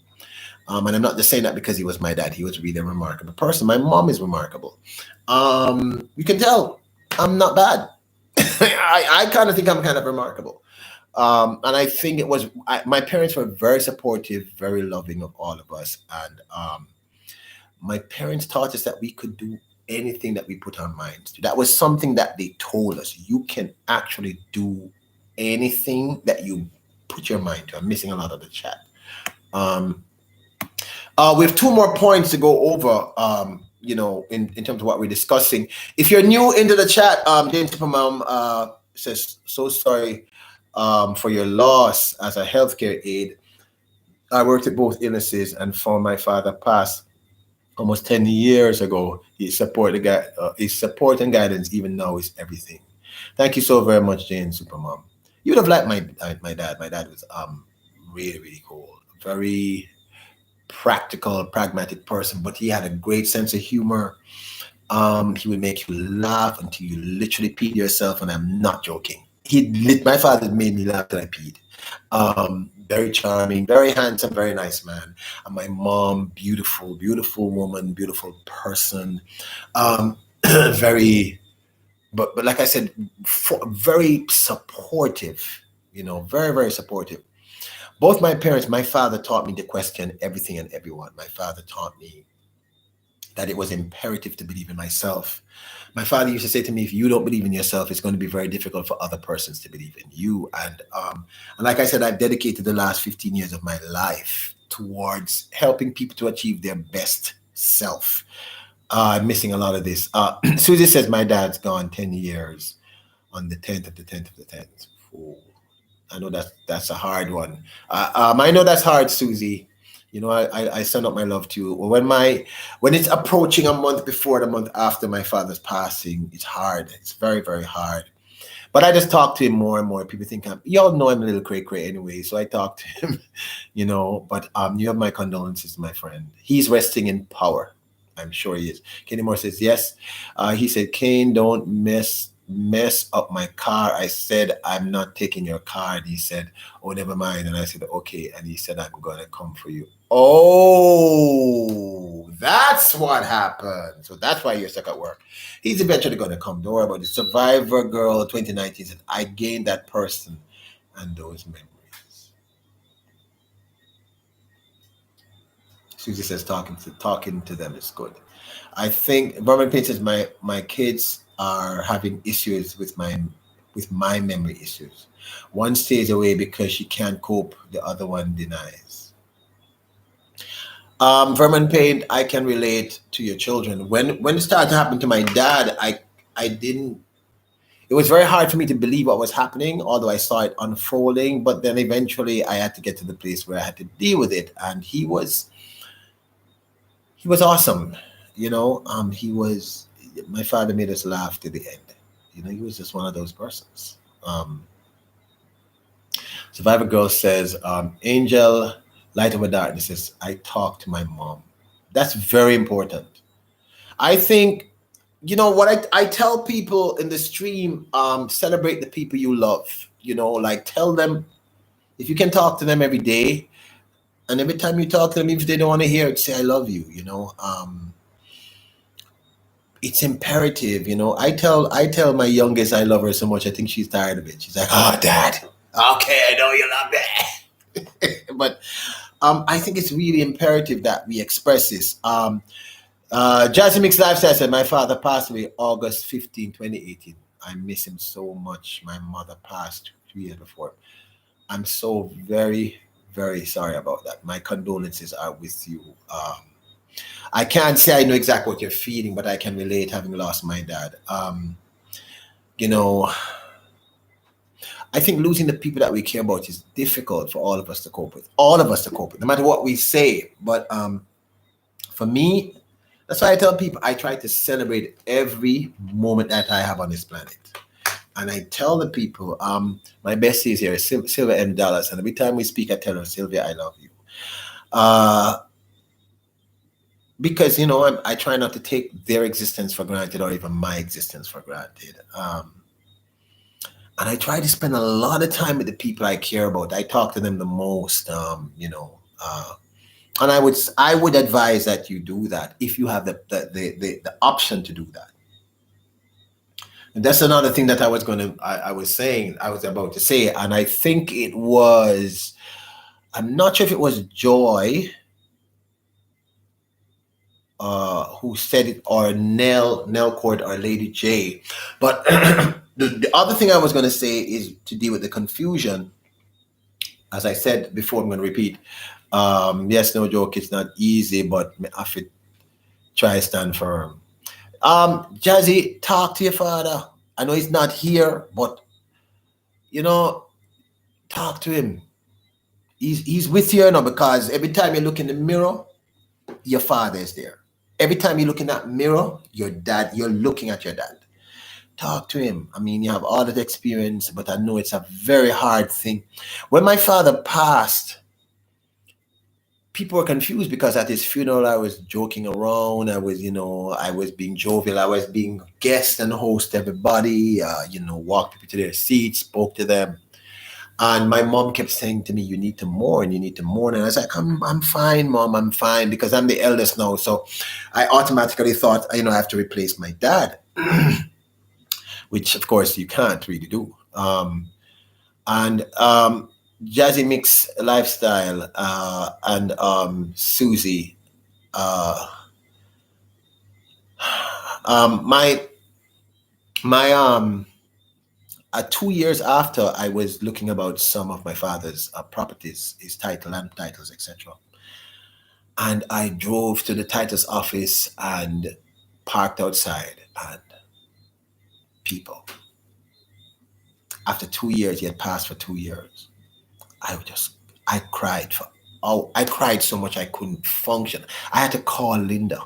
And I'm not just saying that because he was my dad. He was really a remarkable person. My mom is remarkable. You can tell I'm not bad. I kind of think I'm kind of remarkable. And I think my parents were very supportive, very loving of all of us. And my parents taught us that we could do anything that we put our minds to. That was something that they told us. You can actually do anything that you put your mind to. I'm missing a lot of the chat. We have two more points to go over, in terms of what we're discussing. If you're new into the chat, James Supermom says, so sorry for your loss as a healthcare aide. I worked at both illnesses and found my father passed almost 10 years ago. His support and guidance even now is everything. Thank you so very much, Jane Supermom. You would have liked my dad. My dad was really, really cool. Very practical, pragmatic person, but he had a great sense of humor. He would make you laugh until you literally peed yourself, and I'm not joking. My father made me laugh till I peed. Very charming, very handsome, very nice man. And my mom, beautiful, beautiful woman, beautiful person. Very, but like I said, very supportive. Very, very supportive. Both my parents, my father taught me to question everything and everyone. My father taught me that it was imperative to believe in myself. My father used to say to me, if you don't believe in yourself, it's going to be very difficult for other persons to believe in you. And like I said, I've dedicated the last 15 years of my life towards helping people to achieve their best self. I'm missing a lot of this. Susie says, my dad's gone 10 years on the 10th of the 10th of the 10th. Ooh. I know that's a hard one. I know that's hard, Susie. I send up my love to you. When it's approaching a month before the month after my father's passing, it's hard. It's very, very hard. But I just talk to him more and more. People think y'all know I'm a little cray anyway, so I talk to him, But you have my condolences, my friend. He's resting in power. I'm sure he is. Kenny Moore says yes. He said, Kane, don't mess up my car. I said, I'm not taking your car. And he said, oh, never mind. And I said, okay. And he said, I'm going to come for you. Oh, that's what happened. So that's why you're stuck at work. He's eventually going to come. Don't worry about it. Survivor Girl 2019 said, I gained that person and those memories. Susie says, talking to them is good. I think Robert Payne says, my kids are having issues with my memory issues. One stays away because she can't cope. The other one denies. Vernon Payne, I can relate to your children. When it started to happen to my dad, I didn't. It was very hard for me to believe what was happening, although I saw it unfolding. But then eventually, I had to get to the place where I had to deal with it, and he was awesome. My father made us laugh to the end. He was just one of those persons. Survivor Girl says, Angel, Light of a Darkness says, I talk to my mom. That's very important. I think, what I tell people in the stream, celebrate the people you love. Tell them, if you can talk to them every day, and every time you talk to them, if they don't want to hear it, say, I love you, it's imperative, you know. I tell my youngest I love her so much. I think she's tired of it. She's like, "Oh, Dad, okay, I know you love me," but I think it's really imperative that we express this. Jazzy Mix Lifestyle said, "My father passed away August 15, 2018. I miss him so much. My mother passed 3 years before. I'm so very, very sorry about that. My condolences are with you." I can't say I know exactly what you're feeling, but I can relate having lost my dad. You know, I think losing the people that we care about is difficult for all of us to cope with. All of us to cope with, no matter what we say. But for me, that's why I tell people I try to celebrate every moment that I have on this planet. And I tell the people, my bestie is here, Sylvia M. Dallas, and every time we speak, I tell her, Sylvia, I love you. Uh, because I try not to take their existence for granted or even my existence for granted. And I try to spend a lot of time with the people I care about. I talk to them the most. And I would advise that you do that if you have the option to do that. And that's another thing that I was about to say, and I think it was, I'm not sure if it was Joy who said it, or Nell Court, or Lady J. But the other thing I was going to say is to deal with the confusion. As I said before, I'm going to repeat. Yes, no joke, it's not easy, but I have to try stand firm. Jazzy, talk to your father. I know he's not here, but talk to him. He's with you now, because every time you look in the mirror, your father is there. Every time you look in that mirror, you're looking at your dad. Talk to him. I mean, you have all that experience, but I know it's a very hard thing. When my father passed, people were confused, because at his funeral I was joking around. I was being jovial. I was being guest and host everybody. Walked people to their seats, spoke to them. And my mom kept saying to me, "You need to mourn. You need to mourn." And I was like, "I'm fine, Mom. I'm fine," because I'm the eldest now. So I automatically thought, I have to replace my dad, which of course you can't really do. And Jazzy Mix Lifestyle, and Susie. Uh, my my 2 years after, I was looking about some of my father's properties, his title, land titles, etc. And I drove to the title's office and parked outside, and people. After 2 years, he had passed for 2 years. I cried I cried so much I couldn't function. I had to call Linda.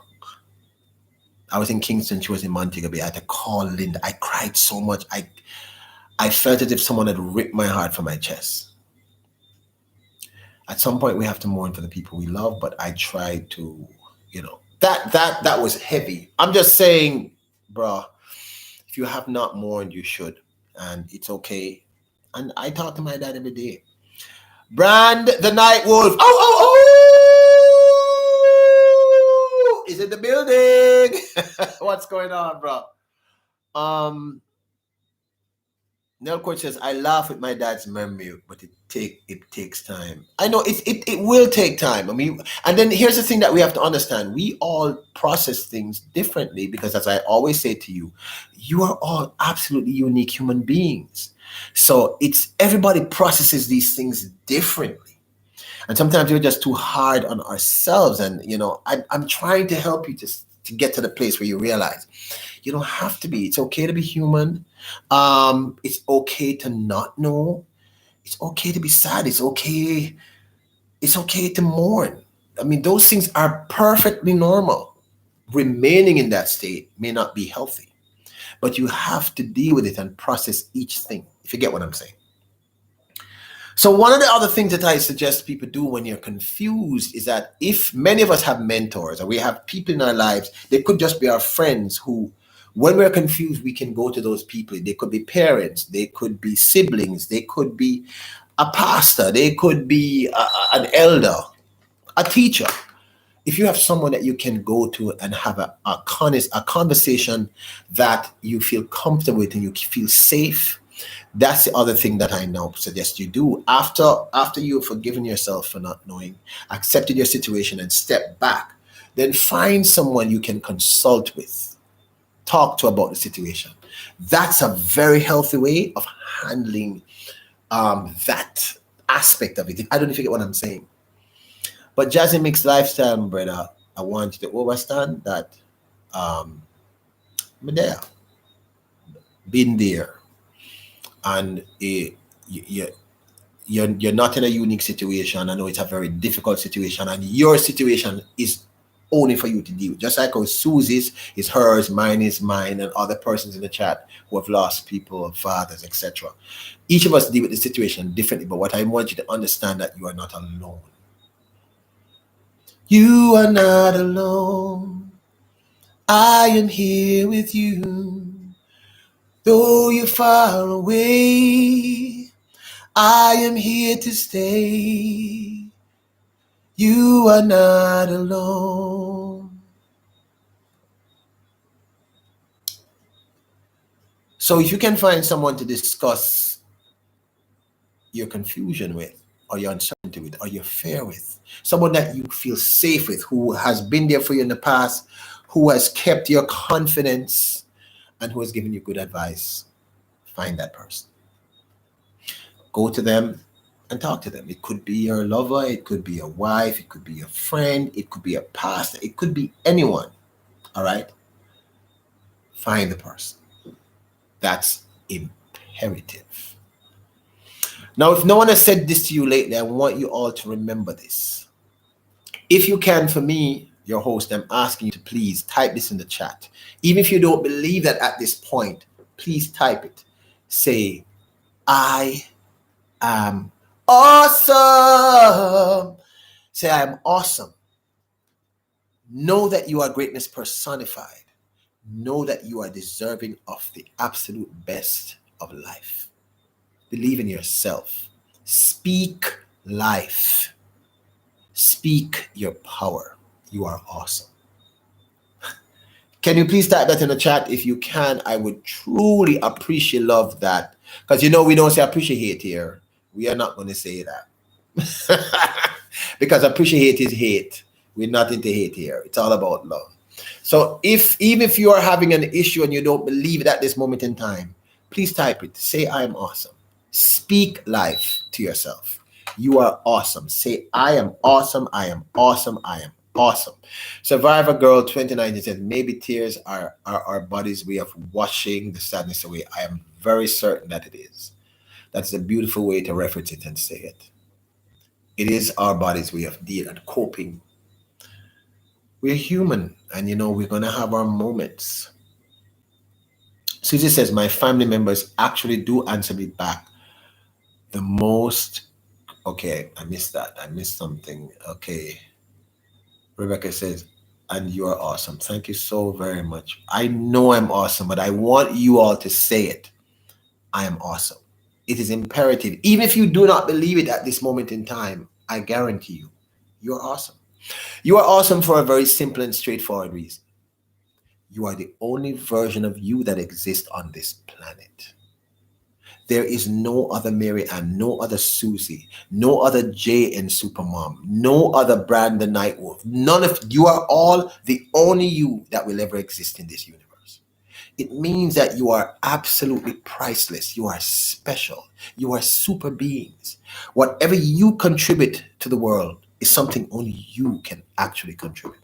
I was in Kingston, she was in Montego Bay. I had to call Linda. I cried so much. I felt as if someone had ripped my heart from my chest. At some point we have to mourn for the people we love, but I tried to, that was heavy. I'm just saying, bruh, if you have not mourned, you should. And it's okay. And I talk to my dad every day. Brand the Night Wolf. Oh, is in the building. What's going on, bro? Nell Court says, "I laugh with my dad's memory, but it takes time." I know it will take time. I mean, and then here's the thing that we have to understand: we all process things differently, because, as I always say to you, you are all absolutely unique human beings. So everybody processes these things differently, and sometimes we're just too hard on ourselves. And I'm trying to help you to get to the place where you realize you don't have to be. It's okay to be human. It's okay to not know. It's okay to be sad. It's okay. It's okay to mourn. I mean, those things are perfectly normal. Remaining in that state may not be healthy, but you have to deal with it and process each thing, if you get what I'm saying. So one of the other things that I suggest people do when you're confused is that, if many of us have mentors, or we have people in our lives, they could just be our friends who, when we're confused, we can go to those people. They could be parents, they could be siblings, they could be a pastor, they could be an elder, a teacher. if you have someone that you can go to and have a conversation that you feel comfortable with and you feel safe, that's the other thing that I now suggest you do after you've forgiven yourself for not knowing, accepted your situation and step back, then find someone you can consult with, talk to about the situation. That's a very healthy way of handling that aspect of it. I don't know if you get what I'm saying. But Jazzy Mix Lifestyle, brother, I want you to understand that I'm there, been there, and you're not in a unique situation. I know it's a very difficult situation, and your situation is only for you to deal with. Just like how Susie's is hers, mine is mine, and other persons in the chat who have lost people, fathers, etc. Each of us deal with the situation differently, but what I want you to understand that you are not alone. You are not alone. I am here with you. Though you're far away, I am here to stay. You are not alone. So if you can find someone to discuss your confusion with, or your uncertainty with, or your fear with, someone that you feel safe with, who has been there for you in the past, who has kept your confidence, and who has given you good advice, find that person. Go to them and talk to them. It could be your lover, it could be a wife, it could be a friend, it could be a pastor, it could be anyone. All right? Find the person. That's imperative. Now, if no one has said this to you lately, I want you all to remember this. If you can, for me, your host, I'm asking you to please type this in the chat. Even if you don't believe that at this point, please type it. Say, I am awesome. Say, I am awesome. Know that you are greatness personified. Know that you are deserving of the absolute best of life. Believe in yourself. Speak life. Speak your power. You are awesome. Can you please type that in the chat? If you can, I would truly appreciate love that. Because you know we don't say appreciate here. We are not going to say that. Because appreciate is hate. We're not into hate here. It's all about love. So even if you are having an issue and you don't believe it at this moment in time, please type it. Say, I am awesome. Speak life to yourself. You are awesome. Say, I am awesome. I am awesome. I am awesome. Survivor Girl 2019 said, maybe tears are our body's way of washing the sadness away. I am very certain that it is. That's a beautiful way to reference it and say it. It is our body's way of dealing and coping. We're human, and we're going to have our moments. Susie says, my family members actually do answer me back the most. Okay, I missed that. I missed something. Okay. Rebecca says, and you are awesome. Thank you so very much. I know I'm awesome, but I want you all to say it. I am awesome. It is imperative. Even if you do not believe it at this moment in time, I guarantee you, you're awesome. You are awesome for a very simple and straightforward reason. You are the only version of you that exists on this planet. There is no other Mary Ann, no other Susie, no other Jay and Supermom, no other Brandon Nightwolf. None of you are all the only you that will ever exist in this universe. It means that you are absolutely priceless. You are special. You are super beings. Whatever you contribute to the world is something only you can actually contribute.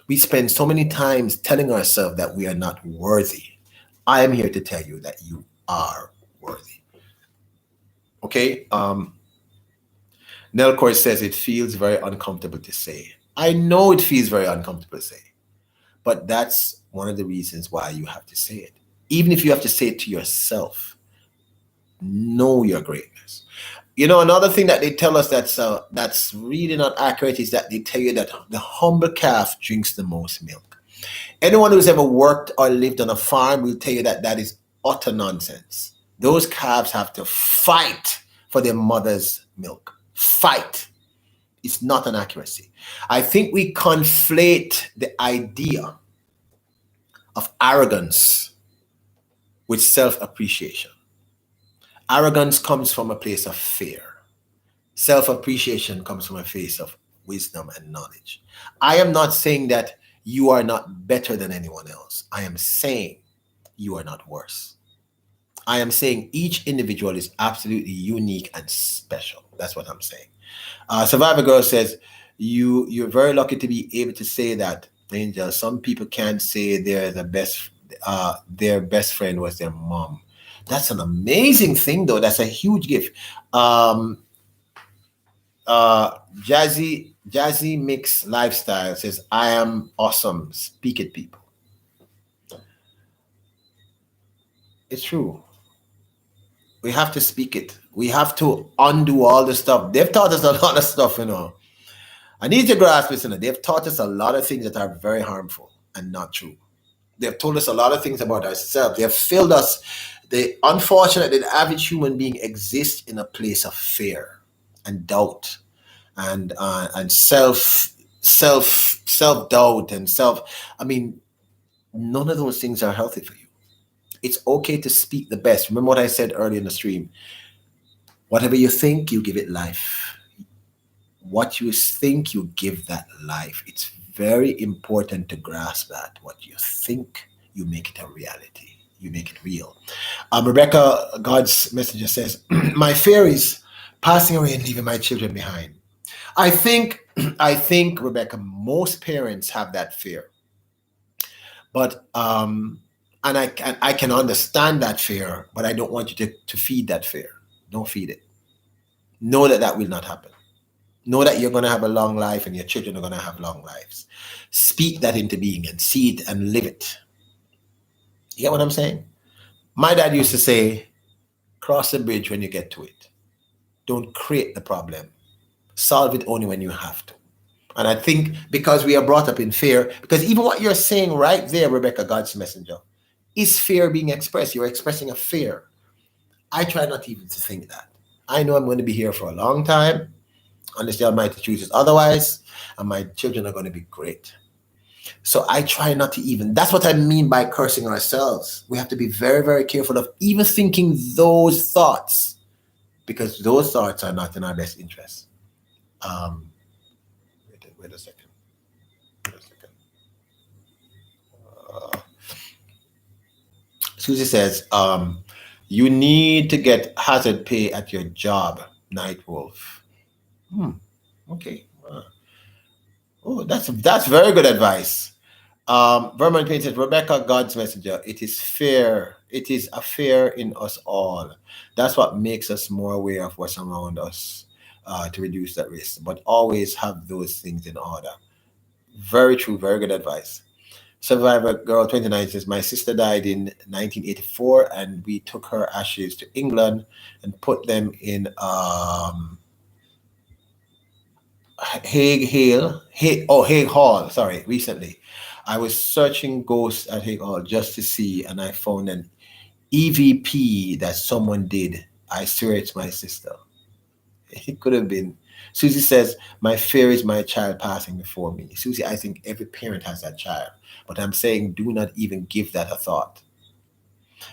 We spend so many times telling ourselves that we are not worthy. I am here to tell you that you are worthy. Okay? Nelcor says it feels very uncomfortable to say. I know it feels very uncomfortable to say, but that's one of the reasons why you have to say it. Even if you have to say it to yourself, know your greatness. Another thing that they tell us that's really not accurate is that they tell you that the humble calf drinks the most milk. Anyone who's ever worked or lived on a farm will tell you that that is utter nonsense. Those calves have to fight for their mother's milk. Fight. It's not an accuracy. I think we conflate the idea of arrogance with self-appreciation. Arrogance comes from a place of fear. Self-appreciation comes from a place of wisdom and knowledge. I am not saying that you are not better than anyone else. I am saying you are not worse. I am saying each individual is absolutely unique and special. That's what I'm saying. Survivor Girl says, you're very lucky to be able to say that, Angel. Some people can't say their best friend was their mom. That's an amazing thing, though. That's a huge gift. Jazzy Mix Lifestyle says, I am awesome. Speak it, people. It's true. We have to speak it. We have to undo all the stuff. They've taught us a lot of stuff, I need to grasp this, They've taught us a lot of things that are very harmful and not true. They've told us a lot of things about ourselves. They have filled us. Unfortunately, the average human being exists in a place of fear and doubt and self doubt and none of those things are healthy for you. It's okay to speak the best. Remember what I said earlier in the stream. Whatever you think, you give it life. What you think, you give that life. It's very important to grasp that. What you think, you make it a reality. You make it real. Rebecca, God's messenger, says, my fear is passing away and leaving my children behind. I think, Rebecca, most parents have that fear. But and I can understand that fear, but I don't want you to feed that fear. Don't feed it. Know that will not happen. Know that you're going to have a long life and your children are going to have long lives. Speak that into being and see it and live it. You get what I'm saying? My dad used to say, cross the bridge when you get to it. Don't create the problem. Solve it only when you have to. And I think because we are brought up in fear, because even what you're saying right there, Rebecca, God's messenger, is fear being expressed. You're expressing a fear. I try not even to think that. I know I'm going to be here for a long time, unless the Almighty chooses otherwise, and my children are going to be great. So I try not to even, that's what I mean by cursing ourselves. We have to be very, very careful of even thinking those thoughts, because those thoughts are not in our best interest. Wait a second. Susie says, you need to get hazard pay at your job, Night Wolf. Okay. Oh, that's very good advice. Vermont Payne says, Rebecca, God's messenger, it is fear. It is a fear in us all. That's what makes us more aware of what's around us to reduce that risk. But always have those things in order. Very true. Very good advice. Survivor Girl 29 says, my sister died in 1984 and we took her ashes to England and put them in Hague Hall, recently. I was searching ghosts at Hague Hall just to see, and I found an EVP that someone did. I swear it's my sister. It could have been. Susie says, my fear is my child passing before me. Susie, I think every parent has that child. But I'm saying do not even give that a thought.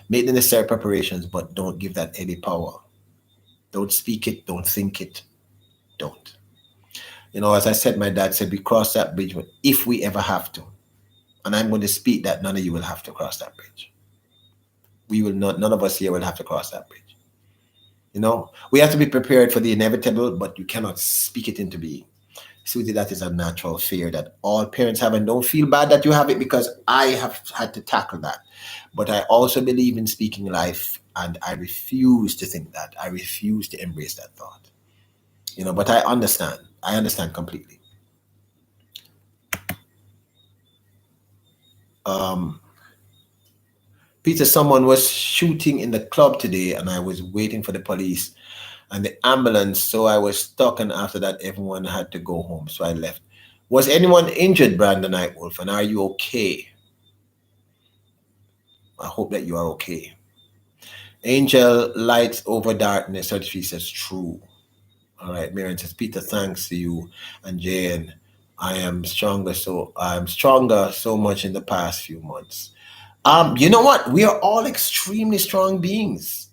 Make the necessary preparations, but don't give that any power. Don't speak it. Don't think it. Don't. As I said, my dad said, we cross that bridge if we ever have to. And I'm going to speak that none of you will have to cross that bridge. We will not, none of us here will have to cross that bridge. We have to be prepared for the inevitable, but you cannot speak it into being. Susie, that is a natural fear that all parents have, and don't feel bad that you have it, because I have had to tackle that. But I also believe in speaking life, and I refuse to think that. I refuse to embrace that thought. But I understand. I understand completely. Peter, someone was shooting in the club today and I was waiting for the police and the ambulance, so I was stuck, and after that everyone had to go home, so I left. Was anyone injured, Brandon Nightwolf, and are you okay? I hope that you are okay. Angel, light over darkness, 33 says true. All right, Marion says, Peter, thanks to you and Jane. I'm stronger so much in the past few months. You know what? We are all extremely strong beings.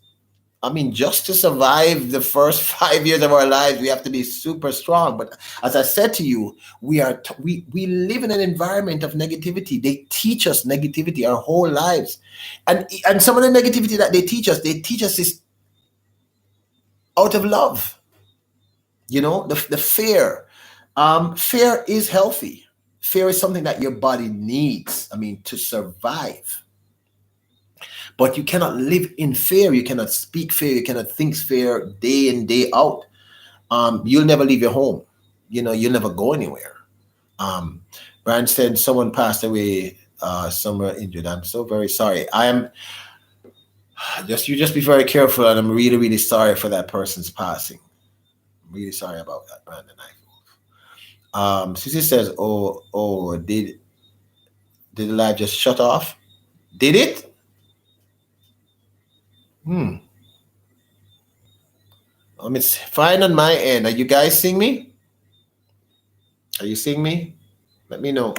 I mean, just to survive the first 5 years of our lives, we have to be super strong. But as I said to you, we live in an environment of negativity. They teach us negativity our whole lives, and some of the negativity that they teach us is out of love. You know, the fear. Fear is healthy. Fear is something that your body needs. I mean, to survive. But you cannot live in fear. You cannot speak fear. You cannot think fear day in, day out. You'll never leave your home. You know, you'll never go anywhere. Brian said someone passed away somewhere injured. I'm so very sorry. You just be very careful, and I'm really, really sorry for that person's passing. I'm really sorry about that, Brandon. Susie says, did the live just shut off? Did it? It's fine on my end. Are you guys seeing me? Are you seeing me? Let me know.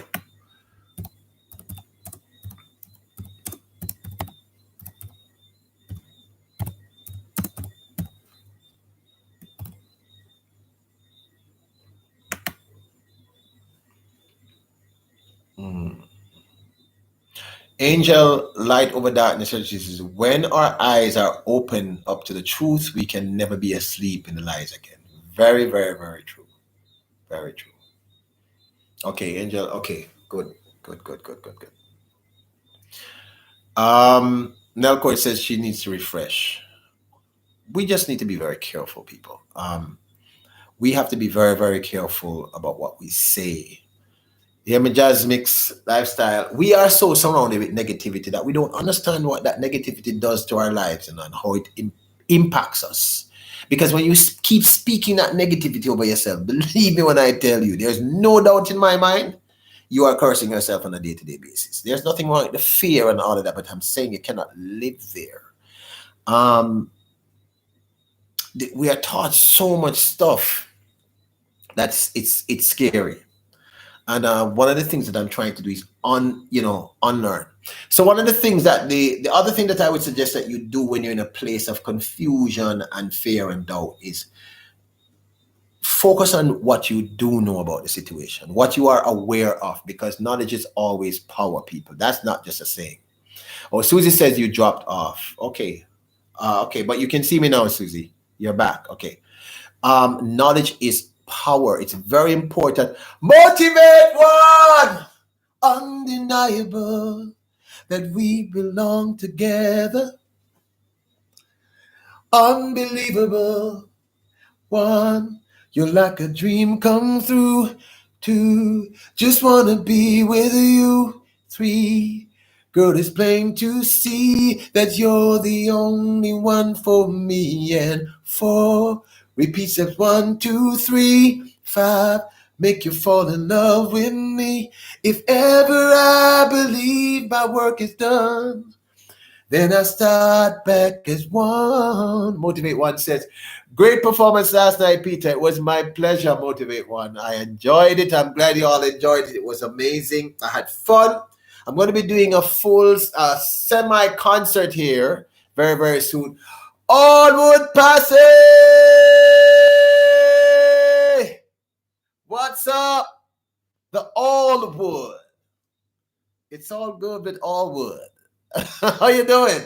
Angel Light Over Darkness says, when our eyes are open up to the truth, we can never be asleep in the lies again. Very, very, very true. Very true. Okay, Angel. Okay, good. Nelcourt says she needs to refresh. We just need to be very careful, people. We have to be very, very careful about what we say. The Jazz Mix lifestyle, we are so surrounded with negativity that we don't understand what that negativity does to our lives and how it impacts us. Because when you keep speaking that negativity over yourself, believe me when I tell you, there's no doubt in my mind, you are cursing yourself on a day-to-day basis. There's nothing wrong with the fear and all of that, but I'm saying you cannot live there. We are taught so much stuff that's it's scary. And one of the things that I'm trying to do is unlearn. So one of the things that the other thing that I would suggest that you do when you're in a place of confusion and fear and doubt is focus on what you do know about the situation, what you are aware of, because knowledge is always power, people. That's not just a saying. Oh, Susie says you dropped off. Okay. Okay, but you can see me now, Susie. You're back. Okay. Knowledge is power. It's very important. Motivate one. Undeniable that we belong together. Unbelievable. One, you're like a dream come through. Two, just wanna be with you. Three, girl, it's plain to see that you're the only one for me. And four, repeat steps 1, 2, 3, 5. Make you fall in love with me. If ever I believe my work is done, then I start back as one. Motivate One says, great performance last night, Peter. It was my pleasure, Motivate One. I enjoyed it. I'm glad you all enjoyed it. It was amazing. I had fun. I'm going to be doing a full semi-concert here very, very soon. Onward Passy! What's up? The All Wood. It's all good with all wood. How you doing?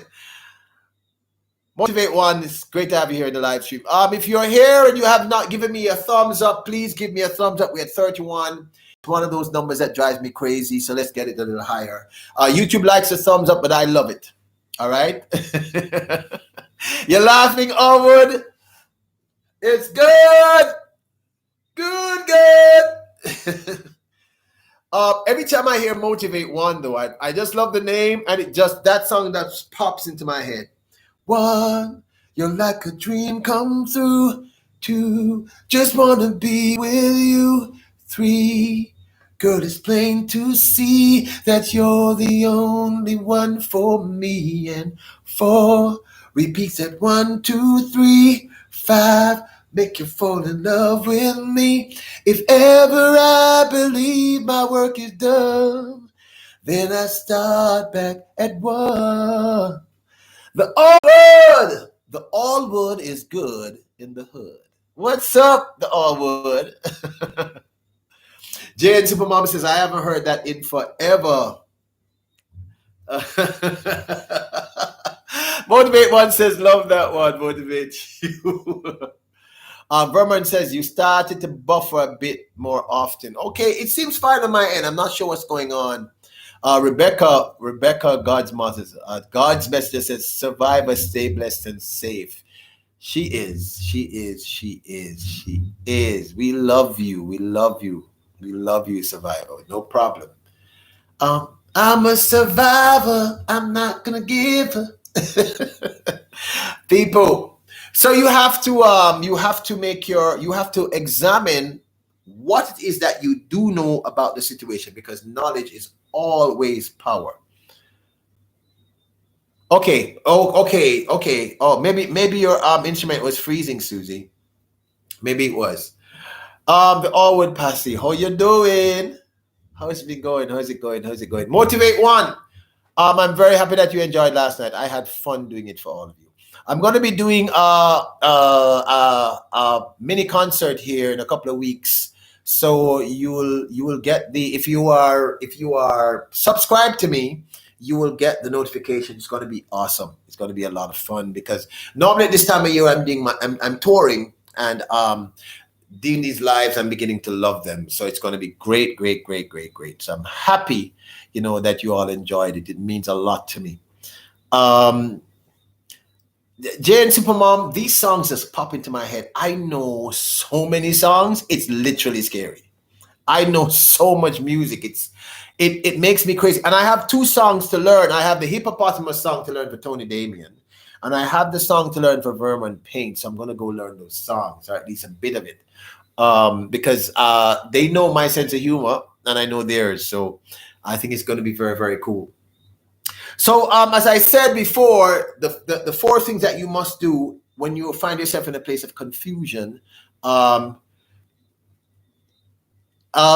Motivate One, it's great to have you here in the live stream. If you're here and you have not given me a thumbs up, please give me a thumbs up. We're at 31. It's one of those numbers that drives me crazy, so let's get it a little higher. YouTube likes a thumbs up, but I love it. All right? You're laughing, Onward. It's good. Good. Every time I hear Motivate One, though, I just love the name, and that song that pops into my head. One, you're like a dream come through. Two, just wanna be with you. Three, girl, it's plain to see that you're the only one for me. And four, repeats at 1, 2, 3, 5. make you fall in love with me. If ever I believe my work is done, then I start back at one. The all wood is good in the hood. What's up, the all wood? Jay and Supermom says, I haven't heard that in forever. Motivate one says, love that one. Motivate you. Vernon says, you started to buffer a bit more often. Okay, it seems fine on my end. I'm not sure what's going on. Rebecca, God's mother, God's messenger says, survivor, stay blessed and safe. She is. We love you. We love you, survivor. No problem. I'm a survivor. I'm not gonna give her. People. So you have to examine what it is that you do know about the situation, because knowledge is always power. Okay. Okay. Oh, maybe your instrument was freezing, Susie. Maybe it was. The Allwood Passy, how you doing? How's it going? How's it going? Motivate one. I'm very happy that you enjoyed last night. I had fun doing it for all of you. I'm going to be doing a mini concert here in a couple of weeks. So you will get if you are subscribed to me, you will get the notification. It's going to be awesome. It's going to be a lot of fun, because normally at this time of year I'm touring, and doing these lives, I'm beginning to love them. So it's going to be great. So I'm happy, that you all enjoyed it. It means a lot to me. Jay and Supermom, these songs just pop into my head. I know so many songs. It's literally scary. I know so much music. It makes me crazy. And I have 2 songs to learn. I have the Hippopotamus song to learn for Tony Damien, and I have the song to learn for Vermont Paint. So I'm going to go learn those songs, or at least a bit of it, because they know my sense of humor and I know theirs. So I think it's going to be very, very cool. So as I said before, the 4 things that you must do when you find yourself in a place of confusion.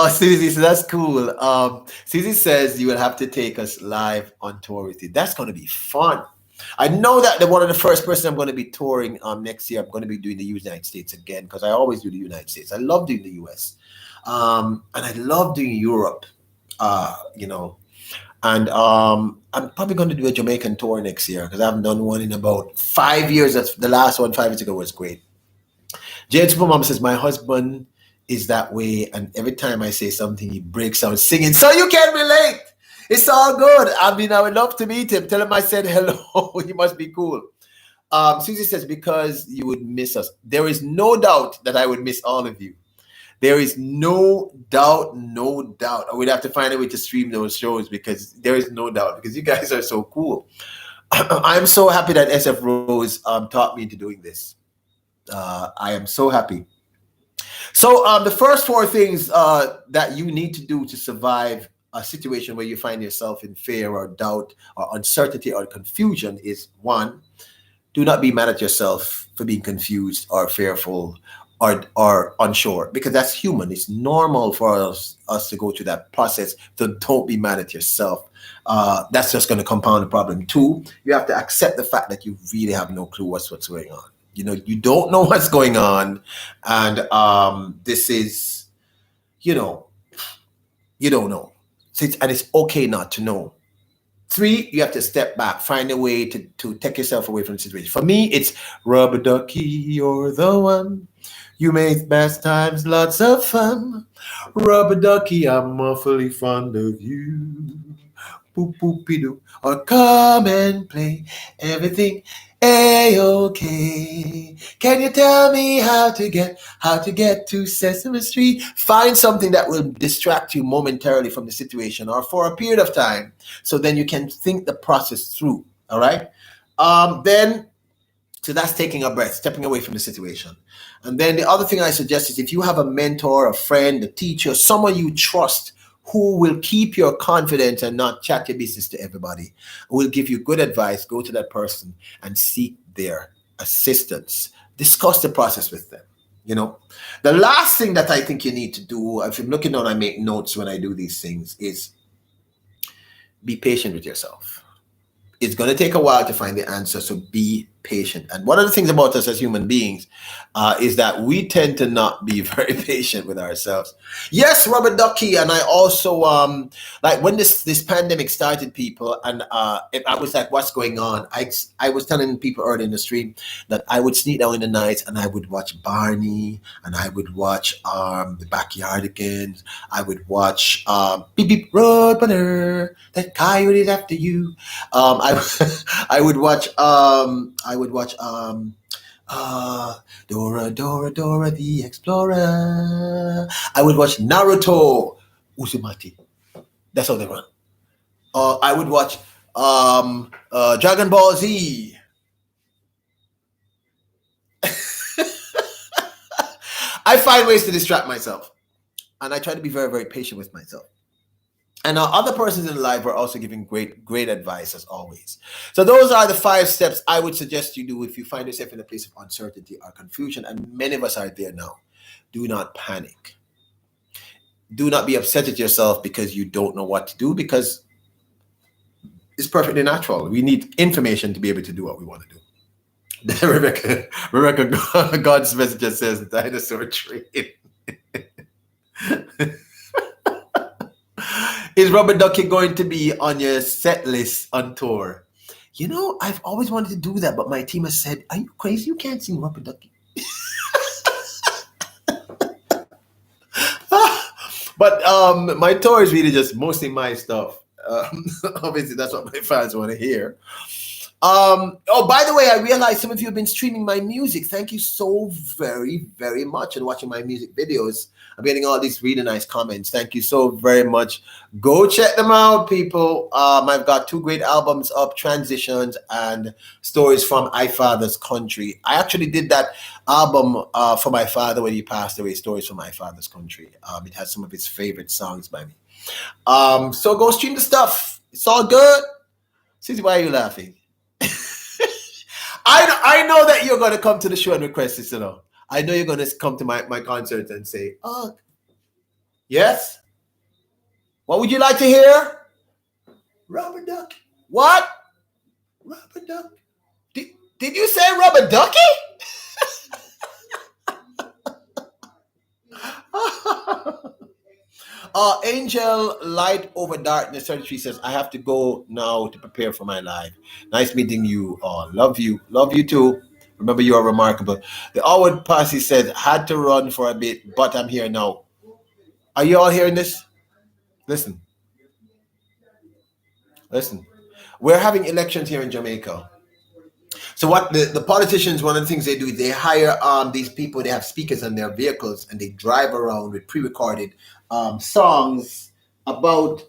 Susie, so that's cool. Susie says you will have to take us live on tour with you. That's going to be fun. I know that one of the first person I'm going to be touring next year, I'm going to be doing the United States again, because I always do the United States. I love doing the US. And I love doing Europe, And I'm probably going to do a Jamaican tour next year, because I haven't done one in about 5 years. That's the last one 5 years ago was great. Jane Supermom says, my husband is that way, and every time I say something, he breaks out singing. So you can relate. It's all good. I mean, I would love to meet him. Tell him I said hello. He must be cool. Susie says, because you would miss us. There is no doubt that I would miss all of you. There is no doubt. I would have to find a way to stream those shows, because there is no doubt, because you guys are so cool. I'm so happy that SF Rose taught me into doing this. I am so happy. So the first 4 things that you need to do to survive a situation where you find yourself in fear or doubt or uncertainty or confusion is: 1, do not be mad at yourself for being confused or fearful or unsure, because that's human. It's normal for us to go through that process. So don't be mad at yourself. That's just going to compound the problem. 2, you have to accept the fact that you really have no clue what's going on. You don't know what's going on, and this is, you don't know. So it's okay not to know. 3, you have to step back, find a way to take yourself away from the situation. For me, it's rubber ducky, you're the one. You make best times lots of fun. Rubber ducky, I'm awfully fond of you. Boop boopy doo. Or come and play. Everything A-okay. Can you tell me how to get to Sesame Street? Find something that will distract you momentarily from the situation or for a period of time, so then you can think the process through. All right. So that's taking a breath, stepping away from the situation. And then the other thing I suggest is, if you have a mentor, a friend, a teacher, someone you trust, who will keep your confidence and not chat your business to everybody, who will give you good advice, go to that person and seek their assistance. Discuss the process with them. You know, the last thing that I think you need to do, if I'm looking down, I make notes when I do these things, is be patient with yourself. It's going to take a while to find the answer, so be patient. And one of the things about us as human beings is that we tend to not be very patient with ourselves. Yes, Robert Ducky, and I also like when this pandemic started, people, and I was like, "What's going on?" I was telling people early in the stream that I would sneak down in the night and I would watch Barney, and I would watch the Backyardigans. I would watch Beep Beep Road Runner, that coyote is after you. I I would watch Dora Dora Dora the Explorer. I would watch Naruto Uzumaki. That's how they run. I would watch Dragon Ball Z. I find ways to distract myself, and I try to be very, very patient with myself. And other persons in life are also giving great advice as always. So those are the 5 steps I would suggest you do if you find yourself in a place of uncertainty or confusion, and many of us are there now. Do not panic. Do not be upset at yourself because you don't know what to do, because it's perfectly natural. We need information to be able to do what we want to do. Rebecca God's messenger says dinosaur train. Is Robert Ducky going to be on your set list on tour? You know, I've always wanted to do that, but my team has said, "Are you crazy? You can't sing Robert Ducky." But my tour is really just mostly my stuff. Obviously, that's what my fans want to hear. Oh, by the way, I realized some of you have been streaming my music. Thank you so very, very much, and watching my music videos. I'm getting all these really nice comments. Thank you so very much. Go check them out, people. I've got 2 great albums up, Transitions and Stories from My Father's Country. I actually did that album for my father when he passed away, Stories from My Father's Country. It has some of his favorite songs by me. So go stream the stuff. It's all good. Susie, why are you laughing? I know that you're going to come to the show and request this, you know. I know you're going to come to my concert and say, "Oh, yes? What would you like to hear?" Robert Duck. What? Robert Duck. Did you say Robert Ducky? Angel Light Over Darkness 33 says, "I have to go now to prepare for my live. Nice meeting you all. Love you. Love you too. Remember, you are remarkable." The Onward Posse said, "Had to run for a bit, but I'm here now." Are you all hearing this? Listen. Listen. We're having elections here in Jamaica. So what the politicians, one of the things they do is they hire these people, they have speakers in their vehicles, and they drive around with pre-recorded songs about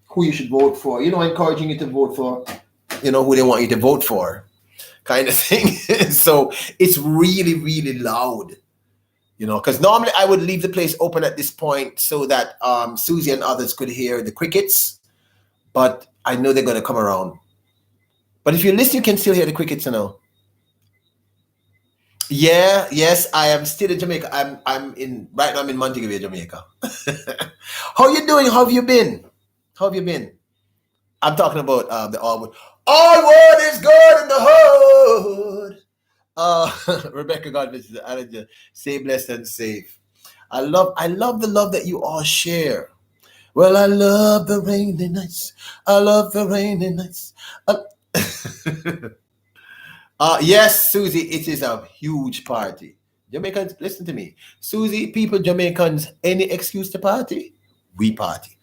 who you should vote for, you know, encouraging you to vote for, you know, who they want you to vote for, kind of thing. So it's really, really loud, you know, because normally I would leave the place open at this point so that Susie and others could hear the crickets, but I know they're going to come around. But if you listen, you can still hear the crickets, you know. Yeah, yes, I am still in Jamaica. I'm in right now. I'm in Montego Bay, Jamaica. How you doing? How have you been? How have you been? I'm talking about the Allwood. Allwood is good in the hood. Rebecca Godwin, stay blessed and safe. I love the love that you all share. Well, I love the rainy nights. I love the rainy nights. Yes, Susie, it is a huge party. Jamaicans, listen to me. Susie, people, Jamaicans, any excuse to party, we party.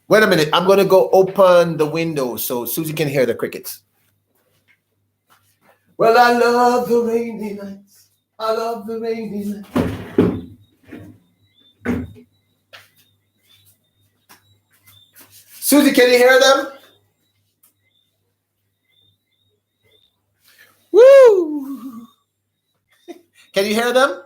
Wait a minute, I'm going to go open the window so Susie can hear the crickets. Well, I love the rainy nights. I love the rainy nights. Susie, can you hear them? Woo! Can you hear them?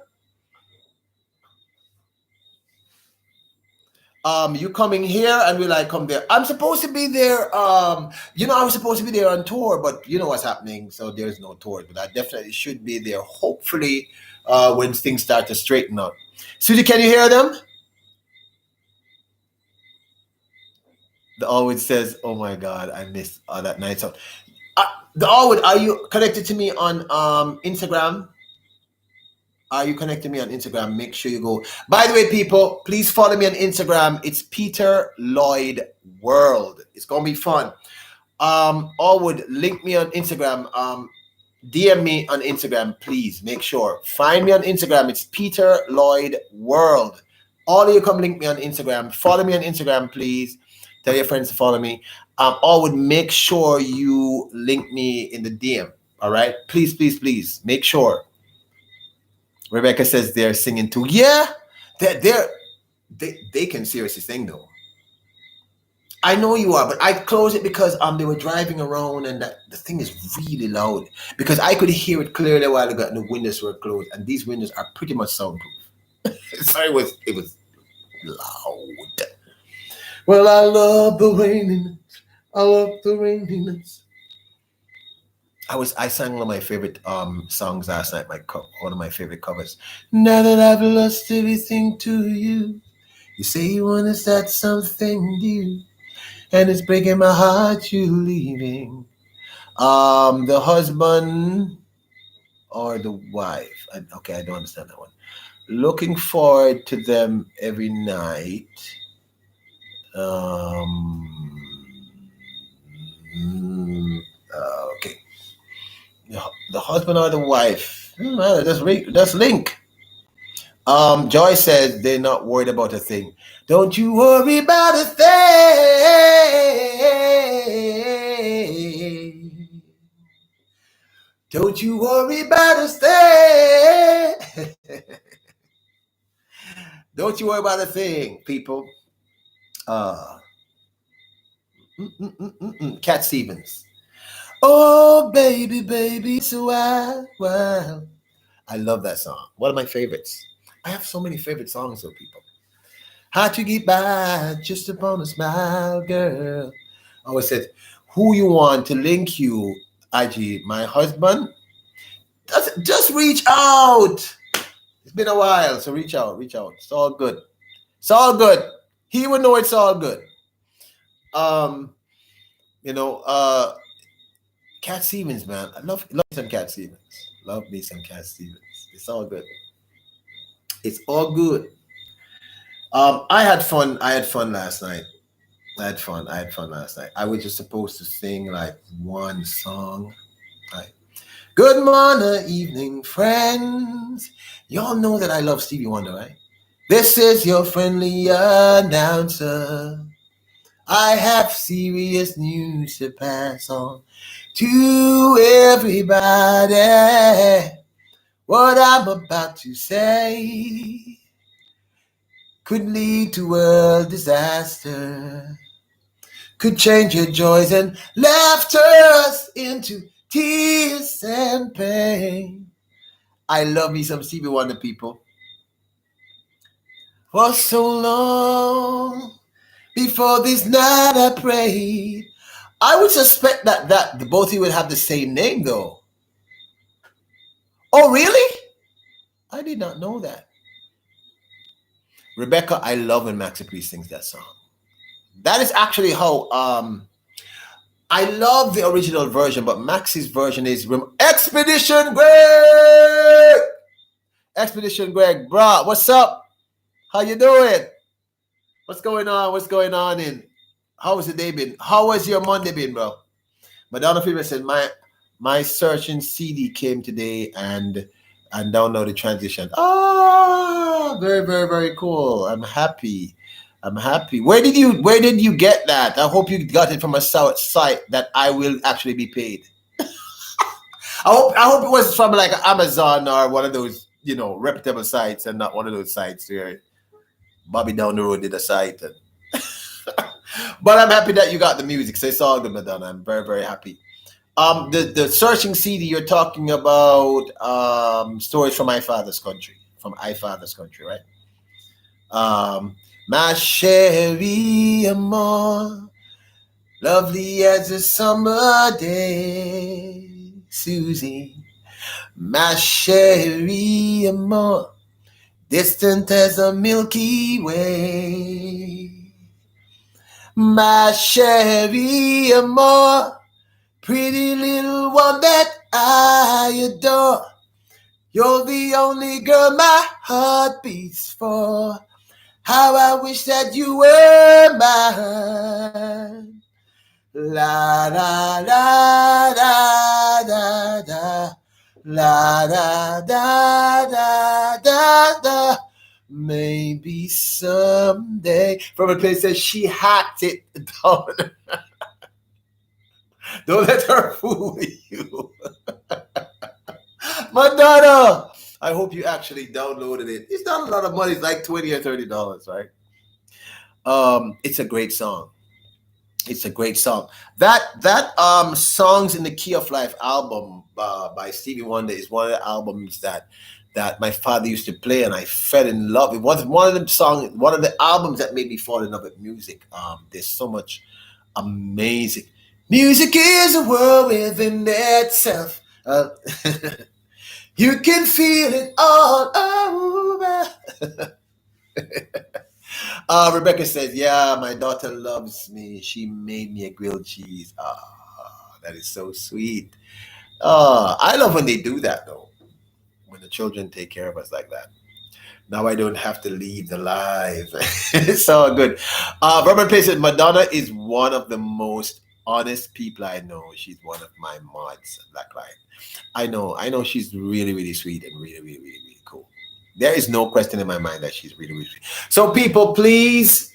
You coming here and will I come there? I'm supposed to be there. I was supposed to be there on tour, but you know what's happening, so there's no tour. But I definitely should be there. Hopefully, when things start to straighten out. Sweetie, can you hear them? The Alwood says, "Oh my God, I missed that night song." The Alwood, are you connected to me on Instagram? Are you connecting me on Instagram? Make sure you go. By the way, people, please follow me on Instagram. It's Peter Lloyd World. It's gonna be fun. Alwood, link me on Instagram. DM me on Instagram, please. Make sure. Find me on Instagram. It's Peter Lloyd World. All of you come link me on Instagram. Follow me on Instagram, please. Tell your friends to follow me. Alwood, make sure you link me in the DM. All right? Please, please, please. Make sure. Rebecca says they're singing too. Yeah, they can seriously sing though. I know you are, but I closed it because they were driving around and the thing is really loud because I could hear it clearly a while ago and the windows were closed and these windows are pretty much soundproof. So it was loud. Well, I love the raininess. I love the raininess. I sang one of my favorite songs last night. One of my favorite covers. Now that I've lost everything to you, you say you want to start something new, and it's breaking my heart you leaving. The husband or the wife? Okay, I don't understand that one. Looking forward to them every night. Okay. The husband or the wife? That's link. Joy says they're not worried about a thing. Don't you worry about a thing. Don't you worry about a thing. Don't you worry about a thing, people. Cat Stevens. Oh, baby, baby, it's a wild, wild. I love that song. One of my favorites. I have so many favorite songs of people. Hard to get by just upon a smile, girl. I always said, who you want to link you, IG? My husband? Just reach out. It's been a while, so reach out. It's all good. It's all good. He would know it's all good. Cat Stevens, man. I love some Cat Stevens. Love me some Cat Stevens. It's all good. It's all good. I had fun last night. I had fun last night. I was just supposed to sing like one song. Right. Good morning, evening, friends. Y'all know that I love Stevie Wonder, right? This is your friendly announcer. I have serious news to pass on to everybody. What I'm about to say could lead to world disaster, could change your joys and laughter into tears and pain. I love me some Stevie Wonder, people. For so long, before this night I prayed. I would suspect that the both of you would have the same name, though. Oh, really? I did not know that. Rebecca, I love when Maxi Priest sings that song. That is actually how I love the original version, but Maxi's version is Expedition Greg. Expedition Greg, bro, what's up? How you doing? What's going on? How has the day been? How has your Monday been, bro? Madonna Fever said my searching CD came today and download the transition. Oh, very, very, very cool. I'm happy. Where did you get that? I hope you got it from a site that I will actually be paid. I hope it was from like Amazon or one of those, reputable sites and not one of those sites where Bobby down the road did a site. But I'm happy that you got the music. So it's all good, Madonna. I'm very, very happy. The searching CD you're talking about, stories from My Father's Country, right? My chérie amour, lovely as a summer day. Susie, my chérie amour, distant as a Milky Way. My chérie amour, pretty little one that I adore. You're the only girl my heart beats for. How I wish that you were mine. La la la da da da. La da da da da da. Maybe someday. From a place that she hacked it down. Don't let her fool you. Madonna! I hope you actually downloaded it. It's not a lot of money. It's like $20 or $30, right? It's a great song. It's a great song. That Songs in the Key of Life album by Stevie Wonder is one of the albums that my father used to play, and I fell in love. It was one of the albums that made me fall in love with music. There's so much amazing music is a world within itself. You can feel it all over. Rebecca says, "Yeah, my daughter loves me. She made me a grilled cheese. That is so sweet. I love when they do that, though. When the children take care of us like that. Now I don't have to leave the live. It's all good." Robert Pace said, "Madonna is one of the most honest people I know. She's one of my mods, Black Lion. I know she's really, really sweet and really, really, really, really cool. There is no question in my mind that she's really, really sweet. So, people, please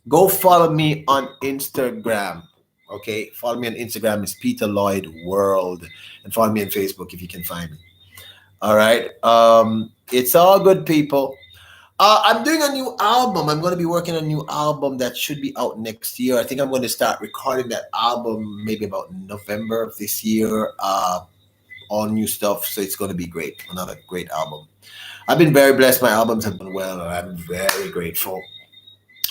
go follow me on Instagram. Okay, follow me on Instagram. It's Peter Lloyd World, and follow me on Facebook if you can find me. All right. It's all good, people. I'm doing a new album. I'm going to be working on a new album that should be out next year. I think I'm going to start recording that album maybe about November of this year. All new stuff, so it's going to be great. Another great album. I've been very blessed. My albums have done well, and I'm very grateful.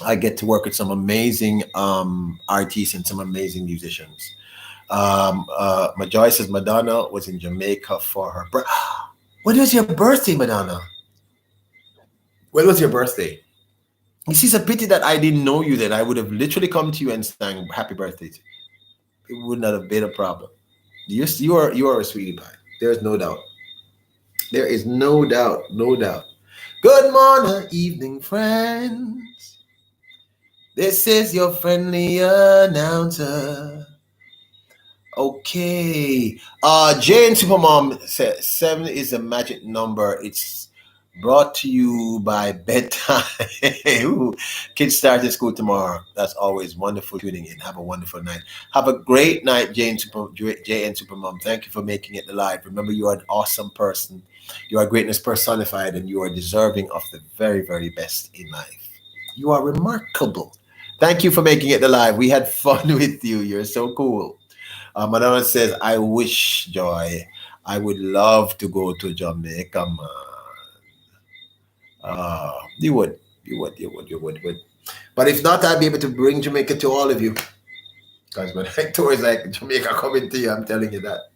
I get to work with some amazing artists and some amazing musicians. Joy says Madonna was in Jamaica for her birthday. When was your birthday, Madonna? When was your birthday? You see, it's a pity that I didn't know you then. I would have literally come to you and sang happy birthday to you. It would not have been a problem. You are a sweetie pie. There's no doubt. There is no doubt, no doubt. Good morning, evening, friends. This is your friendly announcer. Okay. Jane Supermom says 7 is a magic number. It's brought to you by bedtime. Ooh, kids start at school tomorrow. That's always wonderful tuning in. Have a wonderful night. Have a great night, Jane Supermom. Thank you for making it live. Remember, you are an awesome person. You are greatness personified, and you are deserving of the very, very best in life. You are remarkable. Thank you for making it live. We had fun with you. You're so cool. Madonna says, "I wish, Joy, I would love to go to Jamaica, man." You would. But if not, I'll be able to bring Jamaica to all of you. Because when I tour, it's like Jamaica coming to you. I'm telling you that.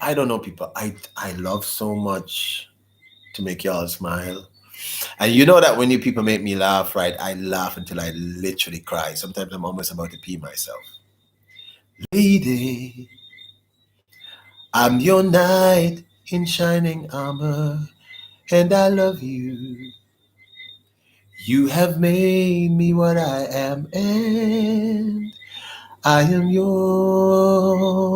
I don't know, people. I love so much to make y'all smile. And you know that when you people make me laugh, right? I laugh until I literally cry. Sometimes I'm almost about to pee myself. Lady, I'm your knight in shining armor, and I love you. You have made me what I am, and I am yours.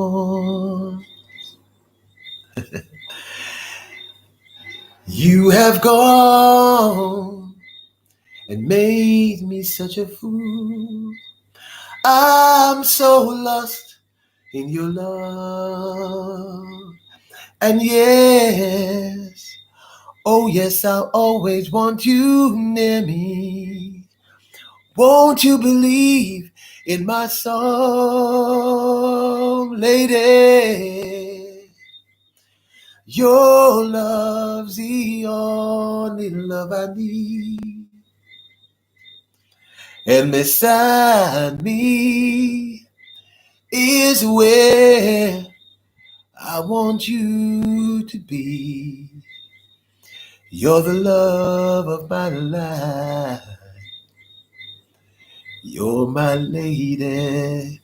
You have gone and made me such a fool. I'm so lost in your love. And yes, oh yes, I'll always want you near me. Won't you believe in my song, lady? Your love's the only love I need. And beside me is where I want you to be. You're the love of my life. You're my lady.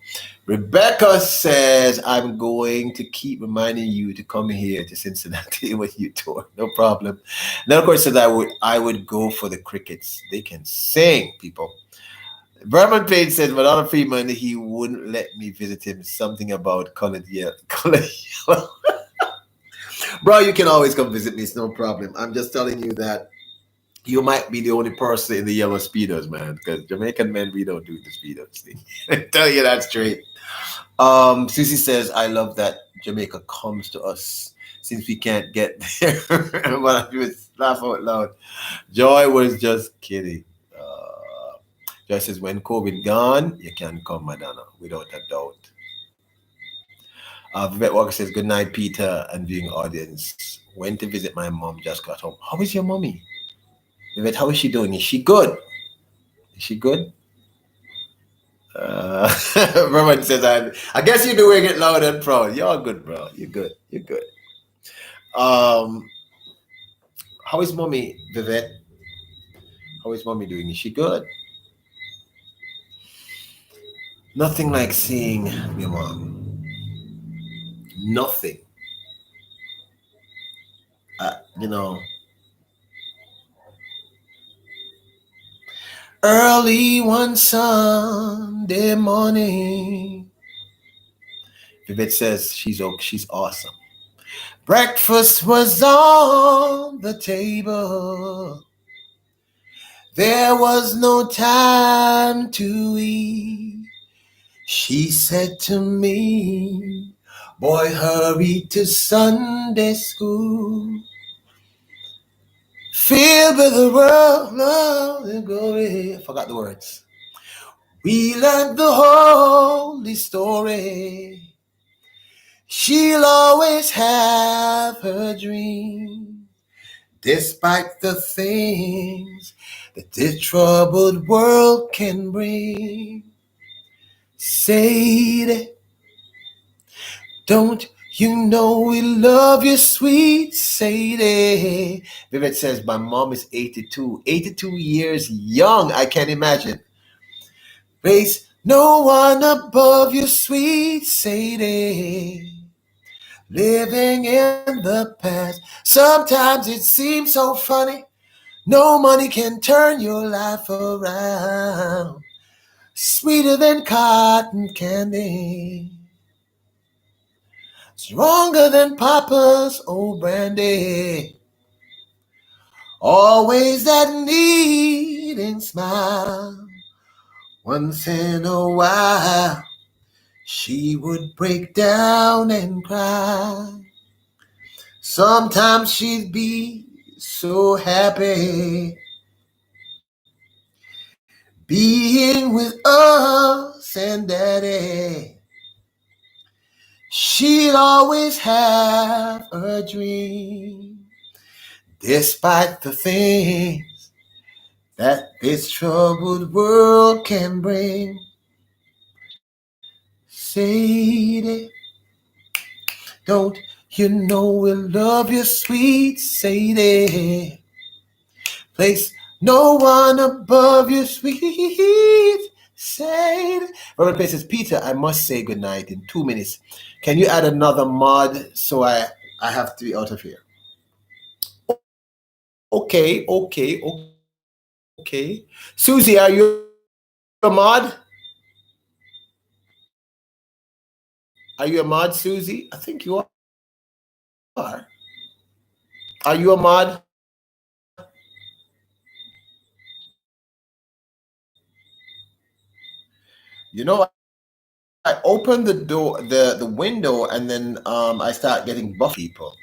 Rebecca says, I'm going to keep reminding you to come here to Cincinnati when you tour. No problem. Then, of course, says I would go for the Crickets. They can sing, people. Vernon Page says, Madonna Freeman, he wouldn't let me visit him. Something about colored yellow. Colored yellow. Bro, you can always come visit me. It's no problem. I'm just telling you that you might be the only person in the yellow speedos, man. Because Jamaican men, we don't do the speedos thing. I tell you that straight. Susie says, I love that Jamaica comes to us since we can't get there. But I was laugh out loud. Joy was just kidding. Joy says, when COVID gone, you can come, Madonna, without a doubt. Vivette Walker says, good night, Peter and viewing audience. Went to visit my mom, just got home. How is your mommy? Vivette, how is she doing? Is she good? Is she good? Roman says, I guess you're doing it loud and proud. You're good, bro. You're good. You're good. How is mommy, Vivette? How is mommy doing? Is she good? Nothing like seeing your mom. Nothing. You know, early one Sunday morning, Vivette says she's awesome. Breakfast was on the table. There was no time to eat. She said to me, boy, hurry to Sunday school. Filled with the world of the glory. I forgot the words. We learned the holy story. She'll always have her dream, despite the things that this troubled world can bring. Sadie, don't you know we love you, sweet Sadie? Vivette says, my mom is 82. 82 years young, I can't imagine. Raise no one above you, sweet Sadie. Living in the past, sometimes it seems so funny. No money can turn your life around. Sweeter than cotton candy. Stronger than Papa's old brandy. Always that needing smile. Once in a while, she would break down and cry. Sometimes she'd be so happy being with us and Daddy. She'd always have a dream, despite the things that this troubled world can bring. Sadie, don't you know we'll love you, sweet Sadie? Place no one above you, sweet Sadie. Robert Place says, Peter, I must say goodnight in 2 minutes. Can you add another mod so I have to be out of here? Okay. Susie, are you a mod? Are you a mod, Susie? I think you are. Are you a mod? You know, I open the door, the window, and then I start getting buff people.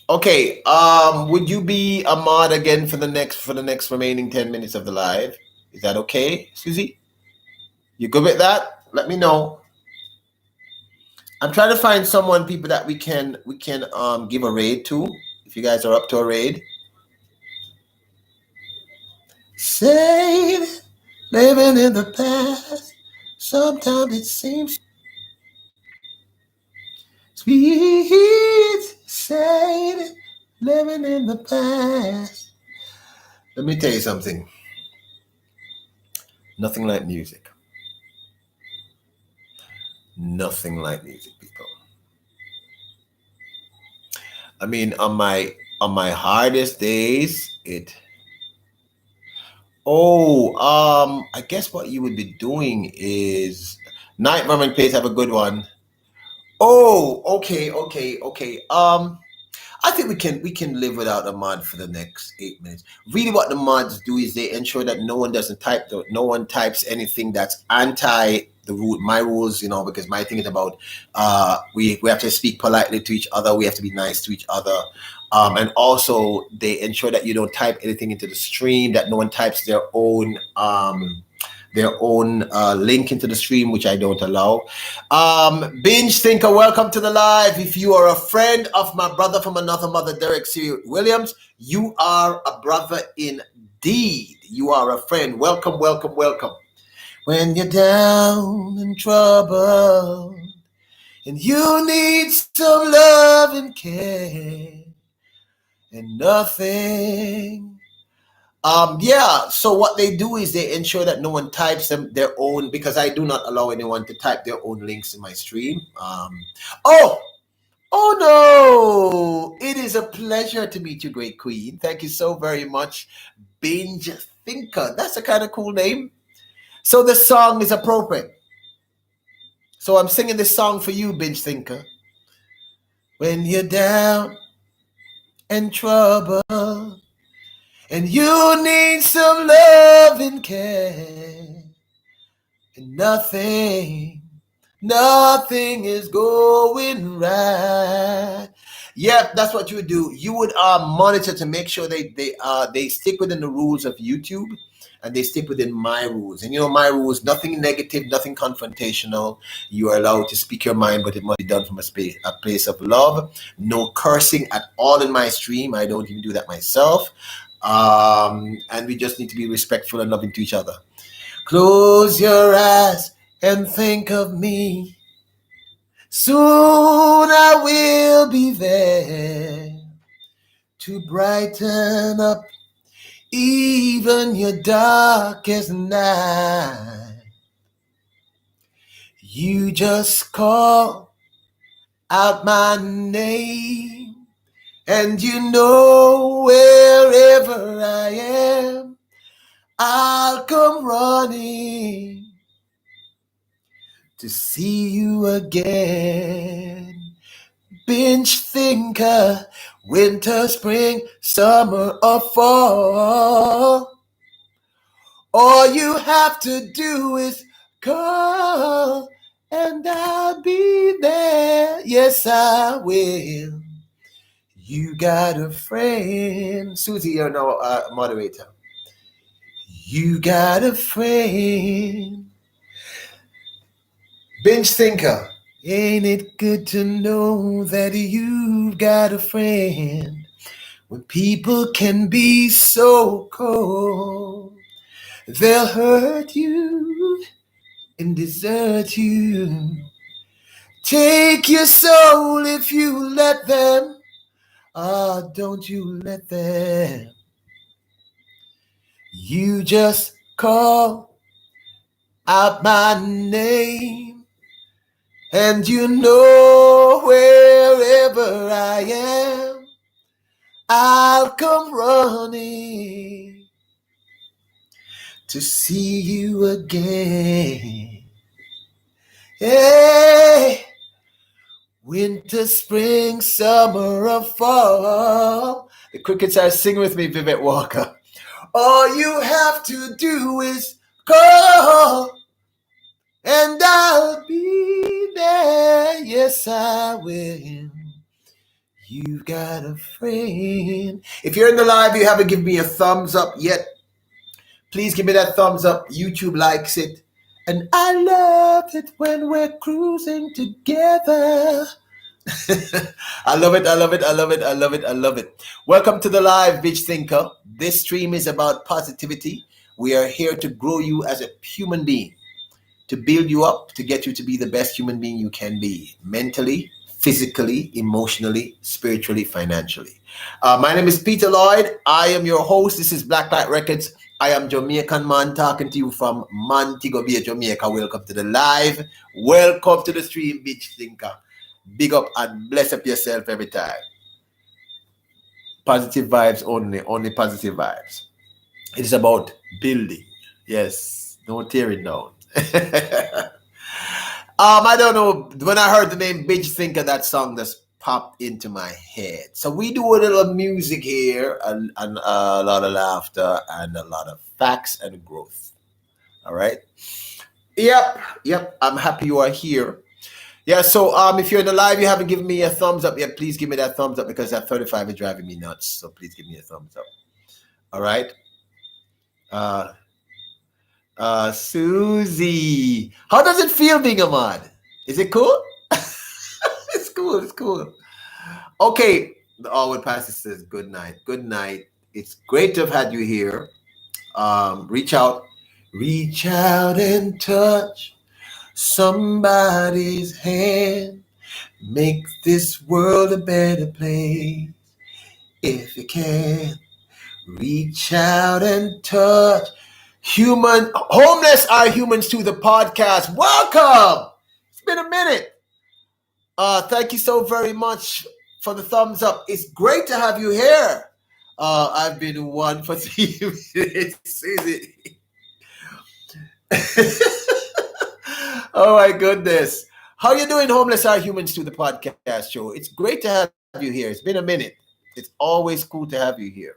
Okay, would you be a mod again for the next remaining 10 minutes of the live? Is that okay, Susie? You good with that? Let me know. I'm trying to find people that we can give a raid to. If you guys are up to a raid. Say, living in the past. Sometimes it seems sweet. Say, living in the past. Let me tell you something. Nothing like music. Nothing like music, people. I mean, on my hardest days, I guess what you would be doing is Night Mermaid Place have a good one. Oh, okay. I think we can live without a mod for the next 8 minutes. Really, what the mods do is they ensure that no one types anything that's anti my rules, because my thing is about we have to speak politely to each other, we have to be nice to each other. And also they ensure that you don't type anything into the stream, that no one types their own link into the stream, which I don't allow. Binge Thinker, welcome to the live. If you are a friend of my brother from another mother, Derek C. Williams, you are a brother indeed. You are a friend. Welcome. When you're down in trouble and you need some love and care and nothing. So what they do is they ensure that no one types their own, because I do not allow anyone to type their own links in my stream. Oh no, it is a pleasure to meet you, great queen. Thank you so very much, Binge Thinker. That's a kind of cool name. So the song is appropriate. So I'm singing this song for you, Binge Thinker. When you're down and trouble and you need some love and care, and nothing is going right. Yep, that's what you would do. You would monitor to make sure they stick within the rules of YouTube, and they stick within my rules. And my rules, nothing negative, nothing confrontational. You are allowed to speak your mind, but it must be done from a place of love. No cursing at all in my stream. I don't even do that myself. And we just need to be respectful and loving to each other. Close your eyes and think of me. Soon I will be there to brighten up even your darkest night. You just call out my name, and wherever I am, I'll come running to see you again. Binge Thinker, winter, spring, summer, or fall. All you have to do is call, and I'll be there. Yes, I will. You got a friend. Susie, you're now a moderator. You got a friend. Binge Thinker. Ain't it good to know that you've got a friend? When people can be so cold, they'll hurt you and desert you. Take your soul if you let them. Don't you let them. You just call out my name, and wherever I am, I'll come running to see you again. Hey, winter, spring, summer, or fall. The crickets are singing with me, Vivek Walker. All you have to do is call, and I'll be there. Yes, I will. You've got a friend. If you're in the live, you haven't given me a thumbs up yet, Please give me that thumbs up. YouTube likes it. And I love it when we're cruising together. I love it. I love it. I love it. I love it. I love it. Welcome to the live, Bitch Thinker. This stream is about positivity. We are here to grow you as a human being, to build you up, to get you to be the best human being you can be, mentally, physically, emotionally, spiritually, financially. My name is Peter Lloyd. I am your host. This is Black Light Records. I am Jamaican man talking to you from Montego Bay, Jamaica. Welcome to the live. Welcome to the stream, Bitch Thinker. Big up and bless up yourself every time. Positive vibes only. Only positive vibes. It is about building. Yes, no tearing down. I don't know. When I heard the name Bitch Thinker, that song just popped into my head. So we do a little music here, and a lot of laughter, and a lot of facts and growth. All right. Yep. I'm happy you are here. Yeah. So if you're in the live, you haven't given me a thumbs up yet. Please give me that thumbs up because that 35 is driving me nuts. So please give me a thumbs up. All right. Susie, how does it feel being a mod? Is it cool? It's cool. It's cool. Okay. The Allwood Pastor says good night. Good night. It's great to have had you here. Reach out and touch somebody's hand. Make this world a better place if you can. Reach out and touch. Homeless are humans to the podcast. Welcome. It's been a minute. Thank you so very much for the thumbs up. It's great to have you here. I've been one for 3 minutes. Oh my goodness. How you doing, Homeless Are Humans to the podcast show? It's great to have you here. It's been a minute. It's always cool to have you here.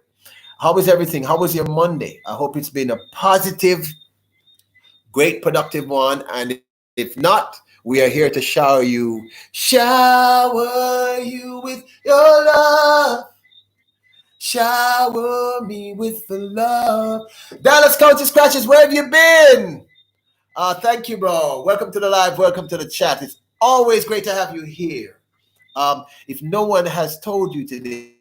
How was everything? How was your Monday? I hope it's been a positive, great, productive one. And if not, we are here to shower you with your love. Shower me with the love. Dallas County Scratches, where have you been? Thank you, bro. Welcome to the live. Welcome to the chat. It's always great to have you here. If no one has told you today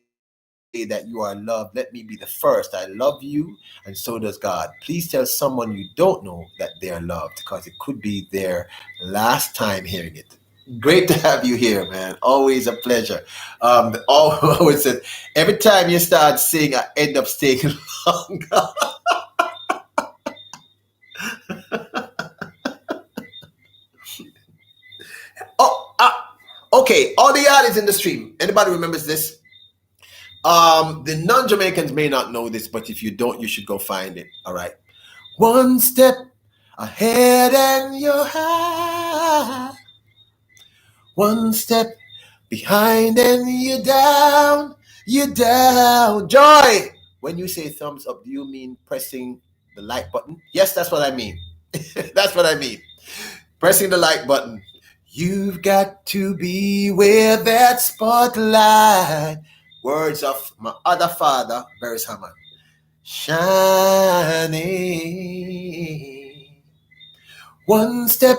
that you are loved, let me be the first. I love you, and so does God. Please tell someone you don't know that they are loved, because it could be their last time hearing it. Great to have you here, man. Always a pleasure. Always said, every time you start singing, I end up staying longer. Okay, all the artists in the stream. Anybody remembers this? The non-Jamaicans may not know this, but if you don't, you should go find it. All right. One step ahead and you're high. One step behind and you're down. You're down. Joy! When you say thumbs up, do you mean pressing the like button? Yes, that's what I mean. That's what I mean. Pressing the like button. You've got to be where that spotlight. Words of my other father, Beres Hammond. Shining. One step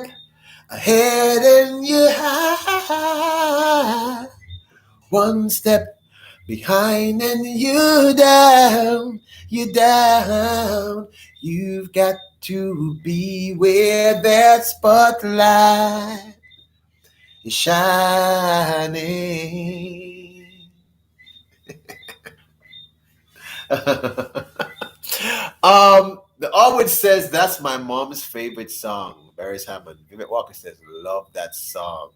ahead and you're high. One step behind and you're down. You're down. You've got to be where that spotlight is shining. The Alwood says that's my mom's favorite song. Beres Hammond. Vivek Walker says love that song.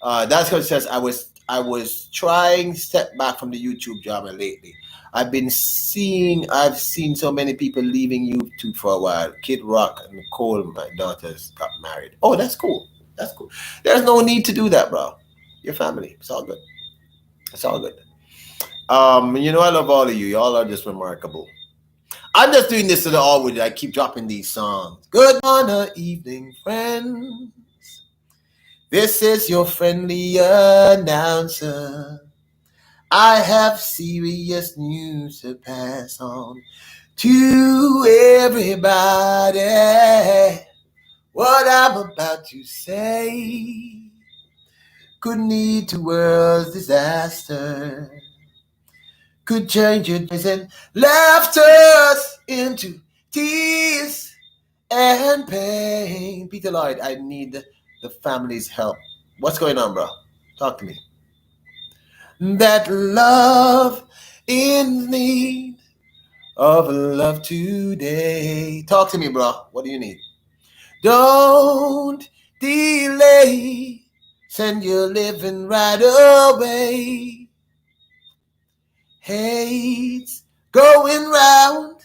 That's what it says. I was trying to step back from the YouTube drama lately. I've seen so many people leaving YouTube for a while. Kid Rock and Nicole, my daughters, got married. Oh, that's cool. That's cool. There's no need to do that, bro. Your family. It's all good. It's all good. I love all of you. Y'all are just remarkable. I'm just doing this to the Allwood. I keep dropping these songs. Good morning, evening, friends. This is your friendly announcer. I have serious news to pass on. to everybody what I'm about to say could lead to world's disaster, could change your days and laughter into tears and pain. Peter Lloyd, I need the family's help. What's going on, bro? Talk to me. That love in need of love today. Talk to me, bro. What do you need? Don't delay. Send your living right away. Hate's going round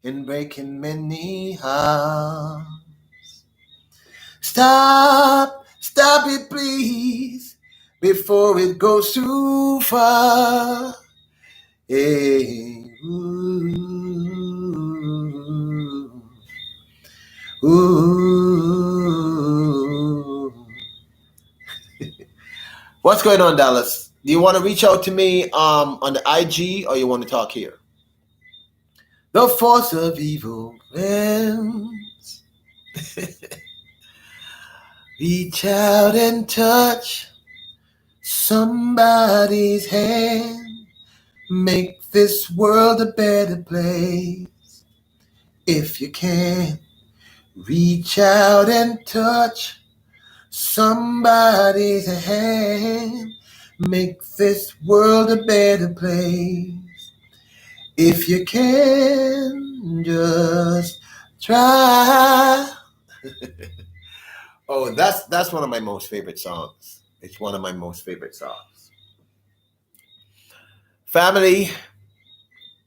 and breaking many hearts. Stop it, please, before it goes too far. Hey, ooh, ooh. What's going on, Dallas? Do you want to reach out to me on the IG, or you want to talk here? The force of evil friends. Reach out and touch somebody's hand. Make this world a better place. If you can, reach out and touch somebody's hand. Make this world a better place. If you can, just try. Oh, that's one of my most favorite songs. It's one of my most favorite songs. Family,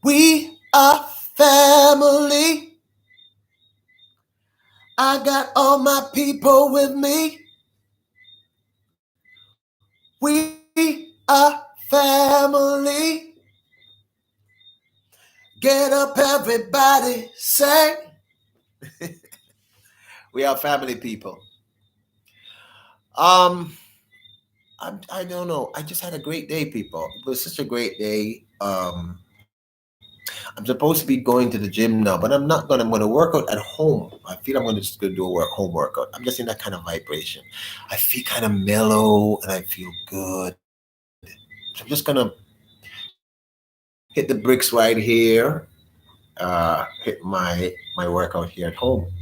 we are family. I got all my people with me. We are family. Get up, everybody, say. We are family, people. I don't know. I just had a great day, people. It was such a great day. I'm supposed to be going to the gym now, but I'm not gonna. I'm gonna work out at home. I feel I'm gonna just go do a home workout. I'm just in that kind of vibration. I feel kind of mellow and I feel good. So I'm just gonna hit the bricks right here. Hit my workout here at home.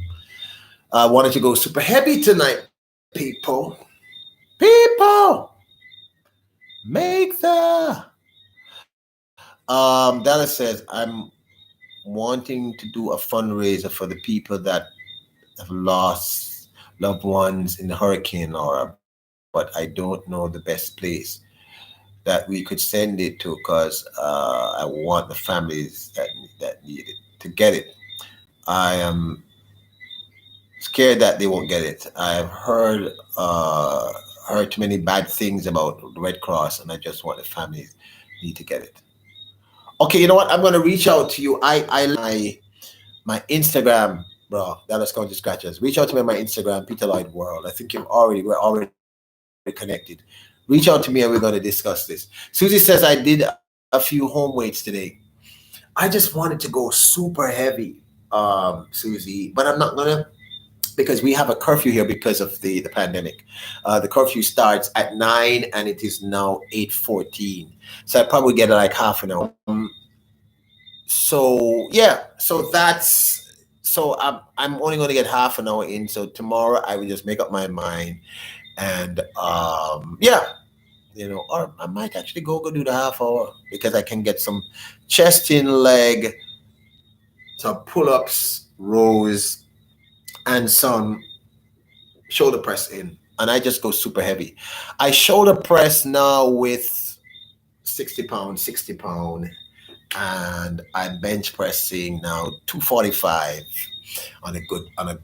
I wanted to go super heavy tonight, people. People, make the. Dallas says I'm wanting to do a fundraiser for the people that have lost loved ones in the hurricane, Laura, but I don't know the best place that we could send it to because I want the families that need it to get it. I am scared that they won't get it. I've heard too many bad things about the Red Cross, and I just want the families need to get it. Okay, you know what? I'm gonna reach out to you. I my Instagram, bro. Dallas County Scratchers. Reach out to me on my Instagram, Peter Lloyd World. I think we're already connected. Reach out to me and we're gonna discuss this. Susie says I did a few home weights today. I just wanted to go super heavy, Susie, but I'm not gonna because we have a curfew here because of the pandemic. The curfew starts at 9 and it is now 8:14. So I probably get like half an hour. So yeah, I'm only going to get half an hour in. So tomorrow I will just make up my mind and yeah, or I might actually go do the half hour because I can get some chest in, leg, some pull ups, rows, and some shoulder press in, and I just go super heavy. I shoulder press now with 60 pound, 60 pound, and I'm bench pressing now 245 on a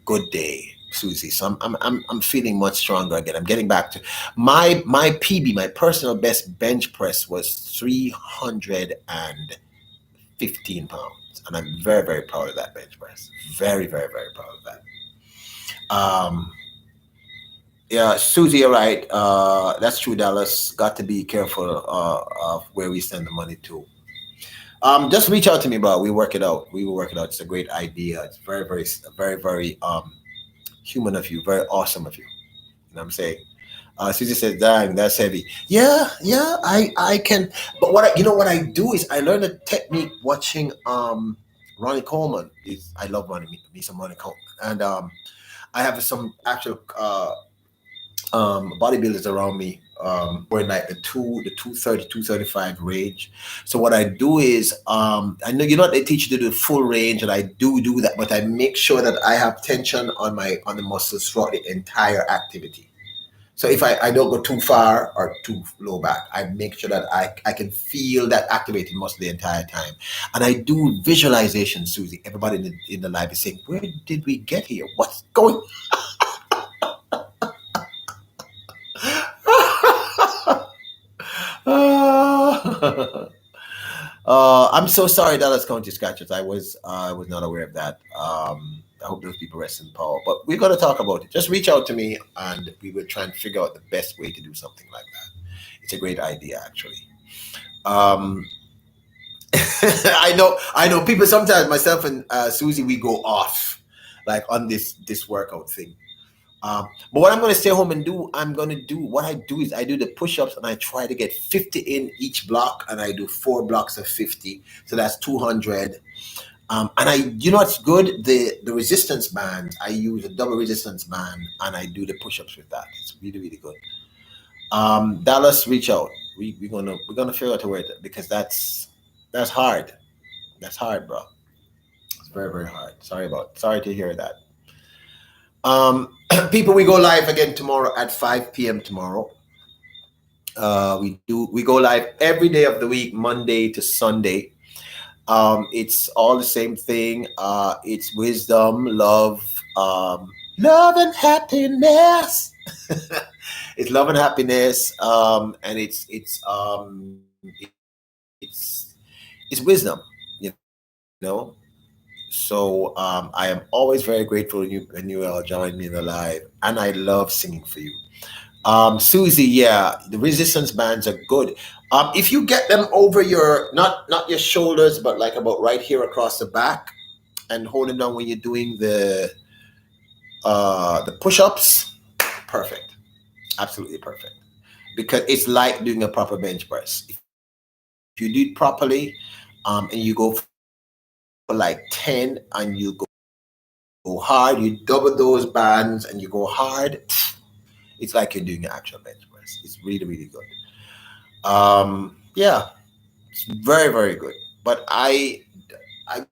good day, Susie. So I'm feeling much stronger again. I'm getting back to my PB, my personal best bench press was 315 pounds, and I'm very very proud of that bench press. Very very very proud of that. Um, Yeah, Susie, you're right. That's true, Dallas. Got to be careful of where we send the money to. Just reach out to me, bro. We work it out. We will work it out. It's a great idea. It's very human of you. Very awesome of you. You know what I'm saying? Susie says, "Dang, that's heavy." Yeah, yeah. I can. But what I do is I learn a technique watching Ronnie Coleman. I love me some Ronnie Coleman, and I have some actual bodybuilders around me were in like the 230, 235 range. So what I do is I know they teach you to do full range, and I do that, but I make sure that I have tension on the muscles throughout the entire activity. So if I don't go too far or too low back, I make sure that I can feel that activated muscle the entire time. And I do visualization, Susie. Everybody in the live is saying, where did we get here? What's going on? I'm so sorry, Dallas County Scratchers. I was not aware of that. I hope those people rest in power. But we're going to talk about it. Just reach out to me, and we will try and figure out the best way to do something like that. It's a great idea, actually. Um, I know. People sometimes, myself and Susie, we go off like on this workout thing. But what I'm going to stay home and do, what I do is I do the push-ups, and I try to get 50 in each block, and I do 4 blocks of 50. So that's 200. And it's good. The resistance band, I use a double resistance band, and I do the push-ups with that. It's really, really good. Dallas, reach out. We're gonna figure out a way because that's hard. That's hard, bro. It's very, very hard. Sorry to hear that. People, we go live again tomorrow at 5 p.m. tomorrow. We go live every day of the week, Monday to Sunday. It's all the same thing. It's wisdom, love and happiness. It's love and happiness, and it's wisdom, you know. So I am always very grateful when you all join me in the live, and I love singing for you. Susie, yeah, the resistance bands are good. If you get them over your not your shoulders, but like about right here across the back, and hold them down when you're doing the push-ups, perfect, absolutely perfect. Because it's like doing a proper bench press. If you do it properly, and you go for like 10, and you go hard, you double those bands, and you go hard. It's like you're doing an actual bench press. It's really, really good. Yeah, it's very, very good. But I don't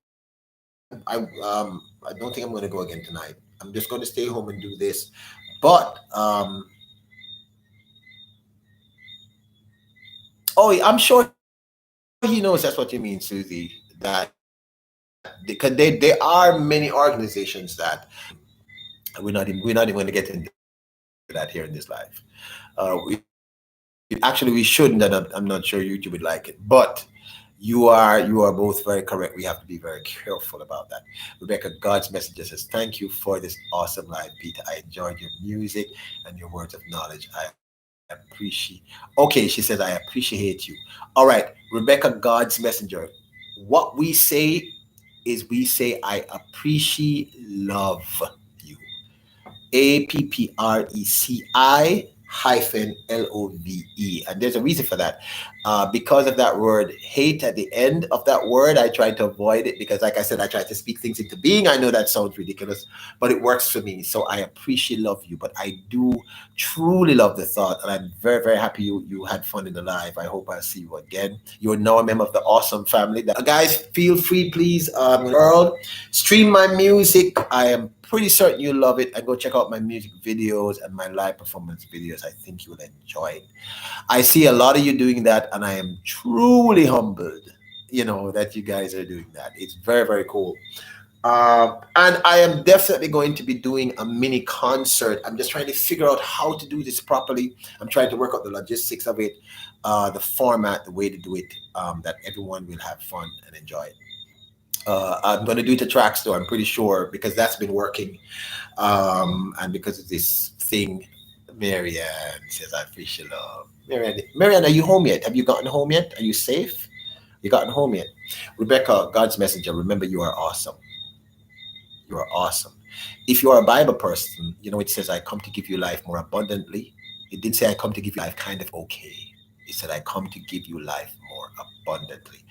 think I'm going to go again tonight. I'm just going to stay home and do this. But I'm sure he knows that's what you mean, Susie. That because there are many organizations that we're not even going to get into that here in this live. We shouldn't, and I'm not sure YouTube would like it, but you are both very correct. We have to be very careful about that. Rebecca, God's messenger says, thank you for this awesome live, Peter. I enjoyed your music and your words of knowledge. I appreciate. Okay, she says, I appreciate you. All right, Rebecca, God's messenger. What we say is I appreciate love you. APPRECI-LOVE. And there's a reason for that. Because of that word hate at the end of that word, I try to avoid it because, like I said, I try to speak things into being. I know that sounds ridiculous, but it works for me. So I appreciate love you, but I do truly love the thought. And I'm very, very happy you had fun in the live. I hope I'll see you again. You're now a member of the awesome family. Guys, feel free, please, world, stream my music. I am pretty certain you'll love it, and go check out my music videos and my live performance videos. I think you'll enjoy it. I see a lot of you doing that, and I am truly humbled, that you guys are doing that. It's very, very cool. And I am definitely going to be doing a mini concert. I'm just trying to figure out how to do this properly. I'm trying to work out the logistics of it, the format, the way to do it, that everyone will have fun and enjoy it. I'm going to do it at Track Store, I'm pretty sure, because that's been working. And because of this thing, Marianne says, I appreciate love. Marianne, are you home yet? Have you gotten home yet? Are you safe? You gotten home yet? Rebecca, God's messenger, remember you are awesome. You are awesome. If you are a Bible person, you know it says, I come to give you life more abundantly. It didn't say I come to give you life kind of okay. It said, I come to give you life more abundantly.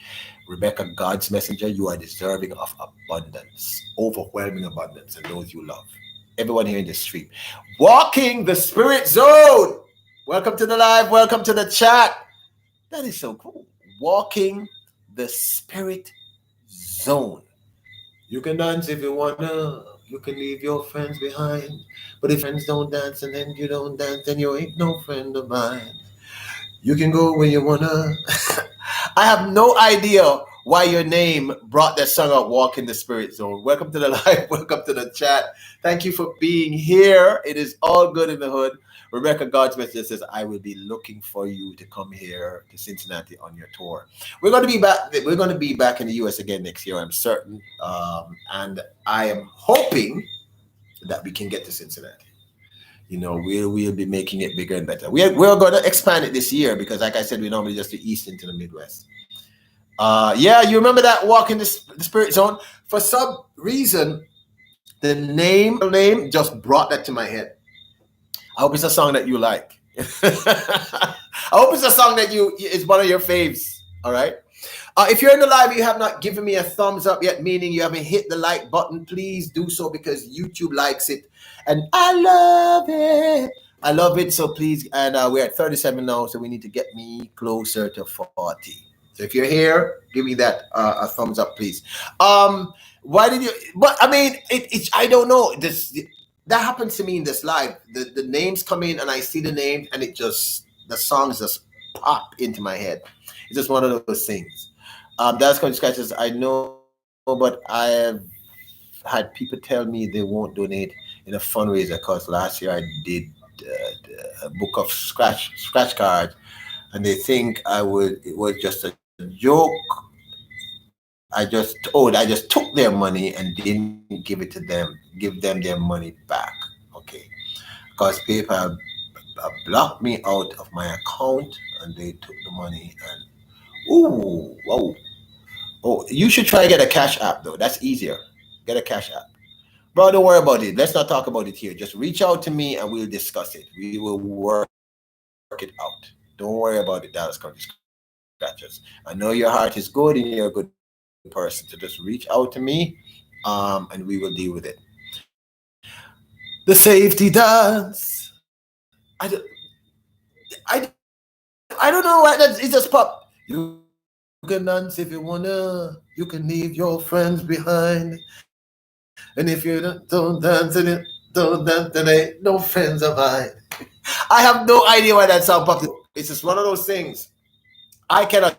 Rebecca, God's messenger, you are deserving of abundance, overwhelming abundance, and those you love. Everyone here in the street. Walking the Spirit Zone. Welcome to the live. Welcome to the chat. That is so cool. Walking the Spirit Zone. You can dance if you wanna. You can leave your friends behind. But if friends don't dance and then you don't dance, then you ain't no friend of mine. You can go where you wanna. I have no idea why your name brought that song up, Walk in the Spirit Zone. Welcome to the live. Welcome to the chat. Thank you for being here. It is all good in the hood. Rebecca God's message says, I will be looking for you to come here to Cincinnati on your tour. We're going to be back. We're going to be back in the US again next year, I'm certain. And I am hoping that we can get to Cincinnati. You know, we'll be making it bigger and better. We're going to expand it this year because, like I said, we normally just do East into the Midwest. Yeah, you remember that Walk in the Spirit Zone? For some reason, the name just brought that to my head. I hope it's a song that you like. I hope it's a song that is one of your faves. All right. If you're in the live, you have not given me a thumbs up yet, meaning you haven't hit the like button. Please do so because YouTube likes it, and I love it. I love it. So please, and we're at 37 now, so we need to get me closer to 40. So if you're here, give me that a thumbs up, please. Why did you? But I mean, I don't know. That happens to me in this live. The names come in, and I see the name, and the songs just pop into my head. It's just one of those things. That's Country Scratches. I know, but I have had people tell me they won't donate in a fundraiser because last year I did a book of scratch cards, and they think it was just a joke. I just took their money and didn't give it to them, give them their money back. Okay, because people have blocked me out of my account and they took the money and whoa. Oh, you should try to get a Cash App though. That's easier. Get a Cash App. Bro, don't worry about it. Let's not talk about it here. Just reach out to me and we'll discuss it. We will work it out. Don't worry about it, Dallas Country Scratchers. I know your heart is good and you're a good person. So just reach out to me and we will deal with it. The safety dance. I don't know why it just popped. You can dance if you wanna. You can leave your friends behind. And if you don't dance, then ain't no friends of mine. I have no idea why that song popped. It's just one of those things. I cannot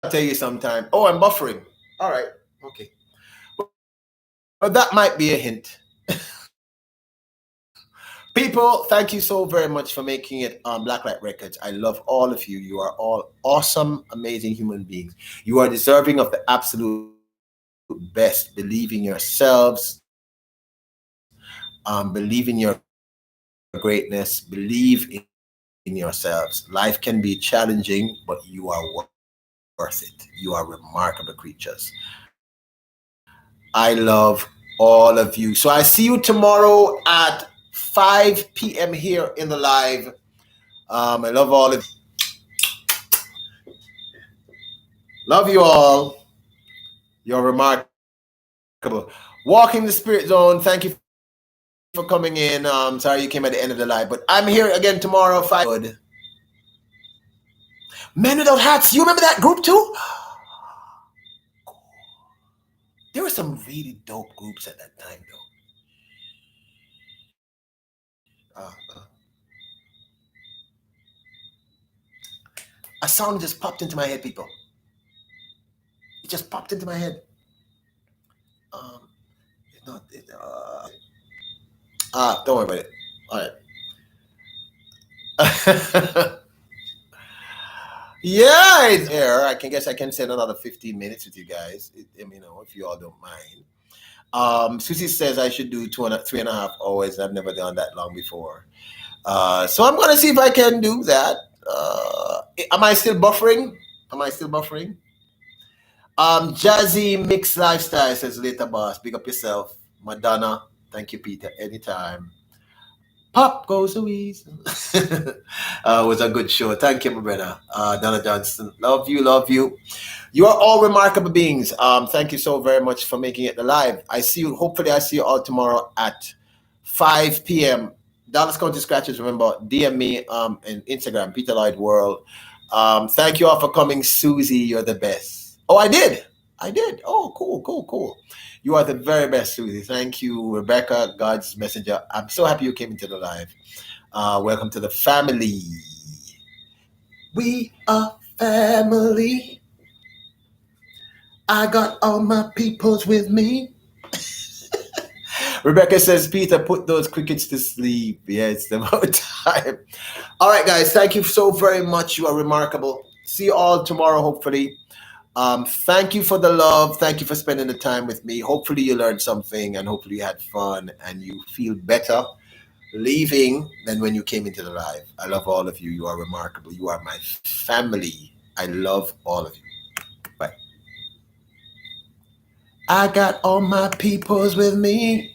tell you sometime. Oh, I'm buffering. All right. Okay. But that might be a hint. People, thank you so very much for making it Blacklight Records. I love all of you. You are all awesome, amazing human beings. You are deserving of the absolute best. Believe in yourselves. Believe in your greatness. Believe in yourselves. Life can be challenging, but you are worth it. You are remarkable creatures. I love all of you. So I see you tomorrow at 5 p.m. here in the live. I love all of you. Love you all. You're remarkable. Walking the Spirit Zone. Thank you for coming in. Sorry you came at the end of the live, but I'm here again tomorrow. 5. Men Without Hats. You remember that group too? There were some really dope groups at that time, though. A song just popped into my head, people. It just popped into my head. Don't worry about it. All right. Yeah, it's here. I guess I can spend another 15 minutes with you guys. If you all don't mind. Susie says I should do 3.5 hours. I've never done that long before. So I'm gonna see if I can do that. Am I still buffering? Jazzy Mix Lifestyle says later, boss. Big up yourself. Madonna. Thank you, Peter. Anytime. Pop goes the weasel. It was a good show. Thank you, my brother. Donna Johnson. Love you, love you. You are all remarkable beings. Thank you so very much for making it live. I see you. Hopefully, I see you all tomorrow at 5 p.m. Dallas County Scratches. Remember, DM me on Instagram, Peter Lloyd World. Thank you all for coming, Susie. You're the best. Oh, I did. I did. Oh, cool, cool, cool. You are the very best, Susie. Thank you, Rebecca, God's messenger. I'm so happy you came into the live. Welcome to the family. We are family. I got all my peoples with me. Rebecca says, Peter, put those crickets to sleep. Yeah, it's about time. All right, guys, thank you so very much. You are remarkable. See you all tomorrow, hopefully. Thank you for the love. Thank you for spending the time with me. Hopefully you learned something and hopefully you had fun and you feel better leaving than when you came into the live. I love all of you. You are remarkable. You are my family. I love all of you. Bye. I got all my peoples with me.